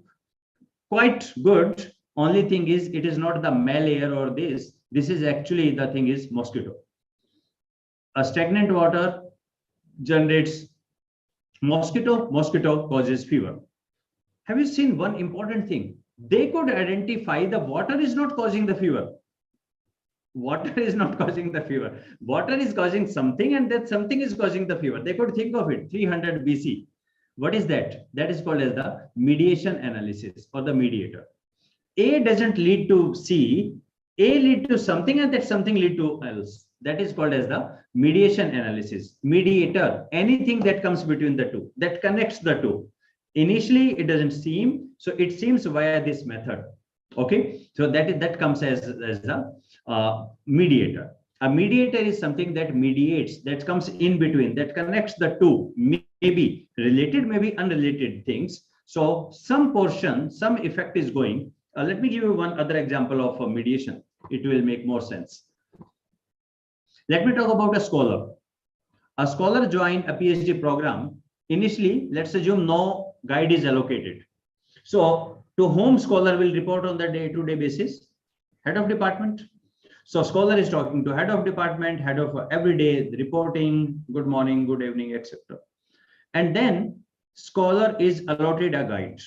quite good. Only thing is, it is not the mal air or this. This is actually the thing is mosquito. A stagnant water generates mosquito. Mosquito causes fever. Have you seen one important thing? They could identify the water is not causing the fever. Water is not causing the fever. Water is causing something, and that something is causing the fever. They could think of it. 300 BC. What is that? That is called as the mediation analysis, or the mediator. A doesn't lead to C. A lead to something, and that something lead to else. That is called as the mediation analysis. Mediator, anything that comes between the two, that connects the two. Initially, it doesn't seem, so it seems via this method. Okay, so that comes as the mediator. A mediator is something that mediates, that comes in between, that connects the two, maybe related, maybe unrelated things. So some portion, some effect is going. Let me give you one other example of mediation. It will make more sense. Let me talk about a scholar. A scholar joined a PhD program. Initially, let's assume no guide is allocated. So to whom scholar will report on the day-to-day basis? Head of department. So scholar is talking to head of department, head of every day reporting, good morning, good evening, etc. And then scholar is allotted a guide.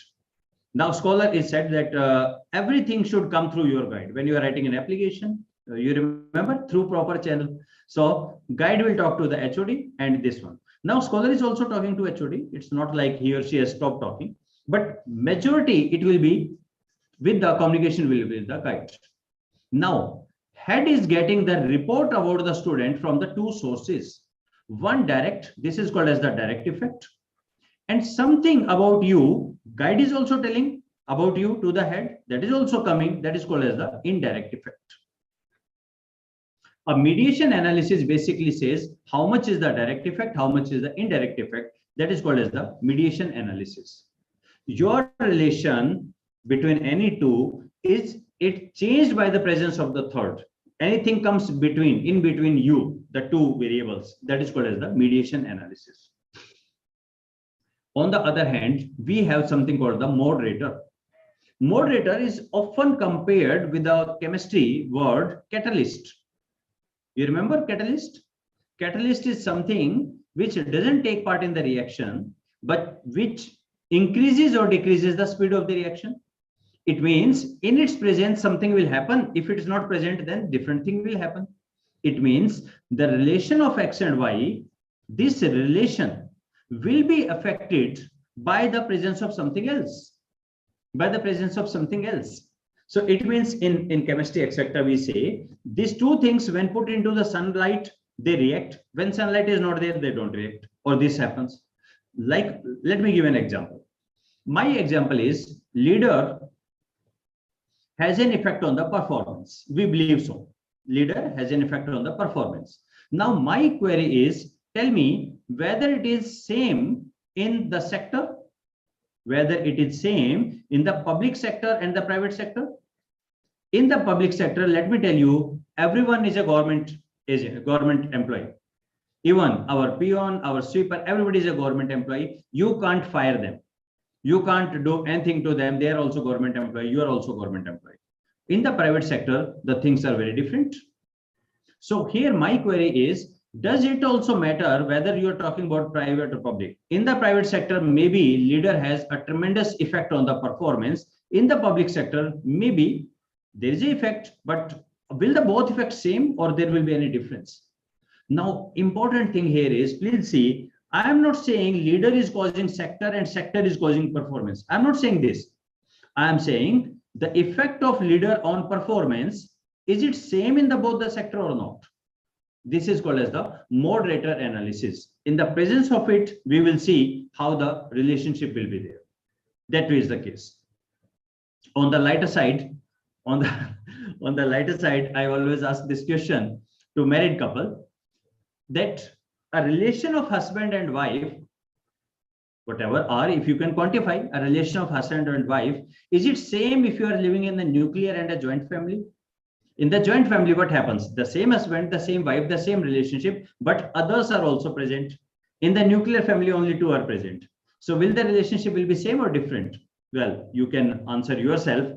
Now scholar is said that everything should come through your guide. When you are writing an application, you remember, through proper channel. So guide will talk to the HOD and this one. Now scholar is also talking to HOD. It's not like he or she has stopped talking, but majority it will be with the communication will be the guide. Now head is getting the report about the student from the two sources. One direct, this is called as the direct effect, and something about you, guide is also telling about you to the head, that is also coming, that is called as the indirect effect. A mediation analysis basically says how much is the direct effect, how much is the indirect effect, that is called as the mediation analysis. Your relation between any two is it changed by the presence of the third. Anything comes between, in between you, the two variables, that is called as the mediation analysis. On the other hand, we have something called the moderator. Moderator is often compared with the chemistry word catalyst. You remember catalyst? Catalyst is something which doesn't take part in the reaction, but which increases or decreases the speed of the reaction. It means in its presence, something will happen. If it is not present, then different thing will happen. It means the relation of X and Y, this relation will be affected by the presence of something else. By the presence of something else. So it means in chemistry, etc., we say these two things, when put into the sunlight, they react. When sunlight is not there, they don't react, or this happens. Like, let me give an example. My example is leader has an effect on the performance. We believe so. Leader has an effect on the performance. Now, my query is, tell me whether it is same in the sector, whether it is same in the public sector and the private sector. In the public sector, let me tell you, everyone is a government agent, government employee. Even our peon, our sweeper, everybody is a government employee. You can't fire them. You can't do anything to them. They are also government employee. You are also government employee. In the private sector, the things are very different. So here my query is, does it also matter whether you are talking about private or public? In the private sector, maybe leader has a tremendous effect on the performance. In the public sector, maybe there is an effect, but will the both effect same, or there will be any difference? Now, important thing here is, please see, I am not saying leader is causing sector and sector is causing performance. I'm not saying this. I am saying the effect of leader on performance, is it same in the both the sector or not? This is called as the moderator analysis. In the presence of it, we will see how the relationship will be there. That is the case. On the lighter side, on the lighter side, I always ask this question to married couple, that a relation of husband and wife, whatever, or if you can quantify a relation of husband and wife, is it same if you are living in a nuclear and a joint family? In the joint family, what happens? The same husband, the same wife, the same relationship, but others are also present. In the nuclear family, only two are present. So will the relationship will be same or different? Well, you can answer yourself.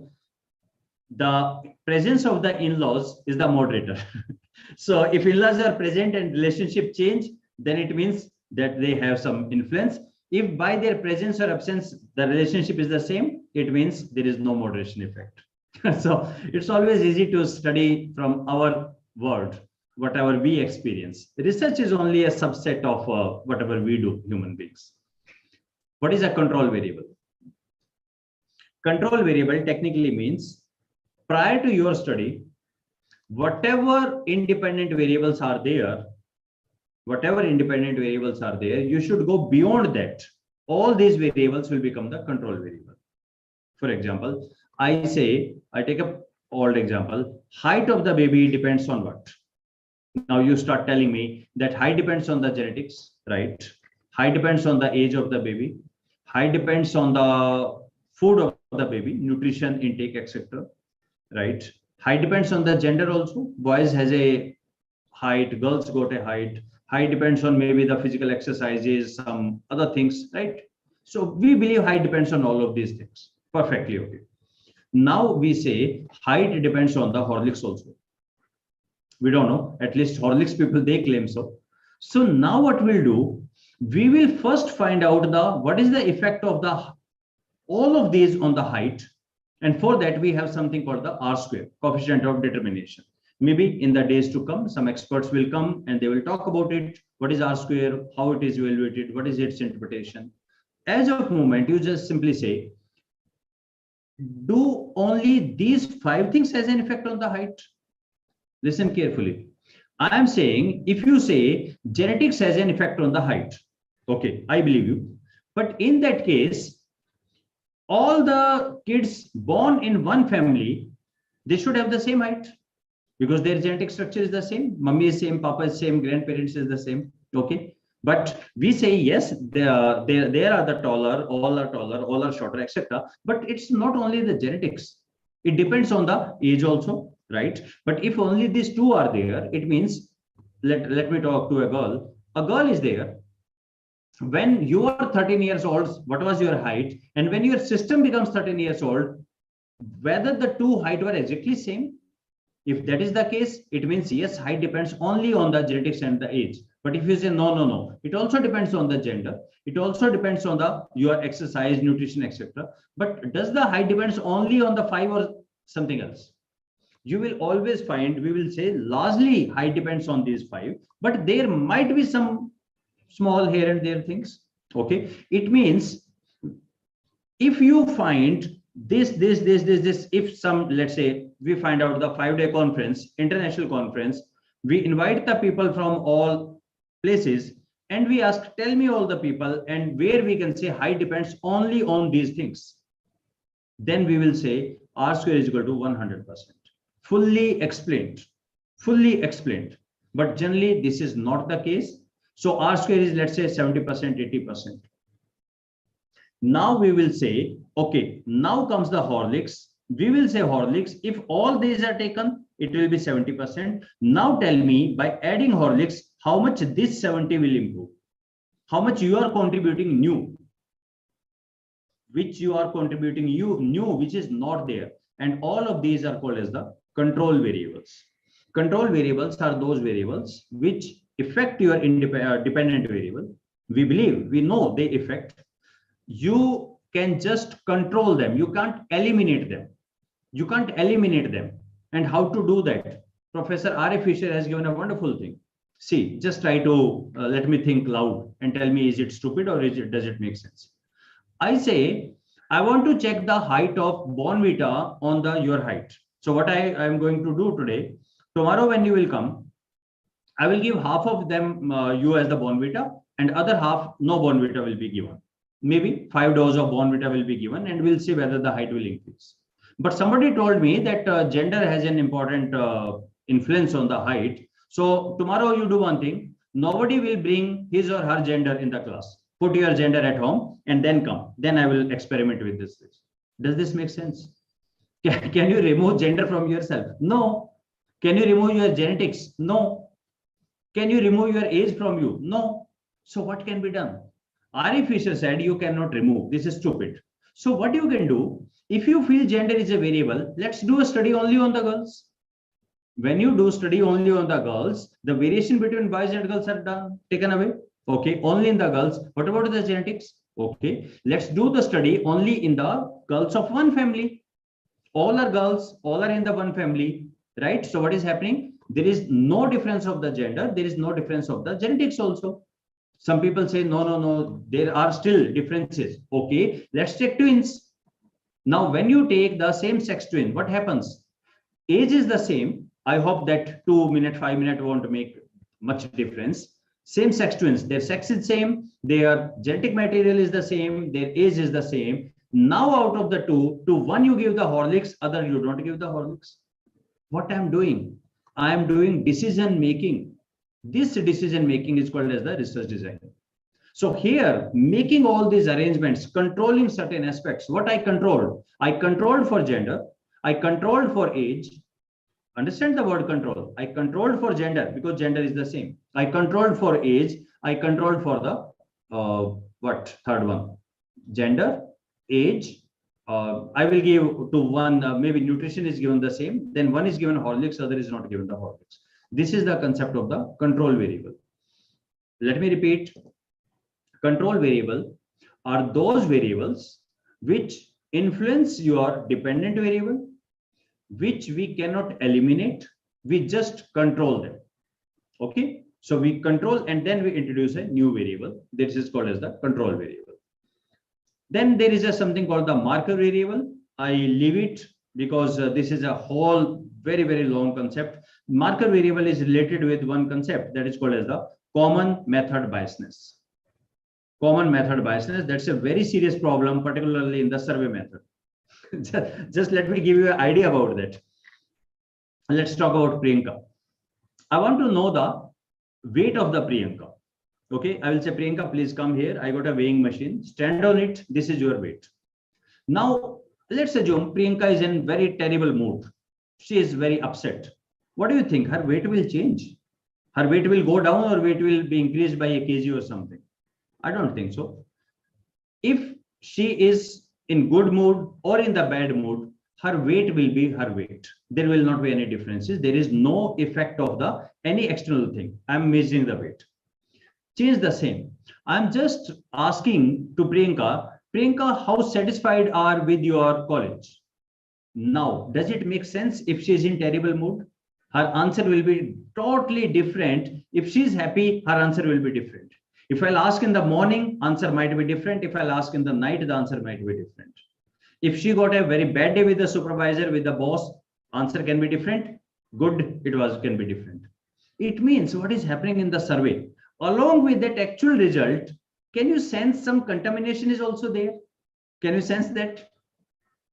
The presence of the in-laws is the moderator. So if in-laws are present and relationship change, then it means that they have some influence. If by their presence or absence, the relationship is the same, it means there is no moderation effect. So it's always easy to study from our world, whatever we experience. Research is only a subset of whatever we do, human beings. What is a control variable? Control variable technically means, prior to your study, whatever independent variables are there, you should go beyond that. All these variables will become the control variable. For example, I take a old example, height of the baby depends on what? Now you start telling me that height depends on the genetics, right? Height depends on the age of the baby. Height depends on the food of the baby, nutrition intake, etc. Right? Height depends on the gender also. Boys has a height, girls got a height. Height depends on maybe the physical exercises, some other things, right? So we believe height depends on all of these things. Perfectly okay. Now we say height depends on the Horlicks also. We don't know, at least Horlicks people, they claim so. So now what we'll do, we will first find out what is the effect of all of these on the height. And for that, we have something called the R square, coefficient of determination. Maybe in the days to come, some experts will come and they will talk about it. What is R square? How it is evaluated? What is its interpretation? As of moment, you just simply say, do only these 5 things has an effect on the height? Listen carefully. I am saying, if you say genetics has an effect on the height, okay, I believe you. But in that case, all the kids born in one family, they should have the same height because their genetic structure is the same. Mummy is same, papa is same, grandparents is the same. Okay. But we say, yes, they are the taller, all are shorter, etc. But it's not only the genetics. It depends on the age also, right? But if only these 2 are there, it means, let me talk to a girl. A girl is there. When you are 13 years old, what was your height? And when your system becomes 13 years old, whether the 2 height were exactly same? If that is the case, it means yes, height depends only on the genetics and the age. But if you say no, it also depends on the gender. It also depends on your exercise, nutrition, etc. But does the height depends only on the 5 or something else? You will always find, we will say largely height depends on these 5, but there might be some small here and there things. Okay. It means if you find this. If some, let's say, we find out the 5-day conference, international conference, we invite the people from all places and we ask, tell me all the people, and where we can say height depends only on these things. Then we will say R square is equal to 100%. Fully explained. But generally, this is not the case. So R square is, let's say, 70%, 80%. Now we will say, okay, now comes the Horlicks. We will say Horlicks, if all these are taken, it will be 70%. Now tell me, by adding Horlicks, how much this 70 will improve? How much you are contributing new? Which you are contributing new, which is not there. And all of these are called as the control variables. Control variables are those variables which affect your dependent variable. We believe, we know they affect. You can just control them. You can't eliminate them. And how to do that? Professor R.A. Fisher has given a wonderful thing. See, just try to let me think loud and tell me, is it stupid or does it make sense? I say, I want to check the height of Bonvita on your height. So what I am going to do today, tomorrow when you will come, I will give half of them you as the Bonvita, and other half no Bonvita will be given. Maybe 5 doses of Bonvita will be given, and we'll see whether the height will increase. But somebody told me that gender has an important influence on the height. So tomorrow you do one thing, nobody will bring his or her gender in the class. Put your gender at home and then come. Then I will experiment with this. Does this make sense? Can you remove gender from yourself? No. Can you remove your genetics? No. Can you remove your age from you? No. So what can be done? R.A. Fisher said you cannot remove. This is stupid. So what you can do, if you feel gender is a variable, let's do a study only on the girls. When you do study only on the girls, the variation between boys and girls are taken away. Okay, only in the girls. What about the genetics? Okay, let's do the study only in the girls of one family. All are girls, all are in the one family, right? So what is happening? There is no difference of the gender. There is no difference of the genetics also. Some people say, no, there are still differences. Okay, let's take twins. Now, when you take the same sex twin, what happens? Age is the same. I hope that 2 minutes, 5 minutes won't make much difference. Same sex twins, their sex is same, their genetic material is the same, their age is the same. Now out of the two, to one you give the Horlicks, other you don't give the Horlicks. What I am doing? I am doing decision making. This decision making is called as the research design. So here, making all these arrangements, controlling certain aspects, what I controlled for gender, I controlled for age. Understand the word control. I controlled for gender because gender is the same. I controlled for age. I controlled for the third one? Gender, age. I will give to one, maybe nutrition is given the same. Then one is given Horlicks, other is not given the Horlicks. This is the concept of the control variable. Let me repeat. Control variable are those variables which influence your dependent variable, which we cannot eliminate, we just control them. Okay, so we control and then we introduce a new variable. This is called as the control variable. Then there is something called the marker variable. I leave it because this is a whole very, very long concept. Marker variable is related with one concept that is called as the common method biasness. Common method biasness, that's a very serious problem, particularly in the survey method. Just let me give you an idea about that. Let's talk about Priyanka. I want to know the weight of the Priyanka. Okay, I will say, Priyanka, please come here. I got a weighing machine. Stand on it. This is your weight. Now, let's assume Priyanka is in very terrible mood. She is very upset. What do you think? Her weight will change? Her weight will go down or weight will be increased by a kg or something? I don't think so. If she is in good mood or in the bad mood, her weight will be her weight. There will not be any differences. There is no effect of any external thing. I'm measuring the weight. She is the same. I'm just asking to Priyanka, how satisfied are with your college? Now, does it make sense if she is in terrible mood? Her answer will be totally different. If she is happy, her answer will be different. If I'll ask in the morning, answer might be different. If I'll ask in the night, the answer might be different. If she got a very bad day with the supervisor, with the boss, answer can be different. Good, can be different. It means what is happening in the survey. Along with that actual result, can you sense some contamination is also there? Can you sense that?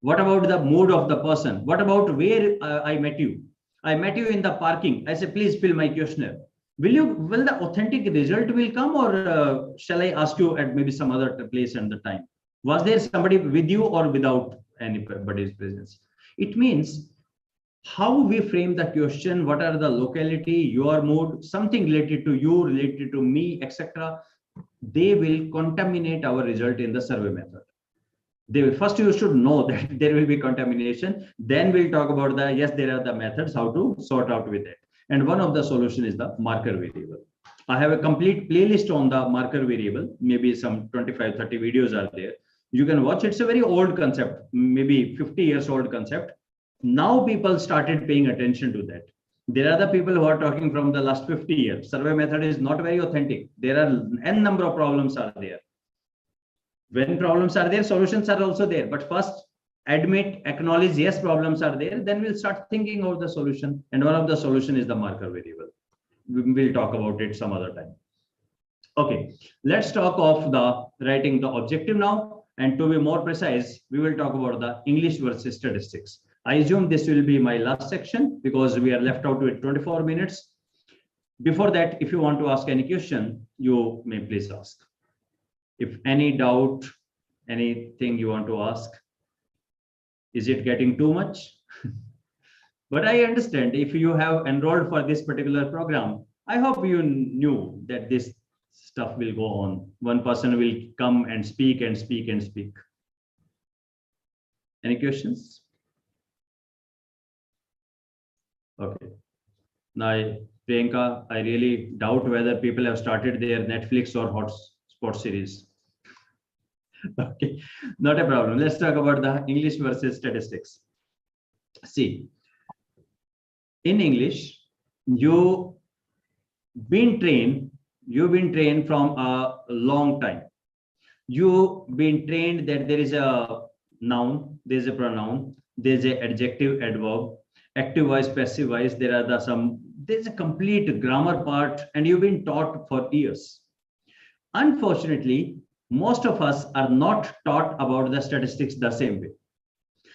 What about the mood of the person? What about where I met you? I met you in the parking. I said, please fill my questionnaire. Will the authentic result will come, or shall I ask you at maybe some other place and the time? Was there somebody with you or without anybody's presence? It means how we frame the question, what are the locality, your mood, something related to you, related to me, etc. They will contaminate our result in the survey method. They will, first you should know that there will be contamination. Then we'll talk about the, yes, there are the methods how to sort out with it. And one of the solution is the marker variable. I have a complete playlist on the marker variable. Maybe some 25-30 videos are there. You can watch. It's a very old concept, maybe 50 years old concept. Now people started paying attention to that. There are the people who are talking from the last 50 years. Survey method is not very authentic. There are n number of problems are there. When problems are there, solutions are also there. But first, admit, acknowledge, yes, problems are there. Then we'll start thinking of the solution. And one of the solution is the marker variable. We'll talk about it some other time. Okay, let's talk of the writing the objective now. And to be more precise, we will talk about the English versus statistics. I assume this will be my last section because we are left out with 24 minutes. Before that, if you want to ask any question, you may please ask. If any doubt, anything you want to ask, is it getting too much? But I understand if you have enrolled for this particular program, I hope you knew that this stuff will go on. One person will come and speak and speak and speak. Any questions? Okay. Now, Priyanka, I really doubt whether people have started their Netflix or hotspot series. Okay, not a problem. Let's talk about the English versus statistics. See, in English, you've been trained from a long time. You've been trained that there is a noun, there's a pronoun, there's an adjective, adverb, active voice, passive voice. There's a complete grammar part, and you've been taught for years. Unfortunately, most of us are not taught about the statistics the same way.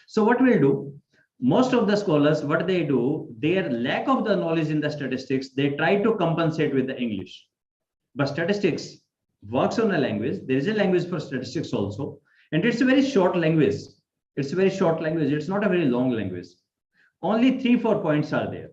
So what we'll do, most of the scholars, what they do, their lack of the knowledge in the statistics, they try to compensate with the English. But statistics works on a language. There is a language for statistics also, and it's a very short language. It's a very short language. It's not a very long language. Only 3-4 points are there.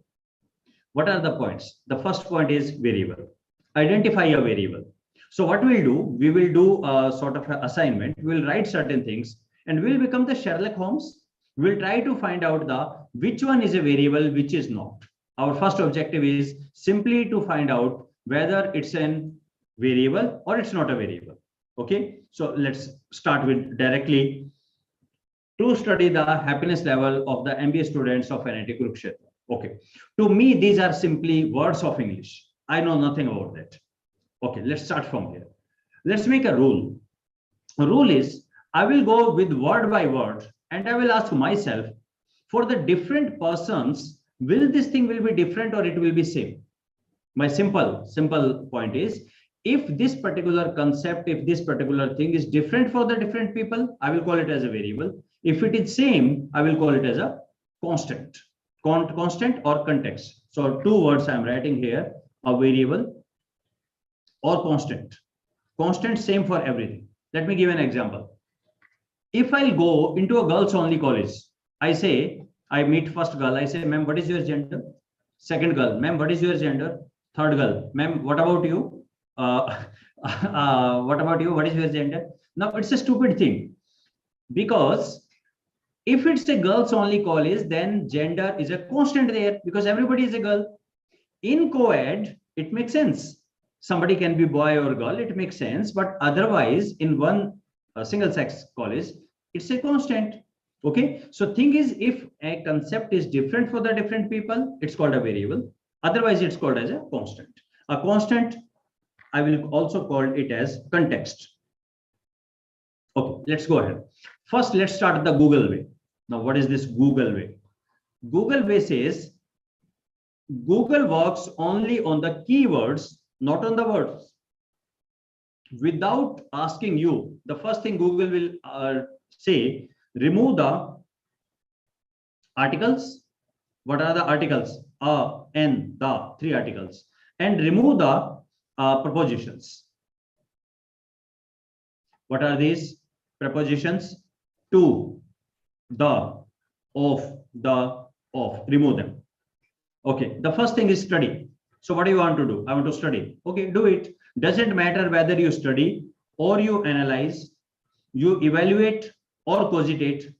What are the points? The first point is variable. Identify a variable. So what we'll do, we will do a sort of an assignment. We'll write certain things and we'll become the Sherlock Holmes. We'll try to find out which one is a variable, which is not. Our first objective is simply to find out whether it's a variable or it's not a variable. Okay, so let's start with directly to study the happiness level of the MBA students of NIT Kurukshetra. Okay, to me, these are simply words of English. I know nothing about that. Okay, let's start from here. Let's make a rule. A rule is I will go with word by word and I will ask myself, for the different persons, will this thing will be different or it will be same? My simple point is, if this particular concept, if this particular thing is different for the different people, I will call it as a variable. If it is same, I will call it as a constant. Constant or context. So 2 words I am writing here, a variable or constant. Constant, same for everything. Let me give an example. If I'll go into a girls only college, I say, I meet first girl, I say, ma'am, what is your gender? Second girl, ma'am, what is your gender? Third girl, ma'am, what about you? What about you? What is your gender? Now it's a stupid thing, because if it's a girls only college, then gender is a constant there because everybody is a girl. In co-ed, it makes sense. Somebody can be boy or girl, it makes sense. But otherwise, in one single sex college, it's a constant. Okay, so thing is, if a concept is different for the different people, it's called a variable. Otherwise, it's called as a constant. A constant, I will also call it as context. Okay, let's go ahead. First, let's start the Google way. Now, what is this Google way? Google way says Google works only on the keywords, not on the words. Without asking you, the first thing Google will say, remove the articles. What are the articles? N, the, 3 articles. And remove the prepositions. What are these prepositions? To, the, of, the, of. Remove them. Okay, the first thing is study. So what do you want to do? I want to study. Okay, do it. Doesn't matter whether you study or you analyze, you evaluate or cogitate.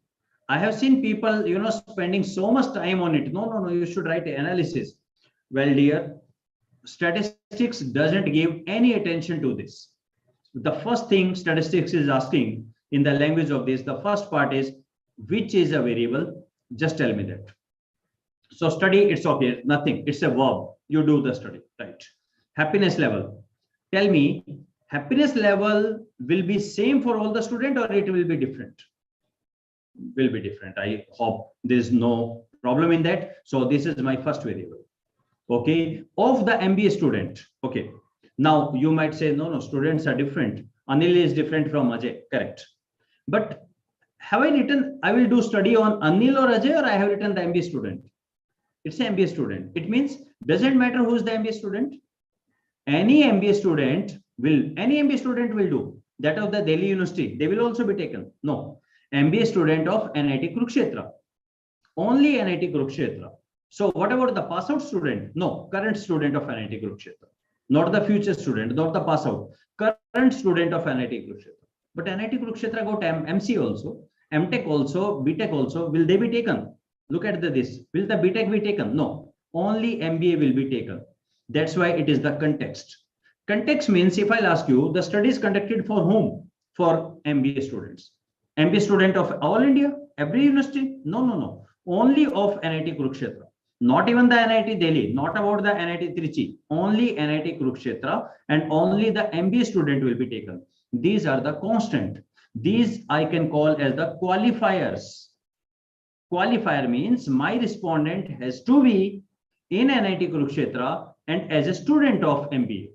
I have seen people, spending so much time on it. No, you should write analysis. Well, dear, statistics doesn't give any attention to this. The first thing statistics is asking in the language of this, the first part is, which is a variable? Just tell me that. So study, it's okay, nothing, it's a verb. You do the study, right? Happiness level. Tell me, happiness level will be same for all the student or it will be different? Will be different. I hope there's no problem in that. So this is my first variable. Okay, of the MBA student. Okay, now you might say, no, students are different. Anil is different from Ajay, correct. But have I written, I will do study on Anil or Ajay, or I have written the MBA student? It's an MBA student. It means, doesn't matter who's the MBA student. Any MBA student will do. That of the Delhi University, they will also be taken. No, MBA student of NIT Kurukshetra. Only NIT Kurukshetra. So what about the pass out student? No, current student of NIT Kurukshetra. Not the future student, not the pass out. Current student of NIT Kurukshetra. But NIT Kurukshetra got MC also, MTech also, BTech also. Will they be taken? Look at this. Will the BTech be taken? No, only MBA will be taken. That's why it is the context. Context means, if I'll ask you, the study is conducted for whom? For MBA students. MBA student of all India, every university? No. Only of NIT Kurukshetra. Not even the NIT Delhi, not about the NIT Trichy. Only NIT Kurukshetra, and only the MBA student will be taken. These are the constant. These I can call as the qualifiers. Qualifier means my respondent has to be in NIT Kurukshetra and as a student of MBA.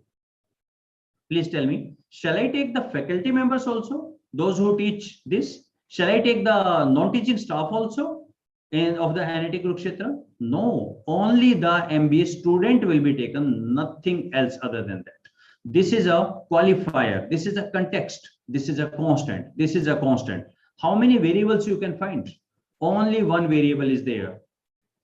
Please tell me, shall I take the faculty members also, those who teach this? Shall I take the non-teaching staff also of the NIT Kurukshetra? No, only the MBA student will be taken, nothing else other than that. This is a qualifier. This is a context. This is a constant. This is a constant. How many variables you can find? Only one variable is there.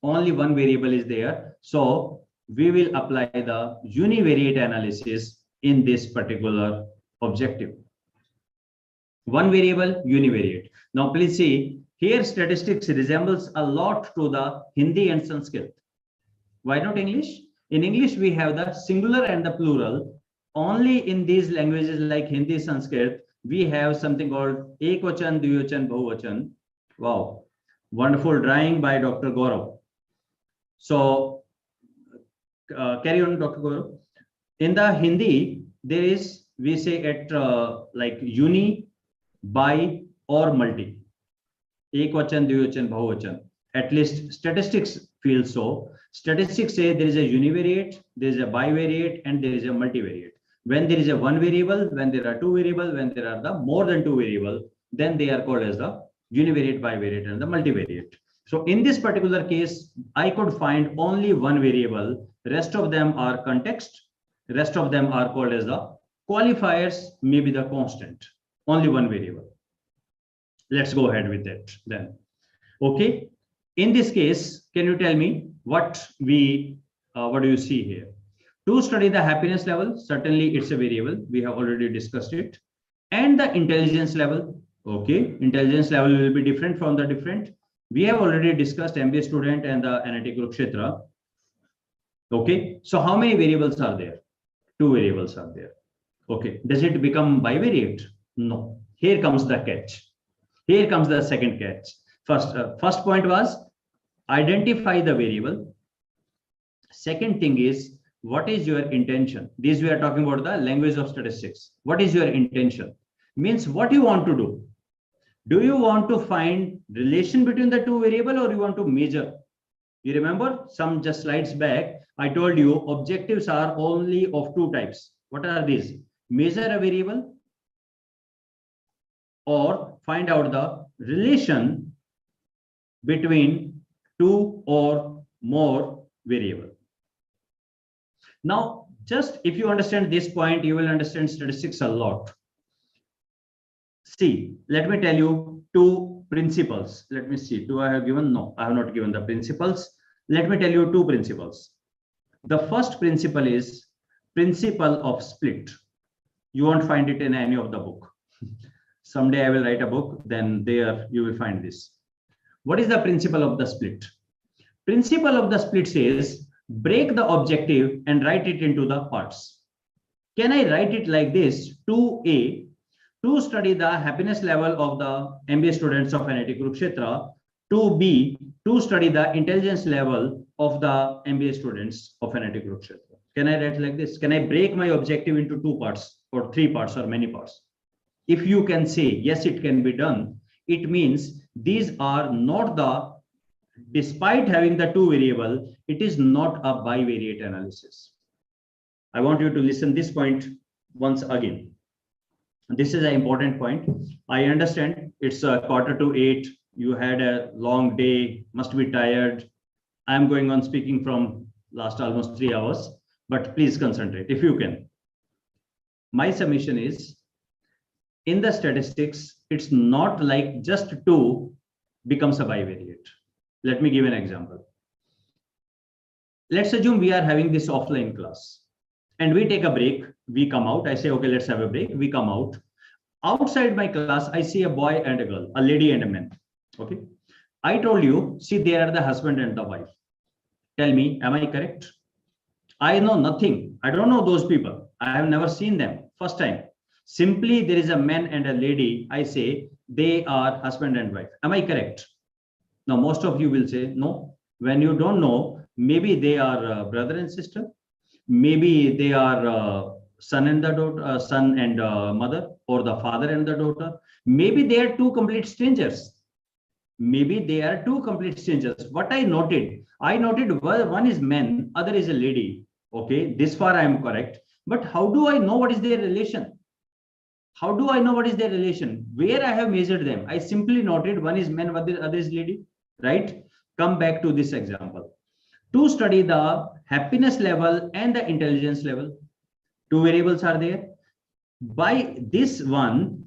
Only one variable is there. So we will apply the univariate analysis in this particular objective. One variable, univariate. Now please see, here statistics resembles a lot to the Hindi and Sanskrit. Why not English? In English, we have the singular and the plural. Only in these languages like Hindi, Sanskrit, we have something called Ekvachan, Dvivachan, Bahuvachan. Wow. Wonderful drawing by Dr. Gaurav. So carry on, Dr. Gaurav. In the Hindi, there is, we say it like uni, bi, or multi. Ekvachan, Dvivachan, Bahuvachan. At least statistics feel so. Statistics say there is a univariate, there is a bivariate, and there is a multivariate. When there is a one variable, when there are two variables, when there are the more than two variables, then they are called as the univariate, bivariate, and the multivariate. So in this particular case, I could find only one variable. Rest of them are context. Rest of them are called as the qualifiers, maybe the constant. Only one variable. Let's go ahead with that then. Okay. In this case, can you tell me what do you see here? To study the happiness level, certainly it's a variable. We have already discussed it. And the intelligence level. Okay, intelligence level will be different from the different. We have already discussed MBA student and the NIT Kurukshetra. Okay, so how many variables are there? Two variables are there. Okay, does it become bivariate? No. Here comes the catch. Here comes the second catch. First point was identify the variable. Second thing is, what is your intention? This we are talking about the language of statistics. What is your intention? Means what you want to do. Do you want to find relation between the two variable or you want to measure? You remember some just slides back, I told you objectives are only of two types. What are these? Measure a variable or find out the relation between two or more variable. Now, just if you understand this point, you will understand statistics a lot. See, let me tell you two principles. Let me see, do I have given? No, I have not given the principles. Let me tell you two principles. The first principle is principle of split. You won't find it in any of the book. Someday I will write a book, then there you will find this. What is the principle of the split? Principle of the split says break the objective and write it into the parts. Can I write it like this? 2A, to study the happiness level of the MBA students of NIT Kurukshetra. 2B, to study the intelligence level of the MBA students of NIT Kurukshetra. Can I write like this? Can I break my objective into two parts or three parts or many parts? If you can say, yes, it can be done, it means these are not the, despite having the two variable, it is not a bivariate analysis. I want you to listen this point once again. This is an important point. I understand it's a 7:45. You had a long day, must be tired. I'm going on speaking from last almost 3 hours, but please concentrate if you can. My submission is, in the statistics, it's not like just 2 becomes a bivariate. Let me give an example. Let's assume we are having this offline class and we take a break. We come out. I say, okay, let's have a break. We come out. Outside my class, I see a boy and a girl, a lady and a man. Okay. I told you, see, they are the husband and the wife. Tell me, am I correct? I know nothing. I don't know those people. I have never seen them. First time. Simply there is a man and a lady. I say they are husband and wife. Am I correct? Now, most of you will say no. When you don't know, maybe they are brother and sister. Maybe they are son and the daughter, son and mother, or the father and the daughter. Maybe they are two complete strangers. Maybe they are two complete strangers. What I noted one is man, other is a lady. Okay, this far I am correct. But how do I know what is their relation? How do I know what is their relation? Where I have measured them? I simply noted one is man, other is lady, right? Come back to this example. To study the happiness level and the intelligence level, two variables are there. By this one,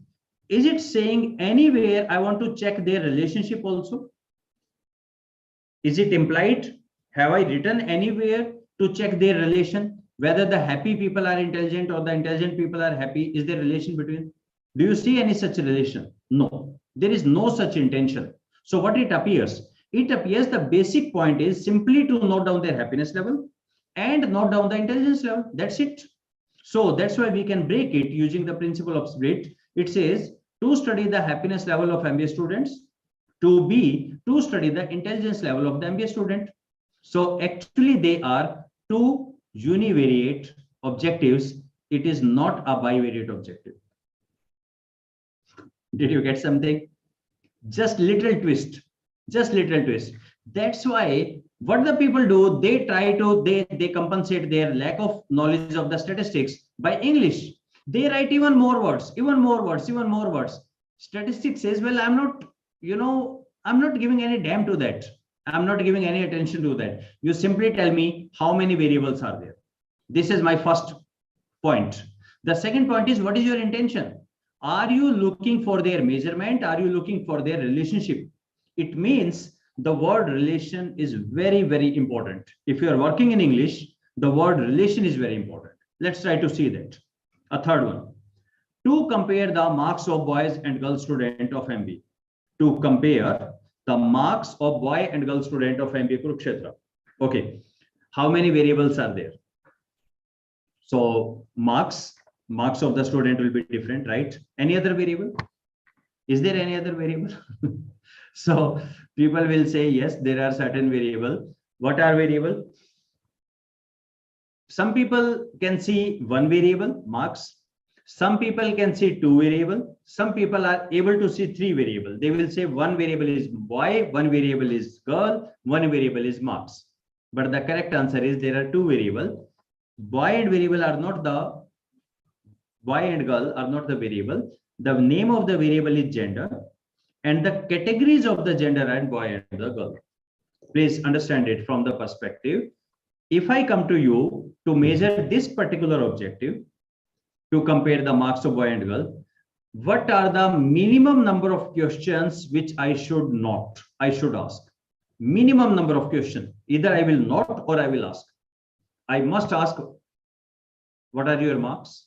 is it saying anywhere I want to check their relationship also? Is it implied? Have I written anywhere to check their relation? Whether the happy people are intelligent or the intelligent people are happy, is there a relation between? Do you see any such relation? No, there is no such intention. So what it appears? It appears the basic point is simply to note down their happiness level and note down the intelligence level. That's it. So that's why we can break it using the principle of split. It says to study the happiness level of MBA students, to B, to study the intelligence level of the MBA student. So actually they are two univariate objectives. It is not a bivariate objective. Did you get something? Just little twist, just little twist. That's why what the people do, they try to, they compensate their lack of knowledge of the statistics by English. They write even more words, even more words, even more words. Statistics says, well, I'm not, I'm not giving any damn to that. I'm not giving any attention to that. You simply tell me how many variables are there. This is my first point. The second point is, what is your intention? Are you looking for their measurement? Are you looking for their relationship? It means the word relation is very, very important. If you are working in English, the word relation is very important. Let's try to see that. A third one. To compare the marks of boys and girls student of MBA. To compare the marks of boy and girl student of MBA Kurukshetra. Okay, how many variables are there? So marks of the student will be different, right? Any other variable? Is there any other variable? So people will say, yes, there are certain variable. What are variable? Some people can see one variable, marks. Some people can see 2 variables. Some people are able to see 3 variables. They will say one variable is boy, one variable is girl, one variable is marks. But the correct answer is there are 2 variables. Boy and variable are not the boy and girl are not the variable. The name of the variable is gender, and the categories of the gender are boy and the girl. Please understand it from the perspective. If I come to you to measure this particular objective, to compare the marks of boy and girl, what are the minimum number of questions which I should ask? Minimum number of questions. Either I will not or I will ask. I must ask, what are your marks?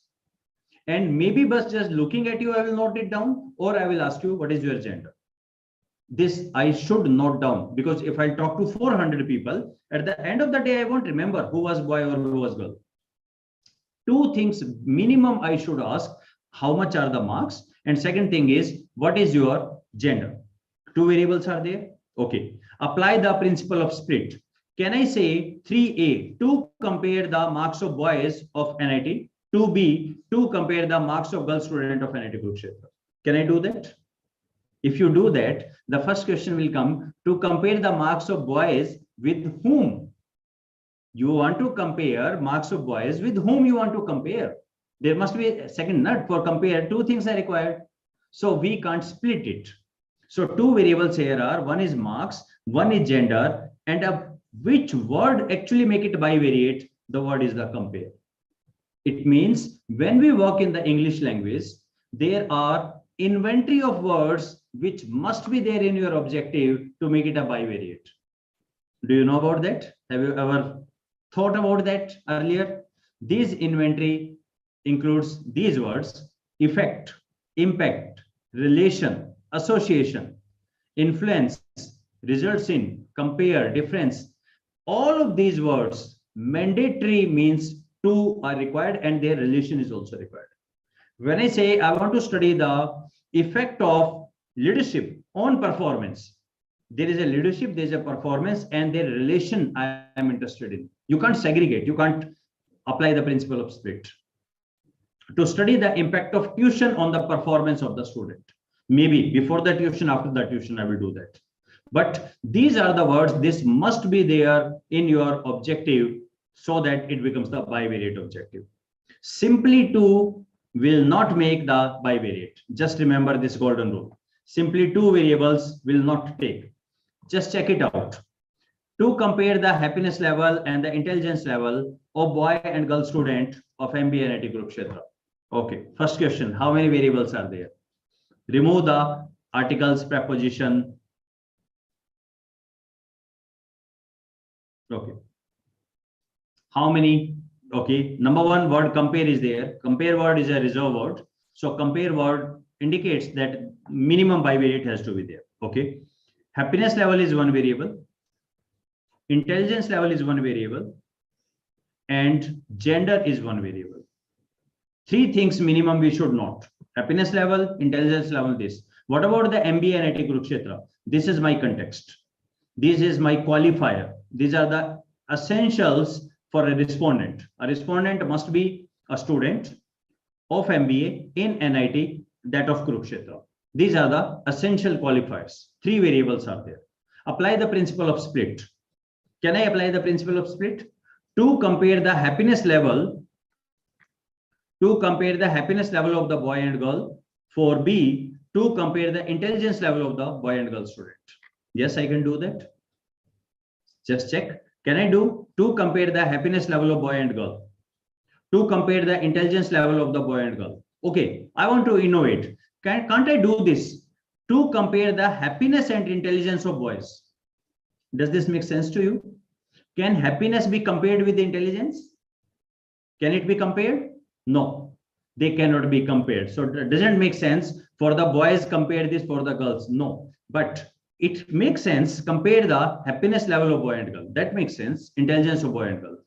And maybe but just looking at you, I will note it down, or I will ask you, what is your gender? This I should note down, because if I talk to 400 people, at the end of the day, I won't remember who was boy or who was girl. 2 things minimum I should ask: how much are the marks? And second thing is, what is your gender? 2 variables are there. Okay. Apply the principle of split. Can I say 3A to compare the marks of boys of NIT, 2B to compare the marks of girl student of NIT Kurukshetra? Can I do that? If you do that, the first question will come: to compare the marks of boys with whom? You want to compare marks of boys with whom you want to compare. There must be a second nut for compare. 2 things are required. So we can't split it. So 2 variables here are: one is marks, one is gender, and which word actually make it bivariate? The word is the compare. It means when we work in the English language, there are inventory of words which must be there in your objective to make it a bivariate. Do you know about that? Have you ever thought about that earlier? This inventory includes these words: effect, impact, relation, association, influence, results in, compare, difference. All of these words, mandatory means 2 are required, and their relation is also required. When I say I want to study the effect of leadership on performance, there is a leadership, there is a performance, and their relation I am interested in. You can't segregate. You can't apply the principle of split. To study the impact of tuition on the performance of the student. Maybe before the tuition, after the tuition, I will do that. But these are the words. This must be there in your objective so that it becomes the bivariate objective. Simply 2 will not make the bivariate. Just remember this golden rule. Simply 2 variables will not take. Just check it out. To compare the happiness level and the intelligence level of boy and girl student of MBA NIT Kurukshetra. Okay, first question: how many variables are there? Remove the articles, preposition. Okay. How many? Okay, number 1 word compare is there. Compare word is a reserve word. So compare word indicates that minimum bivariate has to be there. Okay. Happiness level is 1 variable. Intelligence level is 1 variable. And gender is 1 variable. 3 things minimum we should not. Happiness level, intelligence level, this. What about the MBA NIT Kurukshetra? This is my context. This is my qualifier. These are the essentials for a respondent. A respondent must be a student of MBA in NIT, that of Kurukshetra. These are the essential qualifiers. 3 variables are there. Apply the principle of split. Can I apply the principle of split? To compare the happiness level, of the boy and girl. For B, to compare the intelligence level of the boy and girl student. Yes, I can do that. Just check. Can I do to compare the happiness level of boy and girl? To compare the intelligence level of the boy and girl. Okay, I want to innovate. Can't I do this? To compare the happiness and intelligence of boys. Does this make sense to you? Can happiness be compared with intelligence? Can it be compared? No, they cannot be compared. So it doesn't make sense for the boys compare this for the girls. No, but it makes sense. Compare the happiness level of boy and girl. That makes sense. Intelligence of boy and girl.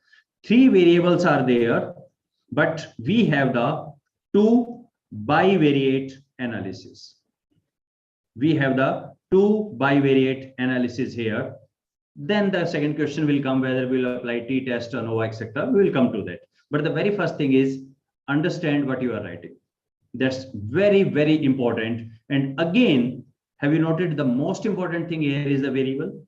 3 variables are there, but we have the 2 bivariate analysis. We have the 2 bivariate analysis here. Then the second question will come whether we'll apply t-test, ANOVA, etc. We will come to that. But the very first thing is understand what you are writing. That's very, very important. And again, have you noted the most important thing here is the variable?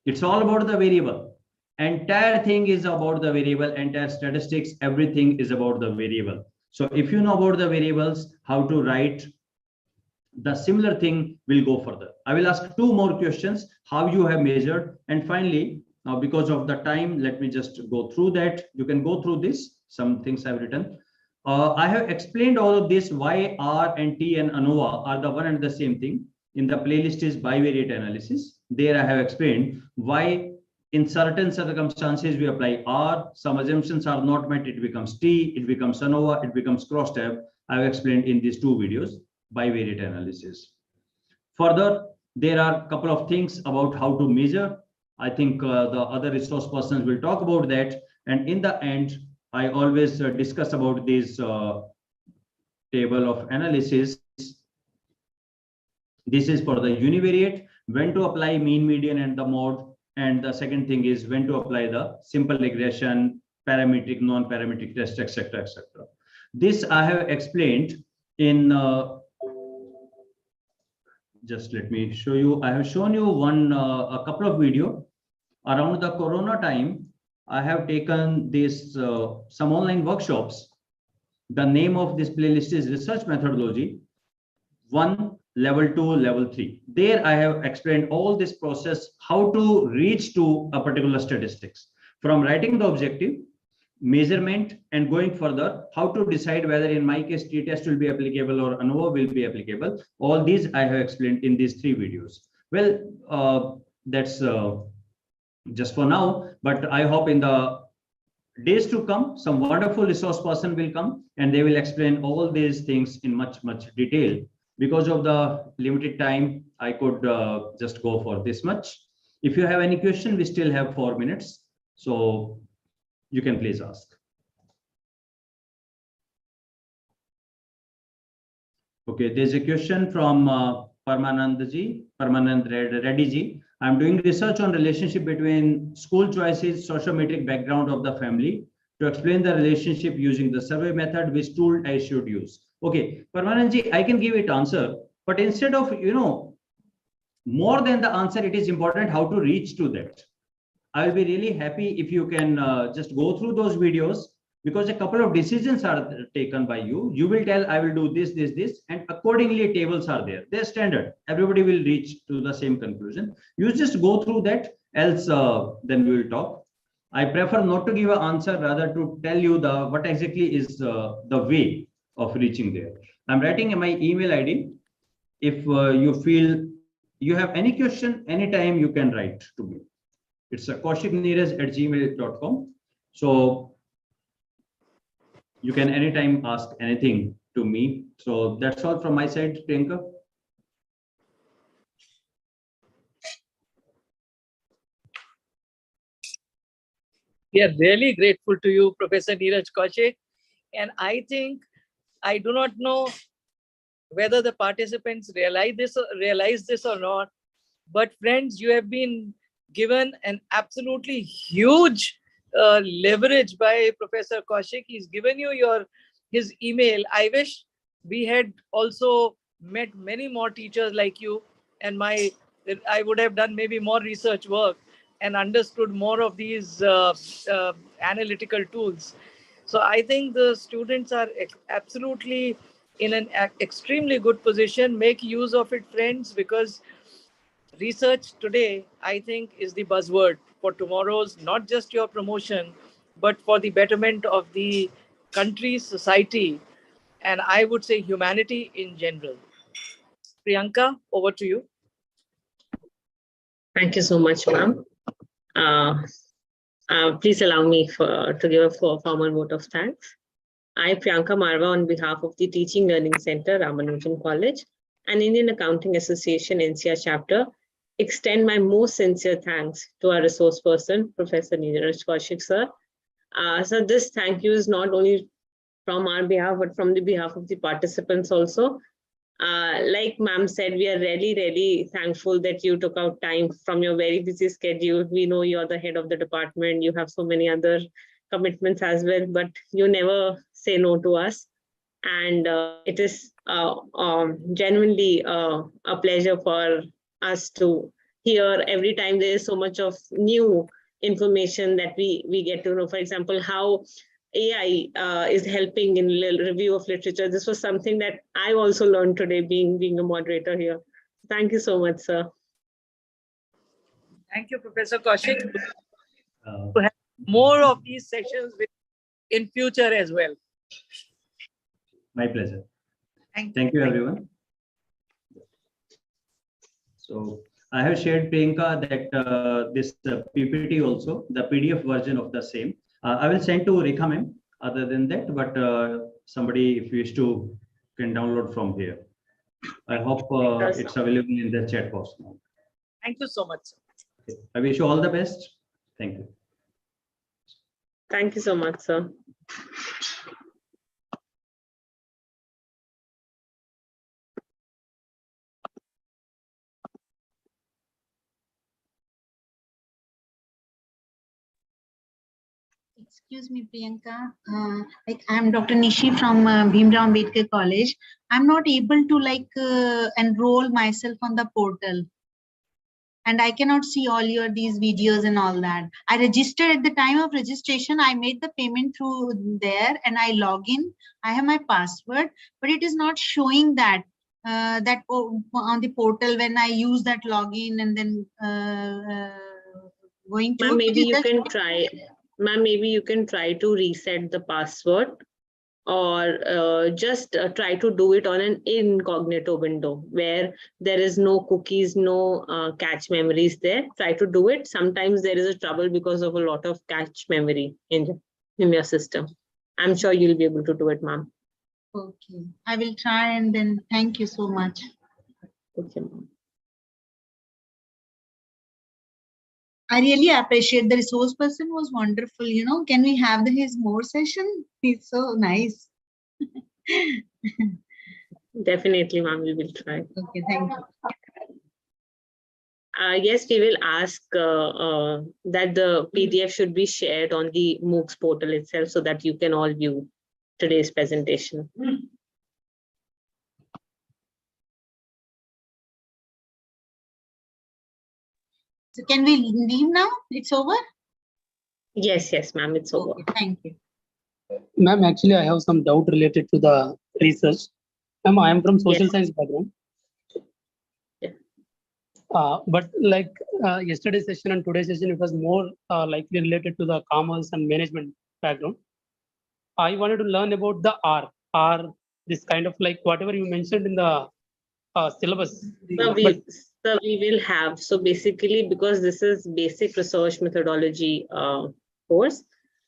It's all about the variable. Entire thing is about the variable, entire statistics, everything is about the variable. So if you know about the variables, how to write, the similar thing will go further. I will ask two more questions, how you have measured. And finally, now because of the time, let me just go through that. You can go through this, some things I've written. I have explained all of this, why R and T and ANOVA are the one and the same thing. In the playlist is bivariate analysis. There I have explained why in certain circumstances we apply R, some assumptions are not met, it becomes T, it becomes ANOVA, it becomes crosstab. I have explained in these two videos, bivariate analysis. Further, there are a couple of things about how to measure. I think the other resource persons will talk about that. And in the end, I always discuss about this table of analysis. This is for the univariate, when to apply mean, median, and the mode. And the second thing is when to apply the simple regression, parametric, non-parametric test, etc., etc. This I have explained in. Just let me show you. I have shown you a couple of videos around the Corona time. I have taken this some online workshops. The name of this playlist is Research Methodology 1, Level 2, Level 3. There I have explained all this process, how to reach to a particular statistics, from writing the objective, measurement, and going further, how to decide whether in my case t-test will be applicable or ANOVA will be applicable. All these I have explained in these 3 videos. Well, that's just for now, but I hope in the days to come, some wonderful resource person will come and they will explain all these things in much detail. Because of the limited time, I could just go for this much. If you have any question, we still have 4 minutes. So you can please ask. Okay, there's a question from Parmanand Reddy ji. I'm doing research on relationship between school choices, sociometric background of the family to explain the relationship using the survey method, which tool I should use. Okay, Parmanand ji, I can give it answer, but instead of, more than the answer, it is important how to reach to that. I will be really happy if you can just go through those videos, because a couple of decisions are taken by you. You will tell, I will do this, and accordingly tables are there. They're standard. Everybody will reach to the same conclusion. You just go through that, else then we will talk. I prefer not to give an answer, rather to tell you what exactly is the way of reaching there. I'm writing in my email ID. If you feel you have any question, anytime you can write to me. It's a kaushikneeraj@gmail.com. So you can anytime ask anything to me. So that's all from my side, Priyanka. We are really grateful to you, Professor Neeraj Kaushik. And I think, I do not know whether the participants realize this or not, but friends, you have been given an absolutely huge leverage by Professor Kaushik. He's given you his email. I wish we had also met many more teachers like you, and I would have done maybe more research work and understood more of these analytical tools. So I think the students are absolutely in an extremely good position. Make use of it, friends, because research today, I think, is the buzzword for tomorrow's, not just your promotion, but for the betterment of the country, society, and I would say humanity in general. Priyanka, over to you. Thank you so much, ma'am. Please allow me to give a formal vote of thanks. I, Priyanka Marva, on behalf of the Teaching Learning Center, Ramanujan College, and Indian Accounting Association NCR chapter, extend my most sincere thanks to our resource person, Professor Neeraj Kaushik sir. So this thank you is not only from our behalf, but from the behalf of the participants also. Like ma'am said, we are really thankful that you took out time from your very busy schedule. We know you're the head of the department. You have so many other commitments as well, but you never say no to us. And it is genuinely a pleasure for us to hear every time there is so much of new information that we get to know. For example, how AI is helping in review of literature. This was something that I also learned today being a moderator here. Thank you so much, sir. Thank you, Professor Kaushik. Uh, To have more of these sessions in future as well. My pleasure. Thank you. Thank you, everyone. So I have shared, Priyanka, that this PPT also, the PDF version of the same. I will send to Rekha ma'am. Other than that, but somebody, if you wish to, can download from here. I hope it's available in the chat box now. Thank you so much, sir. Okay. I wish you all the best. Thank you. Thank you so much, sir. Excuse me, Priyanka. I'm Dr. Nishi from Bhimrao Ambedkar College. I'm not able to enroll myself on the portal, and I cannot see all these videos and all that. I registered at the time of registration. I made the payment through there, and I log in. I have my password, but it is not showing that on the portal when I use that login and then going to. Ma'am, maybe you can try. Ma'am, maybe you can try to reset the password, or just try to do it on an incognito window where there is no cookies, no cache memories there. Try to do it. Sometimes there is a trouble because of a lot of cache memory in your system. I'm sure you'll be able to do it, ma'am. Okay, I will try, and then thank you so much. Okay, ma'am. I really appreciate the resource person was wonderful. Can we have his more session? He's so nice. Definitely, ma'am, we will try. Okay, thank you. Yes, we will ask that the PDF should be shared on the MOOCs portal itself so that you can all view today's presentation. So can we leave now? It's over? Yes, ma'am, it's over. Okay, thank you. Ma'am, actually, I have some doubt related to the research. Ma'am, I am from social Yes. science background. Yeah. But yesterday's session and today's session, it was more likely related to the commerce and management background. I wanted to learn about the R, this kind of whatever you mentioned in the syllabus. So we will have, so basically, because this is basic research methodology course,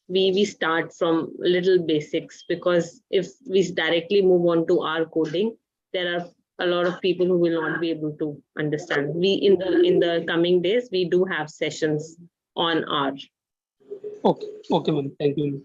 we start from little basics, because if we directly move on to R coding, there are a lot of people who will not be able to understand. We in the coming days, we do have sessions on R. Okay, ma'am. Thank you.